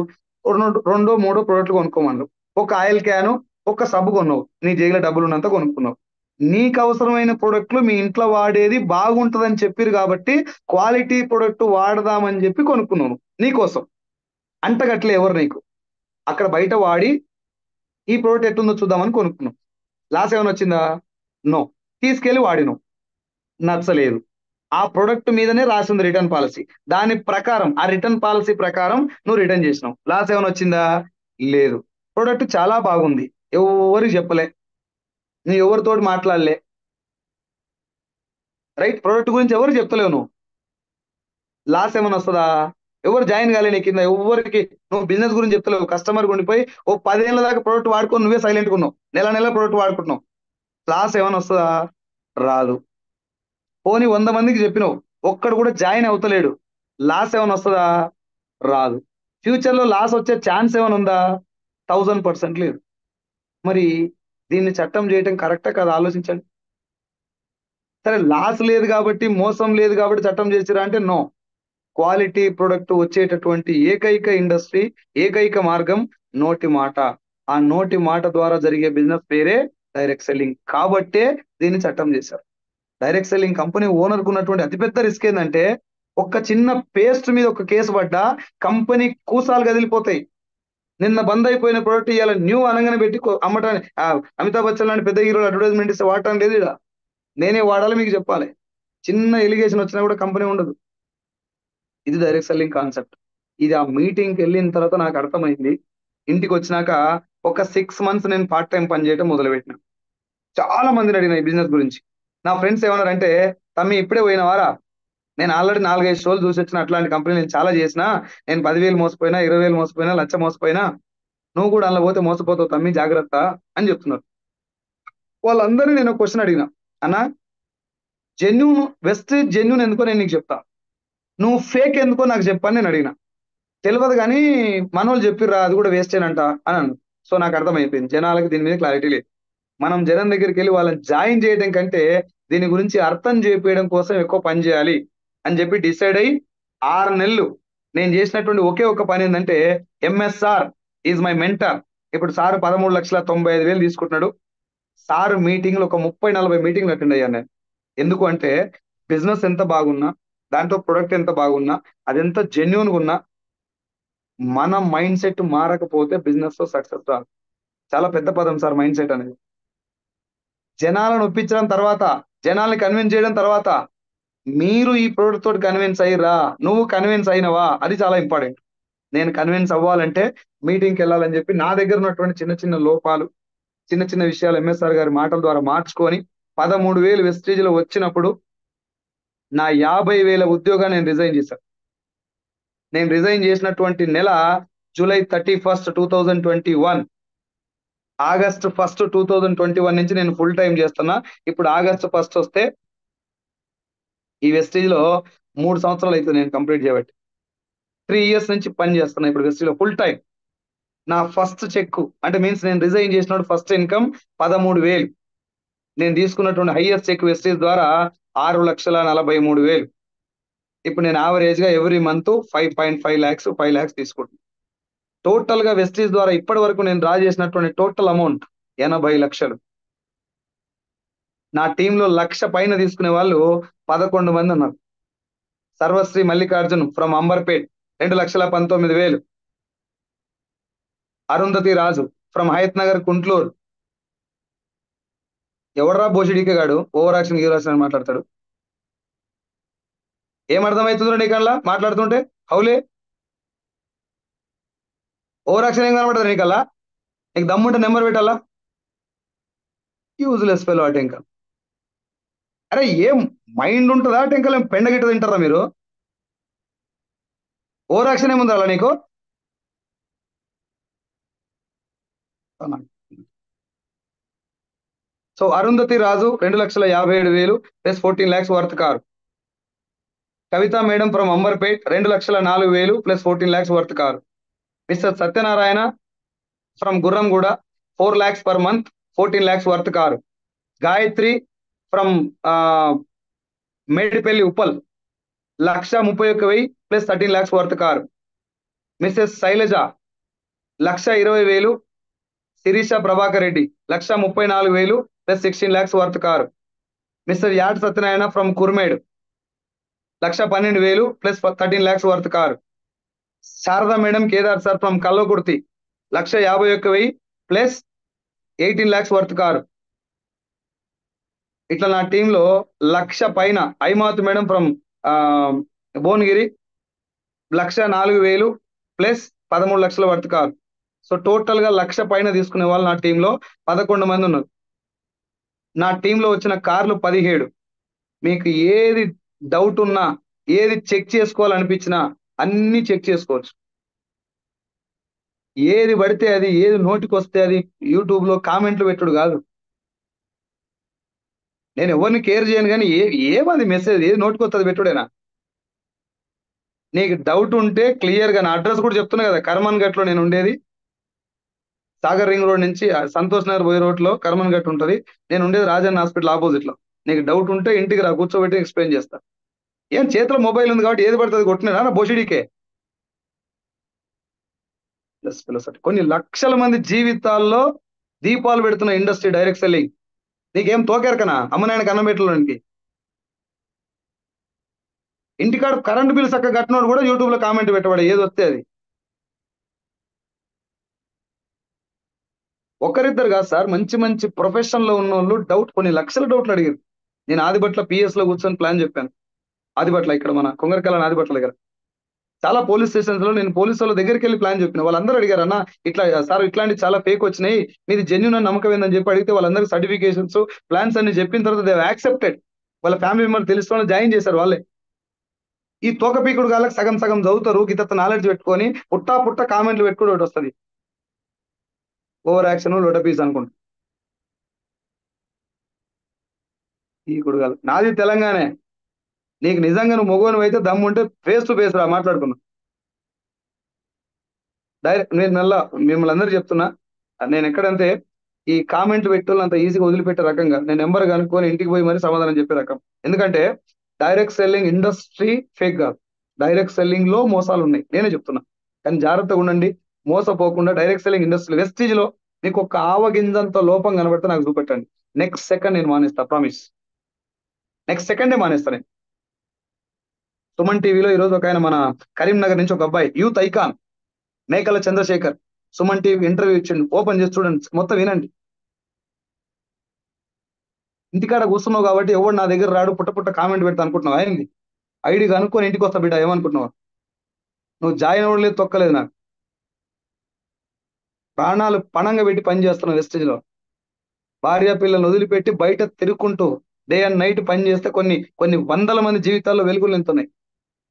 B: 2-3 ప్రోడక్ట్లు కొనుక్కోమన్నారు. ఒక ఆయిల్ క్యాను, ఒక సబ్బు కొన్నావు, నీ జేబులో డబ్బులు ఉన్నంత కొనుక్కున్నావు. నీకు అవసరమైన ప్రొడక్ట్లు మీ ఇంట్లో వాడేది బాగుంటదని చెప్పారు కాబట్టి క్వాలిటీ ప్రొడక్ట్ వాడదామని చెప్పి కొనుక్కున్నాను నీకోసం. అంటగట్లే ఎవరు నీకు, అక్కడ బయట వాడి ఈ ప్రోడక్ట్ ఎట్లుందో చూద్దామని కొనుక్కున్నావు. లాస్ ఏమైనా వచ్చిందా? నో. తీసుకెళ్లి వాడినావు, నచ్చలేదు, ఆ ప్రొడక్ట్ మీదనే రాసింది రిటర్న్ పాలసీ, దాని ప్రకారం ఆ రిటర్న్ పాలసీ ప్రకారం నువ్వు రిటర్న్ చేసినావు. లాస్ ఏమైనా వచ్చిందా? లేదు. ప్రోడక్ట్ చాలా బాగుంది, ఎవరికి చెప్పలే, నువ్వు ఎవరితోటి మాట్లాడలే, రైట్? ప్రోడక్ట్ గురించి ఎవరు చెప్తలేవు నువ్వు. లాస్ ఏమైనా వస్తుందా? ఎవరు జాయిన్ కాలే నీ కింద, ఎవరికి నువ్వు బిజినెస్ గురించి చెప్తలేవు. కస్టమర్ ఉండిపోయి ఓ 10 ఏళ్ళ దాకా ప్రోడక్ట్ వాడుకొని నువ్వే సైలెంట్ ఉన్నావు, నెల నెల ప్రోడక్ట్ వాడుకుంటున్నావు. లాస్ ఏమైనా వస్తుందా? రాదు. పోనీ 100 మందికి చెప్పినావు, ఒక్కడు కూడా జాయిన్ అవుతలేడు, లాస్ ఏమైనా వస్తుందా? రాదు. ఫ్యూచర్ లో లాస్ వచ్చే ఛాన్స్ ఏమైనా ఉందా? 1000% లేదు. మరి దీన్ని చట్టం చేయటం కరెక్టా కదా? ఆలోచించండి. సరే, లాస్ లేదు కాబట్టి, మోసం లేదు కాబట్టి చట్టం చేసిరా అంటే నో. క్వాలిటీ ప్రొడక్ట్ వచ్చేటటువంటి ఏకైక ఇండస్ట్రీ, ఏకైక మార్గం నోటి మాట. ఆ నోటి మాట ద్వారా జరిగే బిజినెస్ పేరే డైరెక్ట్ సెల్లింగ్. కాబట్టే దీన్ని చట్టం చేశారు. డైరెక్ట్ సెల్లింగ్ కంపెనీ ఓనర్ కు ఉన్నటువంటి అతిపెద్ద రిస్క్ ఏంటంటే, ఒక్క చిన్న పేస్ట్ మీద ఒక కేసు పడ్డా కంపెనీ కూసాలు కదిలిపోతాయి. నిన్న బంద్ అయిపోయిన ప్రొడక్ట్ ఇవాళ న్యూ అనగానే పెట్టి అమ్మటానికి అమితాబ్ బచ్చన్ లాంటి పెద్ద హీరోలు అడ్వర్టైజ్మెంట్ ఇస్తే వాడటం లేదు. ఇక్కడ నేనే వాడాలి మీకు చెప్పాలి. చిన్న ఎలిగేషన్ వచ్చినా కూడా కంపెనీ ఉండదు. ఇది డైరెక్ట్ సెల్లింగ్ కాన్సెప్ట్. ఇది ఆ మీటింగ్కి వెళ్ళిన తర్వాత నాకు అర్థమైంది. ఇంటికి వచ్చినాక ఒక 6 మంత్స్ నేను పార్ట్ టైం పని చేయడం మొదలుపెట్టిన. చాలా మందిని అడిగిన ఈ బిజినెస్ గురించి. నా ఫ్రెండ్స్ ఏమన్నారంటే, తమ్మి ఇప్పుడే పోయినవారా, నేను ఆల్రెడీ 4-5 షోలు చూసి వచ్చిన, అట్లాంటి కంపెనీ నేను చాలా చేసిన, నేను 10,000 మోసపోయినా, 20,000 మోసపోయినా, 1,00,000 మోసపోయినా, నువ్వు కూడా అందులో పోతే మోసపోతావు తమ్మి, జాగ్రత్త అని చెప్తున్నారు. వాళ్ళందరినీ నేను క్వశ్చన్ అడిగిన, అన్న జెన్యున్ వెస్టేజ్ జెన్యున్ ఎందుకో నేను నీకు చెప్తా, నువ్వు ఫేక్ ఎందుకో నాకు చెప్పని నేను అడిగిన. తెలియదు కానీ మనోళ్ళు చెప్పిర్రా అది కూడా వేస్టేనంట అని. సో నాకు అర్థమైపోయింది, జనాలకి దీని మీద క్లారిటీ లేదు. మనం జనం దగ్గరికి వెళ్ళి వాళ్ళని జాయిన్ చేయడం కంటే దీని గురించి అర్థం చేపించడం కోసం ఎక్కువ పని చేయాలి అని చెప్పి డిసైడ్ అయ్యి 6 నెలలు నేను చేసినటువంటి ఒకే ఒక పని ఏంటంటే, ఎంఎస్ఆర్ ఈజ్ మై మెంటర్. ఇప్పుడు సార్ 13,95,000 తీసుకుంటున్నాడు. సార్ మీటింగ్లు ఒక 30-40 మీటింగ్లు అటెండ్ అయ్యాను నేను. ఎందుకు అంటే, బిజినెస్ ఎంత బాగున్నా, దాంట్లో ప్రొడక్ట్ ఎంత బాగున్నా, అదెంత జెన్యున్గా ఉన్నా, మన మైండ్ సెట్ మారకపోతే బిజినెస్ లో సక్సెస్ రాదు. చాలా పెద్ద పదం సార్ మైండ్ సెట్ అనేది. జనాలను ఒప్పించడం తర్వాత, జనాల్ని కన్విన్స్ చేయడం తర్వాత, మీరు ఈ ప్రోడక్ట్ తోటి కన్విన్స్ అయ్యిరా, నువ్వు కన్విన్స్ అయినవా, అది చాలా ఇంపార్టెంట్. నేను కన్విన్స్ అవ్వాలంటే మీటింగ్కి వెళ్ళాలని చెప్పి నా దగ్గర ఉన్నటువంటి చిన్న చిన్న లోపాలు, చిన్న చిన్న విషయాలు ఎంఎస్ఆర్ గారి మాటల ద్వారా మార్చుకొని 13,000 వెస్టేజ్ లో వచ్చినప్పుడు నా 50,000 ఉద్యోగాన్ని నేను రిజైన్ చేశాను. నేను రిజైన్ చేసినటువంటి నెల జూలై 31, 2021. ఆగస్టు 1, 2021 నుంచి నేను ఫుల్ టైం చేస్తున్నా. ఇప్పుడు ఆగస్టు 1 వస్తే ఈ వెస్టేజ్ లో 3 సంవత్సరాలు అవుతుంది నేను కంప్లీట్ చేయబట్టి. 3 ఇయర్స్ నుంచి పని చేస్తున్నా ఇప్పుడు వెస్టేజ్ లో ఫుల్ టైం. నా ఫస్ట్ చెక్ అంటే మీన్స్ నేను రిజైన్ చేసినప్పుడు ఫస్ట్ ఇన్కమ్ 13,000. నేను తీసుకున్నటువంటి హైయెస్ట్ చెక్ వెస్టేజ్ ద్వారా 6,43,000. ఇప్పుడు నేను యావరేజ్ గా ఎవ్రీ మంత్ 5.5 lakhs 5 lakhs తీసుకుంటున్నాను. టోటల్ గా వెస్టేజ్ ద్వారా ఇప్పటి వరకు నేను డ్రా చేసినటువంటి టోటల్ అమౌంట్ 80 లక్షలు. నా టీంలో 1,00,000 పైన తీసుకునే వాళ్ళు 11 మంది ఉన్నారు. సర్వశ్రీ మల్లికార్జున్ ఫ్రమ్ అంబర్పేట్ 2,19,000. అరుంధతి రాజు ఫ్రమ్ హయత్ నగర్ కుంట్లూరు. ఎవడరా బోషిడికే గాడు ఓవర్ యాక్షన్ గివర్ అని మాట్లాడతాడు. ఏం అర్థమవుతుందో నీకల్లా మాట్లాడుతుంటే? హౌలే ఓవర్ యాక్షన్ ఏం కనబడుతుంది నీకల్లా? నీకు దమ్ముంటే నెంబర్ పెట్టాలా? యూజ్లెస్ ఫెలో ఆ టెంకల్. అరే ఏం మైండ్ ఉంటుందా టెంకల్? ఏం పెండగిట్ట తింటారా మీరు? ఓవర్ యాక్షన్ ఏముంది అలా నీకు? So Arundhati Raju 2,57,000 plus 14 lakhs worth car. Kavitha madam from Amberpet 2,04,000 plus 14 lakhs worth car. Mr Satyanarayana from Gurramguda 4 lakhs per month 14 lakhs worth car. Gayathri from Medipalli Uppal 1,31,000 plus 13 lakhs worth car. Mrs Shailaja 1,20,000. Sirisha Prabhakar Reddy 1,34,000 plus 16 lakhs worth car. Mr యాడ్ Satyanarayana from Kurmed 1,12,000 plus 13 lakhs worth car. Sharada madam Kedar sir from Kalwakurthy 1,51,000 plus 18 lakhs worth car. ఇట్లా నా టీంలో 1,00,000 పైన ఐమాత్ madam from Bhuvanagiri 1,04,000 plus 13 lakhs worth car. So total గా 1,00,000 పైన తీసుకునే వాళ్ళు నా టీంలో 11 మంది ఉన్నారు. నా టీంలో వచ్చిన కార్లు 17. మీకు ఏది డౌట్ ఉన్నా, ఏది చెక్ చేసుకోవాలనిపించినా అన్ని చెక్ చేసుకోవచ్చు. ఏది పడితే అది, ఏది నోటికొస్తే అది యూట్యూబ్ లో కామెంట్లు పెట్టుడు కాదు. నేను ఎవరిని కేర్ చేయను, కానీ ఏమది మెసేజ్ ఏది నోటికొస్తుంది పెట్టుడేనా? నీకు డౌట్ ఉంటే క్లియర్ గా, నా అడ్రస్ కూడా చెప్తున్నా కదా, కర్మన్ ఘట్ లో నేను ఉండేది. సాగర్ రింగ్ రోడ్ నుంచి సంతోష్ నగర్ పోయే రోడ్ లో కర్మన్ ఘట్ ఉంటది. నేను ఉండేది రాజన్న హాస్పిటల్ ఆపోజిట్ లో. నీకు డౌట్ ఉంటే ఇంటికి రా, కూర్చోబెట్టి ఎక్స్ప్లెయిన్ చేస్తా. ఏం చేతిలో మొబైల్ ఉంది కాబట్టి ఏది పడుతుంది కొట్టినా నా బోషిడీకే. కొన్ని లక్షల మంది జీవితాల్లో దీపాలు పెడుతున్న ఇండస్ట్రీ డైరెక్ట్ సెల్లింగ్. నీకేం తోకెరకనా అమ్మనాయనకి అన్నం పెట్టడానికి? ఇంటికాడ కరెంట్ బిల్ చక్కగా కట్టినోడు కూడా యూట్యూబ్ లో కామెంట్ పెట్టవాడు ఏది వస్తే అది. ఒకరిద్దరు కాదు సార్, మంచి మంచి ప్రొఫెషన్ లో ఉన్న వాళ్ళు డౌట్, కొన్ని లక్షల డౌట్లు అడిగారు. నేను ఆదిబట్ల పిఎస్ లో కూర్చొని ప్లాన్ చెప్పాను. ఆదిబట్ల ఇక్కడ మన కొంగరకల్లా ఆదిబట్ల దగ్గర చాలా పోలీస్ స్టేషన్స్ లో నేను పోలీసు వాళ్ళ దగ్గరికి వెళ్ళి ప్లాన్ చెప్పిన. వాళ్ళందరూ అడిగారు, అన్న ఇట్లా సార్ ఇట్లాంటి చాలా ఫేక్ వచ్చినాయి, మీది జెన్యున్ అని నమ్మకం ఏందని చెప్పి అడిగితే వాళ్ళందరికీ సర్టిఫికేషన్స్ ప్లాన్స్ అన్ని చెప్పిన తర్వాత దే యాక్సెప్టెడ్. వాళ్ళ ఫ్యామిలీ మెంబర్ తెలుసుకొని జాయిన్ చేశారు వాళ్ళే. ఈ తోకపీకుడు గాళ్ళకి సగం సగం చదువుతారు, గిత్త నాలెడ్జ్ పెట్టుకొని పుట్టా కామెంట్లు పెట్టుకుని ఒకటి వస్తుంది. ఓవర్ యాక్షన్ లోట పీస్ అనుకుంటా. ఈ కుడుగాలు నాది తెలంగాణ. నీకు నిజంగా నువ్వు మొగోను అయితే దమ్ముంటే ఫేస్ టు ఫేస్ రా, మాట్లాడుకున్నా. డైరెక్ట్ నేను మళ్ళా మిమ్మల్ని అందరూ చెప్తున్నా, నేను ఎక్కడంటే ఈ కామెంట్ పెట్టాలి అంత ఈజీగా వదిలిపెట్టే రకంగా నేను నెంబర్ కనుక్కొని ఇంటికి పోయి మరి సమాధానం చెప్పే రకం. ఎందుకంటే డైరెక్ట్ సెల్లింగ్ ఇండస్ట్రీ ఫేక్ కాదు, డైరెక్ట్ సెల్లింగ్ లో మోసాలు ఉన్నాయి, నేనే చెప్తున్నా. కానీ జాగ్రత్తగా ఉండండి, మోసపోకుండా. డైరెక్ట్ సెల్లింగ్ ఇండస్ట్రీ వెస్టీజ్ లో మీకు ఒక ఆవగింజంత లోపం కనబడితే నాకు చూపెట్టండి, నెక్స్ట్ సెకండ్ నేను మానేస్తా, ప్రామిస్. నెక్స్ట్ సెకండే మానేస్తా నేను. సుమన్ టీవీలో ఈరోజు ఒక ఆయన మన కరీంనగర్ నుంచి ఒక అబ్బాయి, యూత్ ఐకాన్ మేకల చంద్రశేఖర్, సుమన్ టీవీ ఇంటర్వ్యూ ఇచ్చిండు. ఓపెన్ చేసి చూడండి, మొత్తం వినండి. ఇంటికాడ కూర్చున్నావు కాబట్టి ఎవడు నా దగ్గర రాడు, పుట్ట కామెంట్ పెడతా అనుకుంటున్నావు? అయింది ఐడి కనుక్కొని ఇంటికి వస్తా బిడ్డ, ఏమనుకుంటున్నావు? నువ్వు జాయిన్ అవ్వలేదు, తొక్కలేదు. నాకు ప్రాణాలు పణంగా పెట్టి పని చేస్తున్నావు వెస్టేజ్ లో. భార్య పిల్లలు వదిలిపెట్టి బయట తిరుగుకుంటూ డే అండ్ నైట్ పని చేస్తే కొన్ని కొన్ని వందల మంది జీవితాల్లో వెలుగులు నింతున్నాయి.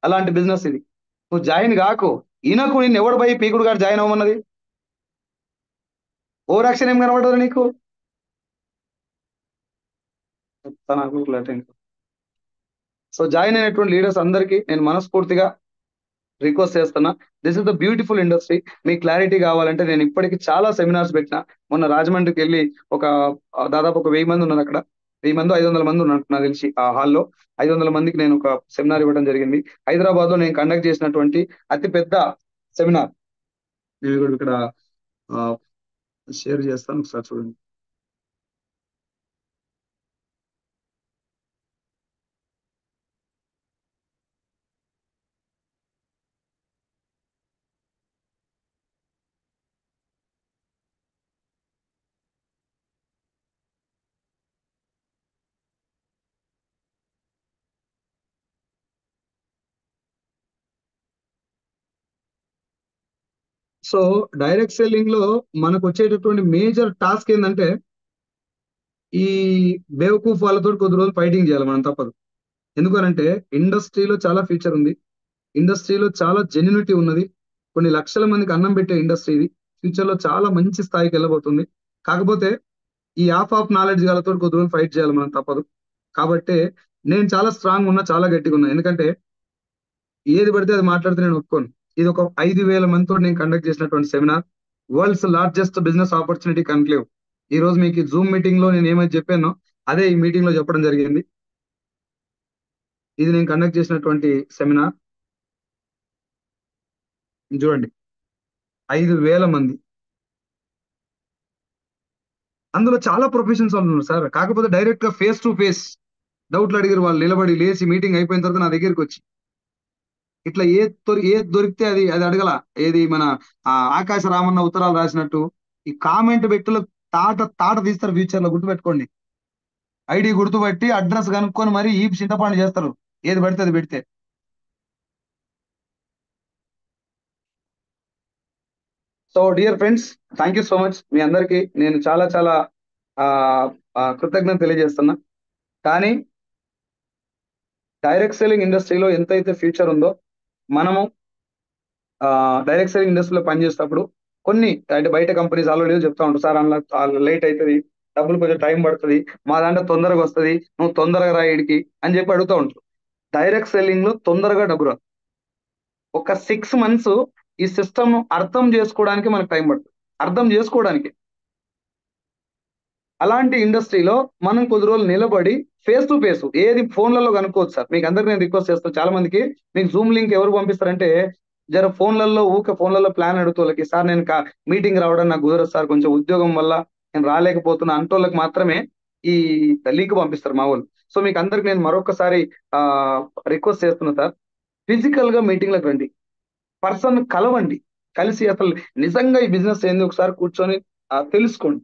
B: అలాంటి బిజినెస్ ఇది. నువ్వు జాయిన్ కాకు. ఈయనకు నిన్ను ఎవడు పోయి పీకుడు గారు జాయిన్ అవ్వమన్నది? ఓవర్ యాక్షన్ ఏం కనబడదు నీకు? సో జాయిన్ అయినటువంటి లీడర్స్ అందరికీ నేను మనస్ఫూర్తిగా రిక్వెస్ట్ చేస్తున్నా, this is the beautiful industry. మీకు క్లారిటీ కావాలంటే నేను ఇప్పటికి చాలా సెమినార్స్ పెట్టిన. మొన్న రాజమండ్రికి వెళ్ళి ఒక దాదాపు ఒక 1000 మంది ఉన్నారు అక్కడ. 1000 మంది 500 మంది ఉన్నారు నాకు తెలిసి ఆ హాల్లో. 500 మందికి నేను ఒక సెమినార్ ఇవ్వడం జరిగింది. హైదరాబాద్ లో నేను కండక్ట్ చేసినటువంటి అతి పెద్ద సెమినార్. నేను కూడా ఇక్కడ షేర్ చేస్తాను, ఒకసారి చూడండి. సో డైరెక్ట్ సెల్లింగ్ లో మనకు వచ్చేటటువంటి మేజర్ టాస్క్ ఏంటంటే, ఈ బేవకూఫ్ వాళ్ళతో కొద్ది రోజులు ఫైటింగ్ చేయాలి మనం, తప్పదు. ఎందుకనంటే ఇండస్ట్రీలో చాలా ఫ్యూచర్ ఉంది, ఇండస్ట్రీలో చాలా జెన్యునిటీ ఉన్నది. కొన్ని లక్షల మందికి అన్నం పెట్టే ఇండస్ట్రీ ఇది. ఫ్యూచర్ లో చాలా మంచి స్థాయికి వెళ్ళబోతుంది. కాకపోతే ఈ ఆఫ్ నాలెడ్జ్ గాలతో కొద్ది రోజులు ఫైట్ చేయాలి మనం, తప్పదు. కాబట్టి నేను చాలా స్ట్రాంగ్ ఉన్నా, చాలా గట్టిగా ఉన్నా. ఎందుకంటే ఏది పడితే అది మాట్లాడితే నేను ఒప్పుకోను. ఇది ఒక 5,000 మందితో నేను కండక్ట్ చేసినటువంటి seminar, world's largest business opportunity conclave. ఈ రోజు మీకు జూమ్ మీటింగ్ లో నేను ఏమైతే చెప్పానో అదే ఈ మీటింగ్ లో చెప్పడం జరిగింది. ఇది నేను కండక్ట్ చేసినటువంటి సెమినార్. చూడండి, 5,000 మంది, అందులో చాలా ప్రొఫెషన్స్ వాళ్ళు ఉన్నారు సార్. కాకపోతే డైరెక్ట్ గా ఫేస్ టు ఫేస్ డౌట్లు అడిగారు. వాళ్ళు నిలబడి లేచి మీటింగ్ అయిపోయిన తర్వాత నా దగ్గరికి వచ్చి ఇట్లా ఏది దొరికితే అది అది అడగల. ఏది మన ఆకాశ రామన్న ఉత్తరాలు రాసినట్టు ఈ కామెంట్ పెట్టులో తాట తాట తీస్తారు. ఫ్యూచర్ లో గుర్తుపెట్టుకోండి, ఐడి గుర్తుపెట్టి అడ్రస్ కనుక్కొని మరి ఈ చింతపండు చేస్తారు, ఏది పడితే అది పెడితే. So dear friends, thank you so much. మీ అందరికీ నేను చాలా చాలా ఆ, కృతజ్ఞత తెలియజేస్తున్నా. కానీ డైరెక్ట్ సెల్లింగ్ ఇండస్ట్రీలో ఎంతైతే ఫ్యూచర్ ఉందో, మనము డైరెక్ట్ సెల్లింగ్ ఇండస్ట్రీలో పనిచేసేటప్పుడు కొన్ని అంటే బయట కంపెనీస్ ఆల్రెడీ చెప్తా ఉంటారు, సార్ అందులో లేట్ అవుతుంది, డబ్బులు కొంచెం టైం పడుతుంది, మా దాంట్లో తొందరగా వస్తుంది, నువ్వు తొందరగా రా ఈడికి అని చెప్పి అడుగుతూ ఉంటారు. డైరెక్ట్ సెల్లింగ్ లో తొందరగా డబ్బు రాదు. ఒక 6 months ఈ సిస్టమ్ అర్థం చేసుకోవడానికి మనకు టైం పడుతుంది, అర్థం చేసుకోవడానికి. అలాంటి ఇండస్ట్రీలో మనం కొద్ది రోజులు నిలబడి ఫేస్ టు ఫేస్ ఏది ఫోన్లలో కనుక్కోవచ్చు సార్. మీకు అందరికి నేను రిక్వెస్ట్ చేస్తాను, చాలా మందికి మీకు జూమ్ లింక్ ఎవరు పంపిస్తారంటే జర ఫోన్లలో ప్లాన్ అడుగుతోళ్ళకి, సార్ నేను మీటింగ్ రావడం నాకు కుదరదు సార్, కొంచెం ఉద్యోగం వల్ల నేను రాలేకపోతున్నా అంటోళ్ళకి మాత్రమే ఈ లింక్ పంపిస్తారు మా వాళ్ళు. సో మీకు అందరికి నేను మరొకసారి రిక్వెస్ట్ చేస్తున్నా సార్, ఫిజికల్ గా మీటింగ్లకు రండి, పర్సన్ కలవండి, కలిసి అసలు నిజంగా ఈ బిజినెస్ ఏంది ఒకసారి కూర్చొని తెలుసుకోండి.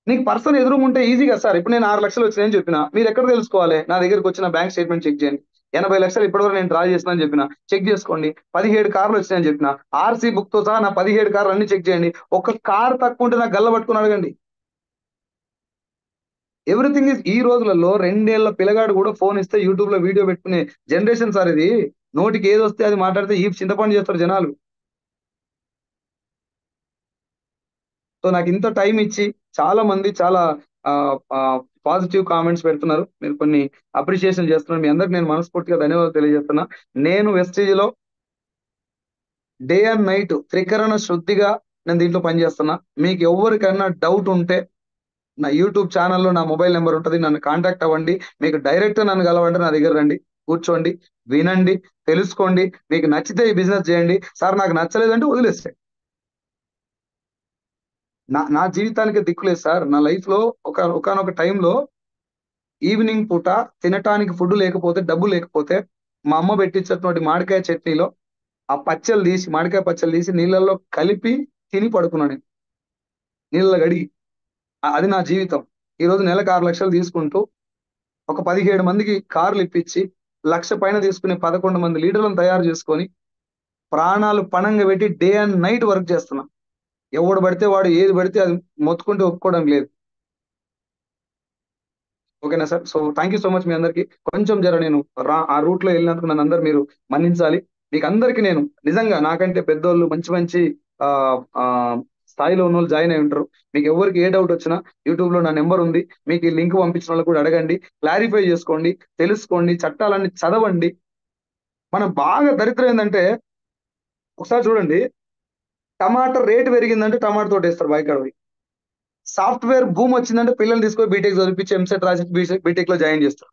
B: నీకు పర్సన్ ఎదురుంటే ఈజీగా సార్. ఇప్పుడు నేను 6 లక్షలు వచ్చినాయని చెప్పిన, మీరు ఎక్కడ తెలుసుకోవాలి? నా దగ్గరికి వచ్చిన బ్యాంక్ స్టేట్మెంట్ చెక్ చేయండి. 80 లక్షలు ఇప్పటివరకు నేను డ్రా చేసిన అని చెప్పిన, చెక్ చేసుకోండి. 17 కార్లు వచ్చినాయని చెప్పిన, ఆర్సీ బుక్ తో సహా నా 17 కార్లు అన్ని చెక్ చేయండి. ఒక కార్ తక్కువ ఉంటే నాకు గల్ల పట్టుకుని అడగండి. ఎవ్రీథింగ్ ఇస్ ఈ రోజులలో 2 ఏళ్ల పిల్లగాడు కూడా ఫోన్ ఇస్తే యూట్యూబ్ లో వీడియో పెట్టుకునే జనరేషన్ సార్ ఇది. నోటికి ఏది వస్తే అది మాట్లాడితే ఈ చింతపండు చేస్తారు జనాలు. సో నాకు ఇంత టైం ఇచ్చి చాలా మంది చాలా పాజిటివ్ కామెంట్స్ పెడుతున్నారు, మీరు కొన్ని అప్రిషియేషన్ చేస్తున్నారు. మీ అందరికి నేను మనస్ఫూర్తిగా ధన్యవాదాలు తెలియజేస్తున్నా. నేను వెస్టీజ్ లో డే అండ్ నైట్ త్రికరణ శుద్ధిగా నేను దీంట్లో పనిచేస్తున్నా. మీకు ఎవరికైనా డౌట్ ఉంటే నా యూట్యూబ్ ఛానల్లో నా మొబైల్ నెంబర్ ఉంటుంది, నన్ను కాంటాక్ట్ అవ్వండి. మీకు డైరెక్ట్ నన్ను కలవండి, నా దగ్గర రండి, కూర్చోండి, వినండి, తెలుసుకోండి. మీకు నచ్చితే ఈ బిజినెస్ చేయండి, సార్ నాకు నచ్చలేదంటే వదిలేస్తాయి. నా జీవితానికి దిక్కులేదు సార్. నా లైఫ్ లో ఒకనొక టైంలో ఈవినింగ్ పూట తినటానికి ఫుడ్ లేకపోతే, డబ్బు లేకపోతే, మా అమ్మ పెట్టించినటువంటి మామిడికాయ చట్నీలో మామిడికాయ పచ్చళ్ళు తీసి నీళ్ళల్లో కలిపి తిని పడుకున్నాను నేను, నీళ్ళలో గడిగి. అది నా జీవితం. ఈ రోజు నెలకు 6 లక్షలు తీసుకుంటూ ఒక 17 మందికి కార్లు ఇప్పించి 1,00,000 పైన తీసుకునే 11 మంది లీడర్లను తయారు చేసుకొని ప్రాణాలు పణంగా పెట్టి డే అండ్ నైట్ వర్క్ చేస్తున్నా. ఎవడు పడితే వాడు ఏది పడితే అది మొత్తుకుంటూ ఒప్పుకోవడం లేదు. ఓకేనా sir? So thank you so much మీ అందరికి. కొంచెం జర నేను ఆ రూట్ లో వెళ్ళినందుకు నన్ను అందరు మీరు మన్నించాలి. మీకు అందరికి నేను నిజంగా నాకంటే పెద్దోళ్ళు మంచి మంచి ఆ ఆ స్థాయిలో ఉన్న వాళ్ళు జాయిన్ అయి ఉంటారు. మీకు ఎవరికి ఏ డౌట్ వచ్చినా యూట్యూబ్ లో నా నెంబర్ ఉంది, మీకు ఈ లింక్ పంపించిన వాళ్ళు కూడా అడగండి, క్లారిఫై చేసుకోండి, తెలుసుకోండి, చట్టాలన్నీ చదవండి. మనం బాగా దరిద్రం ఏంటంటే, ఒకసారి చూడండి, టమాటా రేటు పెరిగిందంటే టమాటా తోట వేస్తారు బాయికాడ పోయి. సాఫ్ట్వేర్ భూమి వచ్చిందంటే పిల్లలు తీసుకొని బీటెక్ చదివించి ఎంసెట్ రాసి బీటెక్ లో జాయిన్ చేస్తారు.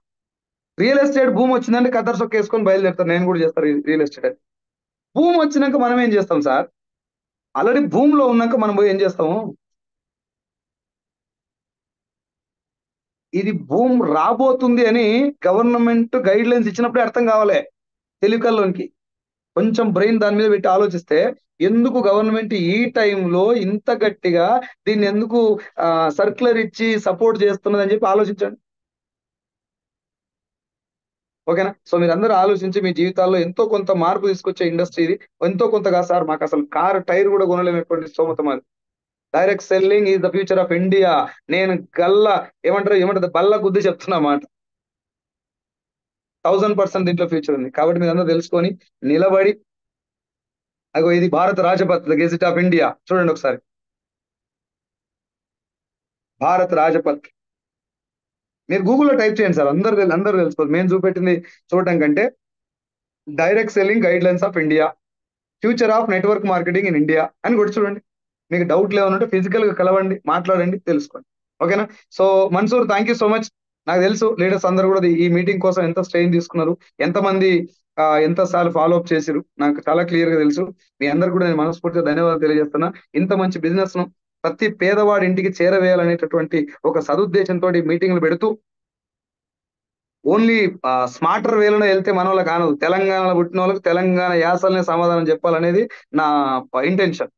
B: రియల్ ఎస్టేట్ భూమి వచ్చిందంటే కద్దరు సొక్క వేసుకొని బయలుదేరుతారు. నేను కూడా చేస్తాను రియల్ ఎస్టేట్. భూమి వచ్చినాక మనం ఏం చేస్తాం సార్? ఆల్రెడీ భూమిలో ఉన్నాక మనం పోయి ఏం చేస్తాము? ఇది భూమి రాబోతుంది అని గవర్నమెంట్ గైడ్ లైన్స్ ఇచ్చినప్పుడే అర్థం కావాలి తెలివికల్లోనికి. కొంచెం బ్రెయిన్ దాని మీద పెట్టి ఆలోచిస్తే, ఎందుకు గవర్నమెంట్ ఈ టైంలో ఇంత గట్టిగా దీన్ని ఎందుకు సర్క్యులర్ ఇచ్చి సపోర్ట్ చేస్తున్నది అని చెప్పి ఆలోచించండి. ఓకేనా? సో మీరు అందరూ ఆలోచించి మీ జీవితాల్లో ఎంతో కొంత మార్పు తీసుకొచ్చే ఇండస్ట్రీ ఇది. ఎంతో కొంతగా సార్, మాకు అసలు కారు టైర్ కూడా కొనలేనటువంటి స్తోమత మాది. Direct selling is the future of India. నేను ఏమంటారు బల్ల గుద్ది చెప్తున్నా మాట. 1000% దీంట్లో ఫ్యూచర్ ఉంది. కాబట్టి మీరు అందరూ తెలుసుకొని నిలబడి, అగో ఇది భారత రాజపథ్, గెజిట్ ఆఫ్ ఇండియా, చూడండి ఒకసారి. భారత్ రాజపథ్ మీరు గూగుల్లో టైప్ చేయండి సార్, అందరూ తెలుసుకోవచ్చు. మేము చూపెట్టింది చూడటం కంటే direct selling guide lines of India, future of network marketing in India అని కూడా చూడండి. మీకు డౌట్లు ఏమైనా ఉంటే ఫిజికల్ గా కలవండి, మాట్లాడండి, తెలుసుకోండి. ఓకేనా? So Mansoor, thank you so much. నాకు తెలుసు లీడర్స్ అందరూ కూడా ఈ మీటింగ్ కోసం ఎంత స్ట్రెయిన్ తీసుకున్నారు, ఎంతమంది ఎంత సార్లు ఫాలో అప్ చేశారు, నాకు చాలా క్లియర్ గా తెలుసు. మీ అందరు కూడా నేను మనస్ఫూర్తిగా ధన్యవాదాలు తెలియజేస్తున్నా. ఇంత మంచి బిజినెస్ ను ప్రతి పేదవాడి ఇంటికి చేరవేయాలనేటటువంటి ఒక సదుద్దేశంతో మీటింగ్లు పెడుతూ, ఓన్లీ స్మార్టర్ వేలోనే వెళ్తే మన వాళ్ళకి కానదు, తెలంగాణలో పుట్టిన వాళ్ళకి తెలంగాణ యాసలనే సమాధానం చెప్పాలనేది నా ఇంటెన్షన్.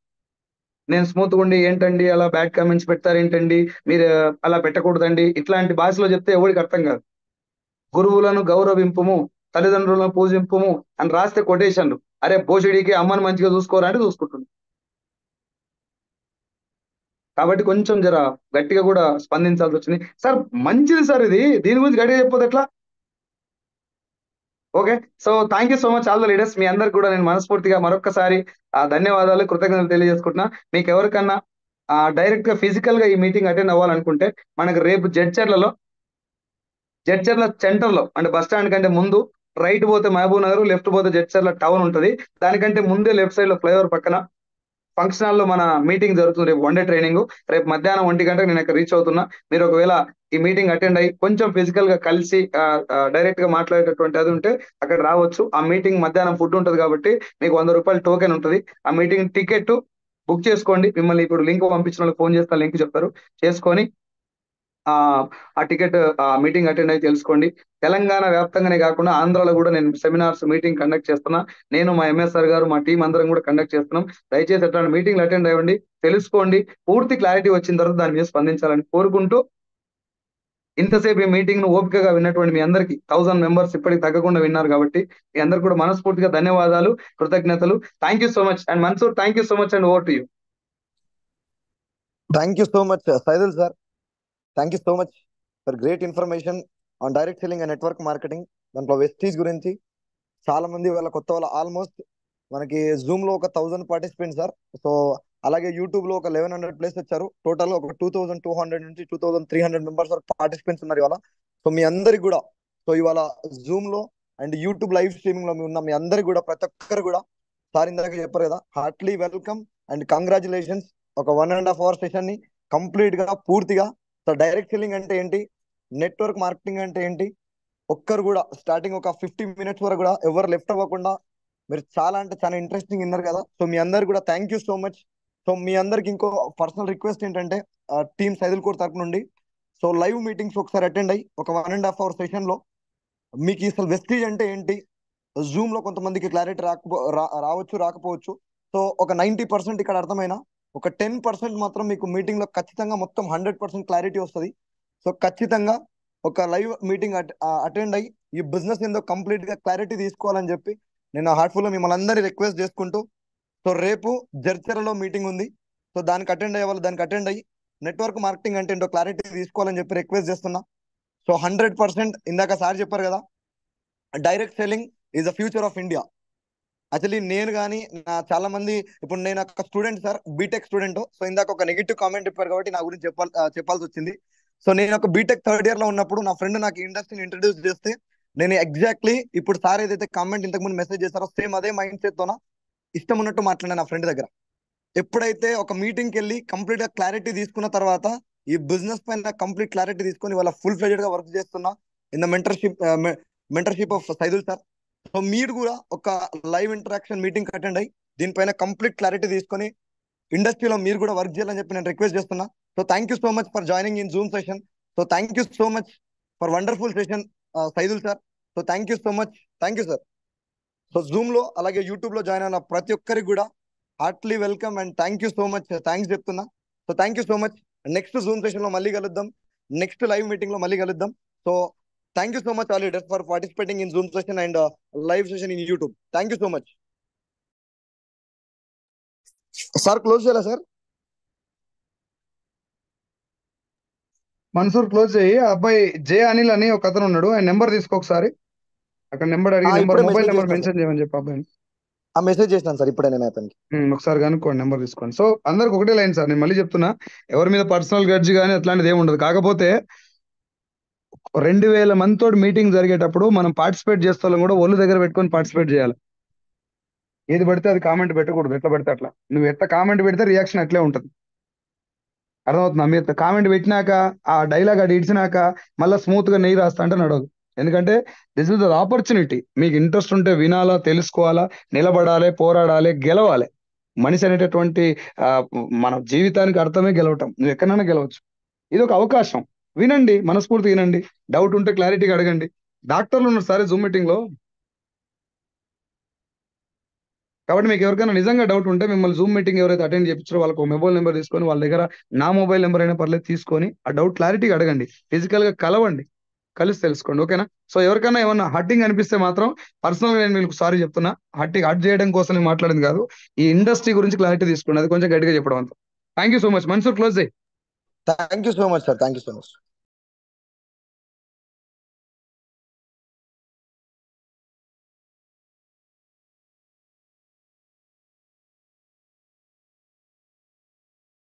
B: నేను స్మూత్ ఉండి ఏంటండి అలా బ్యాడ్ కామెంట్స్ పెడతారు ఏంటండి, మీరు అలా పెట్టకూడదండి, ఇట్లాంటి భాషలో చెప్తే ఎవరికి అర్థం కాదు. గురువులను గౌరవింపుము, తల్లిదండ్రులను పూజింపుము అని రాస్తే కొటేషన్లు. అరే భోషుడికి అమ్మని మంచిగా చూసుకోరా అంటే చూసుకుంటుంది. కాబట్టి కొంచెం జర గట్టిగా కూడా స్పందించాల్సి వచ్చింది. సార్ మంచిది సార్, ఇది దీని గురించి గట్టిగా చెప్పొద్దు ఎట్లా? Okay. So thank you so much all the leaders. మీ అందరికి కూడా నేను మనస్ఫూర్తిగా మరొక్కసారి ధన్యవాదాలు, కృతజ్ఞతలు తెలియజేసుకుంటున్నా. మీకు ఎవరికన్నా డైరెక్ట్ గా ఫిజికల్ గా ఈ మీటింగ్ అటెండ్ అవ్వాలనుకుంటే మనకు రేపు జడ్చర్ల సెంటర్ లో అంటే బస్ స్టాండ్ కంటే ముందు రైట్ పోతే మహబూబ్ నగర్, లెఫ్ట్ పోతే జడ్చర్ల టౌన్ ఉంటది. దానికంటే ముందే లెఫ్ట్ సైడ్ లో ఫ్లైఓవర్ పక్కన ఫంక్షన్ హాల్ లో మన మీటింగ్ జరుగుతుంది. రేపు 1 డే ట్రైనింగ్. రేపు మధ్యాహ్నం 1 గంటకు నేను ఇక్కడ రీచ్ అవుతున్నా. మీరు ఒకవేళ ఈ మీటింగ్ అటెండ్ అయ్యి కొంచెం ఫిజికల్ గా కలిసి డైరెక్ట్ గా మాట్లాడేటటువంటి అది ఉంటే అక్కడ రావచ్చు. ఆ మీటింగ్ మధ్యాహ్నం ఫుడ్ ఉంటది కాబట్టి మీకు 100 రూపాయలు టోకెన్ ఉంటది. ఆ మీటింగ్ టికెట్ బుక్ చేసుకోండి. మిమ్మల్ని ఇప్పుడు లింక్ పంపించిన వాళ్ళకి ఫోన్ చేస్తా, లింక్ చెప్తారు, చేసుకొని ఆ టికెట్ మీటింగ్ అటెండ్ అయ్యి తెలుసుకోండి. తెలంగాణ వ్యాప్తంగానే కాకుండా ఆంధ్రాలో కూడా నేను సెమినార్స్ మీటింగ్ కండక్ట్ చేస్తున్నా. నేను మా ఎంఎస్ఆర్ గారు మా టీం అందరం కూడా కండక్ట్ చేస్తున్నాం. దయచేసి అట్లాంటి మీటింగ్లు అటెండ్ అవ్వండి, తెలుసుకోండి. పూర్తి క్లారిటీ వచ్చిన తర్వాత దాని మీద స్పందించాలని కోరుకుంటూ, ఇంతసేపు ఈ మీటింగ్ ను ఓపికగా విన్నటువంటి మీ అందరికి 1000 మెంబర్స్ ఇప్పటికి తగ్గకుండా విన్నారు కాబట్టి మీ అందరికి కూడా మనస్ఫూర్తిగా ధన్యవాదాలు, కృతజ్ఞతలు. Thank you so much. And Mansoor, thank you so much and over to you.
A: Thank you so much Saidul sir. Thank you so much for great information on direct selling and network marketing. దాంట్లో Vestige గురించి చాలా మంది వాళ్ళ కొత్త వాళ్ళ almost మనకి Zoom లో ఒక 1000 పార్టిసిపెంట్స్ సార్. సో అలాగే యూట్యూబ్ లో ఒక 1100 ప్లేస్ వచ్చారు. టోటల్ ఒక 2200 నుంచి 2300 మెంబర్స్ వరకు పార్టిసిపెంట్స్ ఉన్నారు ఇవాళ. సో మీ అందరికి కూడా సో ఇవాళ జూమ్ లో అండ్ యూట్యూబ్ లైవ్ స్ట్రీమింగ్ లో ఉన్న మీ అందరికి కూడా ప్రతి ఒక్కరు కూడా సార్ ఇందాక చెప్పారు కదా, హార్ట్లీ వెల్కమ్ అండ్ కంగ్రాచులేషన్స్. ఒక 1.5 hour సెషన్ ని కంప్లీట్ గా పూర్తిగా సో డైరెక్ట్ సెల్లింగ్ అంటే ఏంటి, నెట్వర్క్ మార్కెటింగ్ అంటే ఏంటి, ఒక్కరు కూడా స్టార్టింగ్ ఒక 50 మినిట్స్ వరకు కూడా ఎవరు లెఫ్ట్ అవ్వకుండా మీరు చాలా అంటే చాలా ఇంట్రెస్టింగ్ విన్నారు కదా. సో మీ అందరు కూడా thank you so much. So మీ అందరికి ఇంకో పర్సనల్ రిక్వెస్ట్ ఏంటంటే టీమ్ సైదుల్ కోర్ తరపు నుండి సో లైవ్ మీటింగ్స్ ఒకసారి అటెండ్ అయ్యి ఒక 1.5 hour సెషన్ లో మీకు అసలు వెస్టీజ్ అంటే ఏంటి, జూమ్ లో కొంతమందికి క్లారిటీ రావచ్చు రాకపోవచ్చు. సో ఒక 90% ఇక్కడ అర్థమైనా ఒక 10% మాత్రం మీకు మీటింగ్ లో ఖచ్చితంగా మొత్తం 100% క్లారిటీ వస్తుంది. సో ఖచ్చితంగా ఒక లైవ్ మీటింగ్ అటెండ్ అయ్యి ఈ బిజినెస్ ఏందో కంప్లీట్ గా క్లారిటీ తీసుకోవాలని చెప్పి నేను హార్ట్ఫుల్ గా మిమ్మల్ని అందరినీ రిక్వెస్ట్ చేసుకుంటూ, సో రేపు జర్చరలో మీటింగ్ ఉంది. సో దానికి అటెండ్ అయ్యే వాళ్ళు దానికి అటెండ్ అయ్యి నెట్వర్క్ మార్కెటింగ్ అంటే ఏంటో క్లారిటీ తీసుకోవాలని చెప్పి రిక్వెస్ట్ చేస్తున్నా. సో 100% ఇందాక సార్ చెప్పారు కదా, direct selling is the future of India. Actually నేను కానీ నా చాలా మంది ఇప్పుడు నేను ఒక student sir, BTech student. So ఇందాక ఒక నెగిటివ్ కామెంట్ చెప్పారు కాబట్టి నా గురించి చెప్పాల్సి వచ్చింది. సో నేను ఒక బీటెక్ థర్డ్ ఇయర్ లో ఉన్నప్పుడు నా ఫ్రెండ్ నాకు ఇండస్ట్రీని ఇంట్రడ్యూస్ చేస్తే నేను ఎగ్జాక్ట్లీ ఇప్పుడు సార్ ఏదైతే కామెంట్ ఇంతకు ముందు మెసేజ్ చేస్తారో సేమ్ అదే మైండ్ సెట్ తోన ఇష్టం ఉన్నట్టు మాట్లాడాను నా ఫ్రెండ్ దగ్గర. ఎప్పుడైతే ఒక మీటింగ్కి వెళ్ళి కంప్లీట్ గా క్లారిటీ తీసుకున్న తర్వాత ఈ బిజినెస్ పైన కంప్లీట్ క్లారిటీ తీసుకొని వాళ్ళ ఫుల్ ఫ్లెడ్జెడ్ గా వర్క్ చేస్తున్నా in the mentorship of Saidul sir. So మీరు కూడా ఒక లైవ్ ఇంటరాక్షన్ మీటింగ్ అటెండ్ అయ్యి దీనిపైన కంప్లీట్ క్లారిటీ తీసుకొని ఇండస్ట్రీలో మీరు కూడా వర్క్ చేయాలని చెప్పి నేను రిక్వెస్ట్ చేస్తున్నా. So thank you so much for joining in Zoom session. So thank you so much for wonderful session Saidul sir. So thank you so much, thank you sir. So zoom లో అలాగే YouTube లో join అయిన ప్రతి ఒక్కరికి కూడా heartly welcome and thank you so much, thanks చెప్తున్నా. So thank you so much. Next zoom session లో మళ్ళీ కలుద్దాం, నెక్స్ట్ లైవ్ మీటింగ్ లో మళ్ళీ కలుద్దాం. So thank you so much all leaders for participating in Zoom session and live session in YouTube. Thank you so much. Sir close చేయాలా sir?
B: Mansoor close చేయి. ఆ అబ్బాయి జే అనిల్ అని ఒక అతను ఉన్నాడు, ఆయన నెంబర్ తీసుకో ఒకసారి. అక్కడ నెంబర్ అడిగి నెంబర్,
A: ఇప్పుడే
B: మొబైల్
A: మెసేజ్
B: నెంబర్
A: చేస్తాను సార్.
B: మెన్షన్ చేయమని చెప్పి అబ్బాయిని.
A: ఆ మెసేజ్ చేస్తాను సార్ ఇప్పుడే నేను అతనికి.
B: ఒకసారి కనుక్కోండి, నెంబర్ తీసుకోండి. సో అందరికి ఒకటే లైన్ సార్, నేను మళ్ళీ చెప్తున్నా, ఎవరి మీద పర్సనల్ గడ్జ్ కానీ అట్లాంటిది ఏమి ఉండదు. కాకపోతే 2000 మందితో మీటింగ్ జరిగేటప్పుడు మనం పార్టిసిపేట్ చేస్తే కూడా ఒళ్ళు దగ్గర పెట్టుకొని పార్టిసిపేట్ చేయాలి. ఏది పడితే అది కామెంట్ పెట్టకూడదు, ఎట్లా పడితే అట్లా. నువ్వు ఎట్లా కామెంట్ పెడితే రియాక్షన్ అట్లే ఉంటుంది. అర్థమవుతుందా? మీరు కామెంట్ పెట్టినాక ఆ డైలాగ్ అది ఇచ్చినాక మళ్ళీ స్మూత్ గా నెయ్యి రాస్తా అంటే నడవదు. ఎందుకంటే దిస్ ఇస్ ద ఆపర్చునిటీ. మీకు ఇంట్రెస్ట్ ఉంటే వినాలా, తెలుసుకోవాలా, నిలబడాలి, పోరాడాలి, గెలవాలి. మనిషి అనేటటువంటి మన జీవితానికి అర్థమే గెలవటం. నువ్వు ఎక్కడైనా గెలవచ్చు. ఇది ఒక అవకాశం. వినండి, మనస్ఫూర్తి వినండి. డౌట్ ఉంటే క్లారిటీగా అడగండి. డాక్టర్లు ఉన్నారు సరే జూమ్ మీటింగ్ లో, కాబట్టి మీకు ఎవరికైనా నిజంగా డౌట్ ఉంటే మిమ్మల్ని జూమ్ మీటింగ్ ఎవరైతే అటెండ్ చేయించారో వాళ్ళకి మొబైల్ నెంబర్ తీసుకొని వాళ్ళ దగ్గర నా మొబైల్ నెంబర్ అయినా పర్లేదు తీసుకొని ఆ డౌట్ క్లారిటీగా అడగండి. ఫిజికల్ గా కలవండి, కలిసి తెలుసుకోండి. ఓకేనా? సో ఎవరికైనా ఏమన్నా హట్టింగ్ అనిపిస్తే మాత్రం పర్సనల్ గా నేను మీకు సారీ చెప్తున్నా. హట్ చేయడం కోసం నేను మాట్లాడింది కాదు, ఈ ఇండస్ట్రీ గురించి క్లారిటీ తీసుకోండి. అది కొంచెం గట్టిగా చెప్పడం అంత. Thank you so much. Mansoor close చేయి.
A: Thank you so much sir, thank you so much.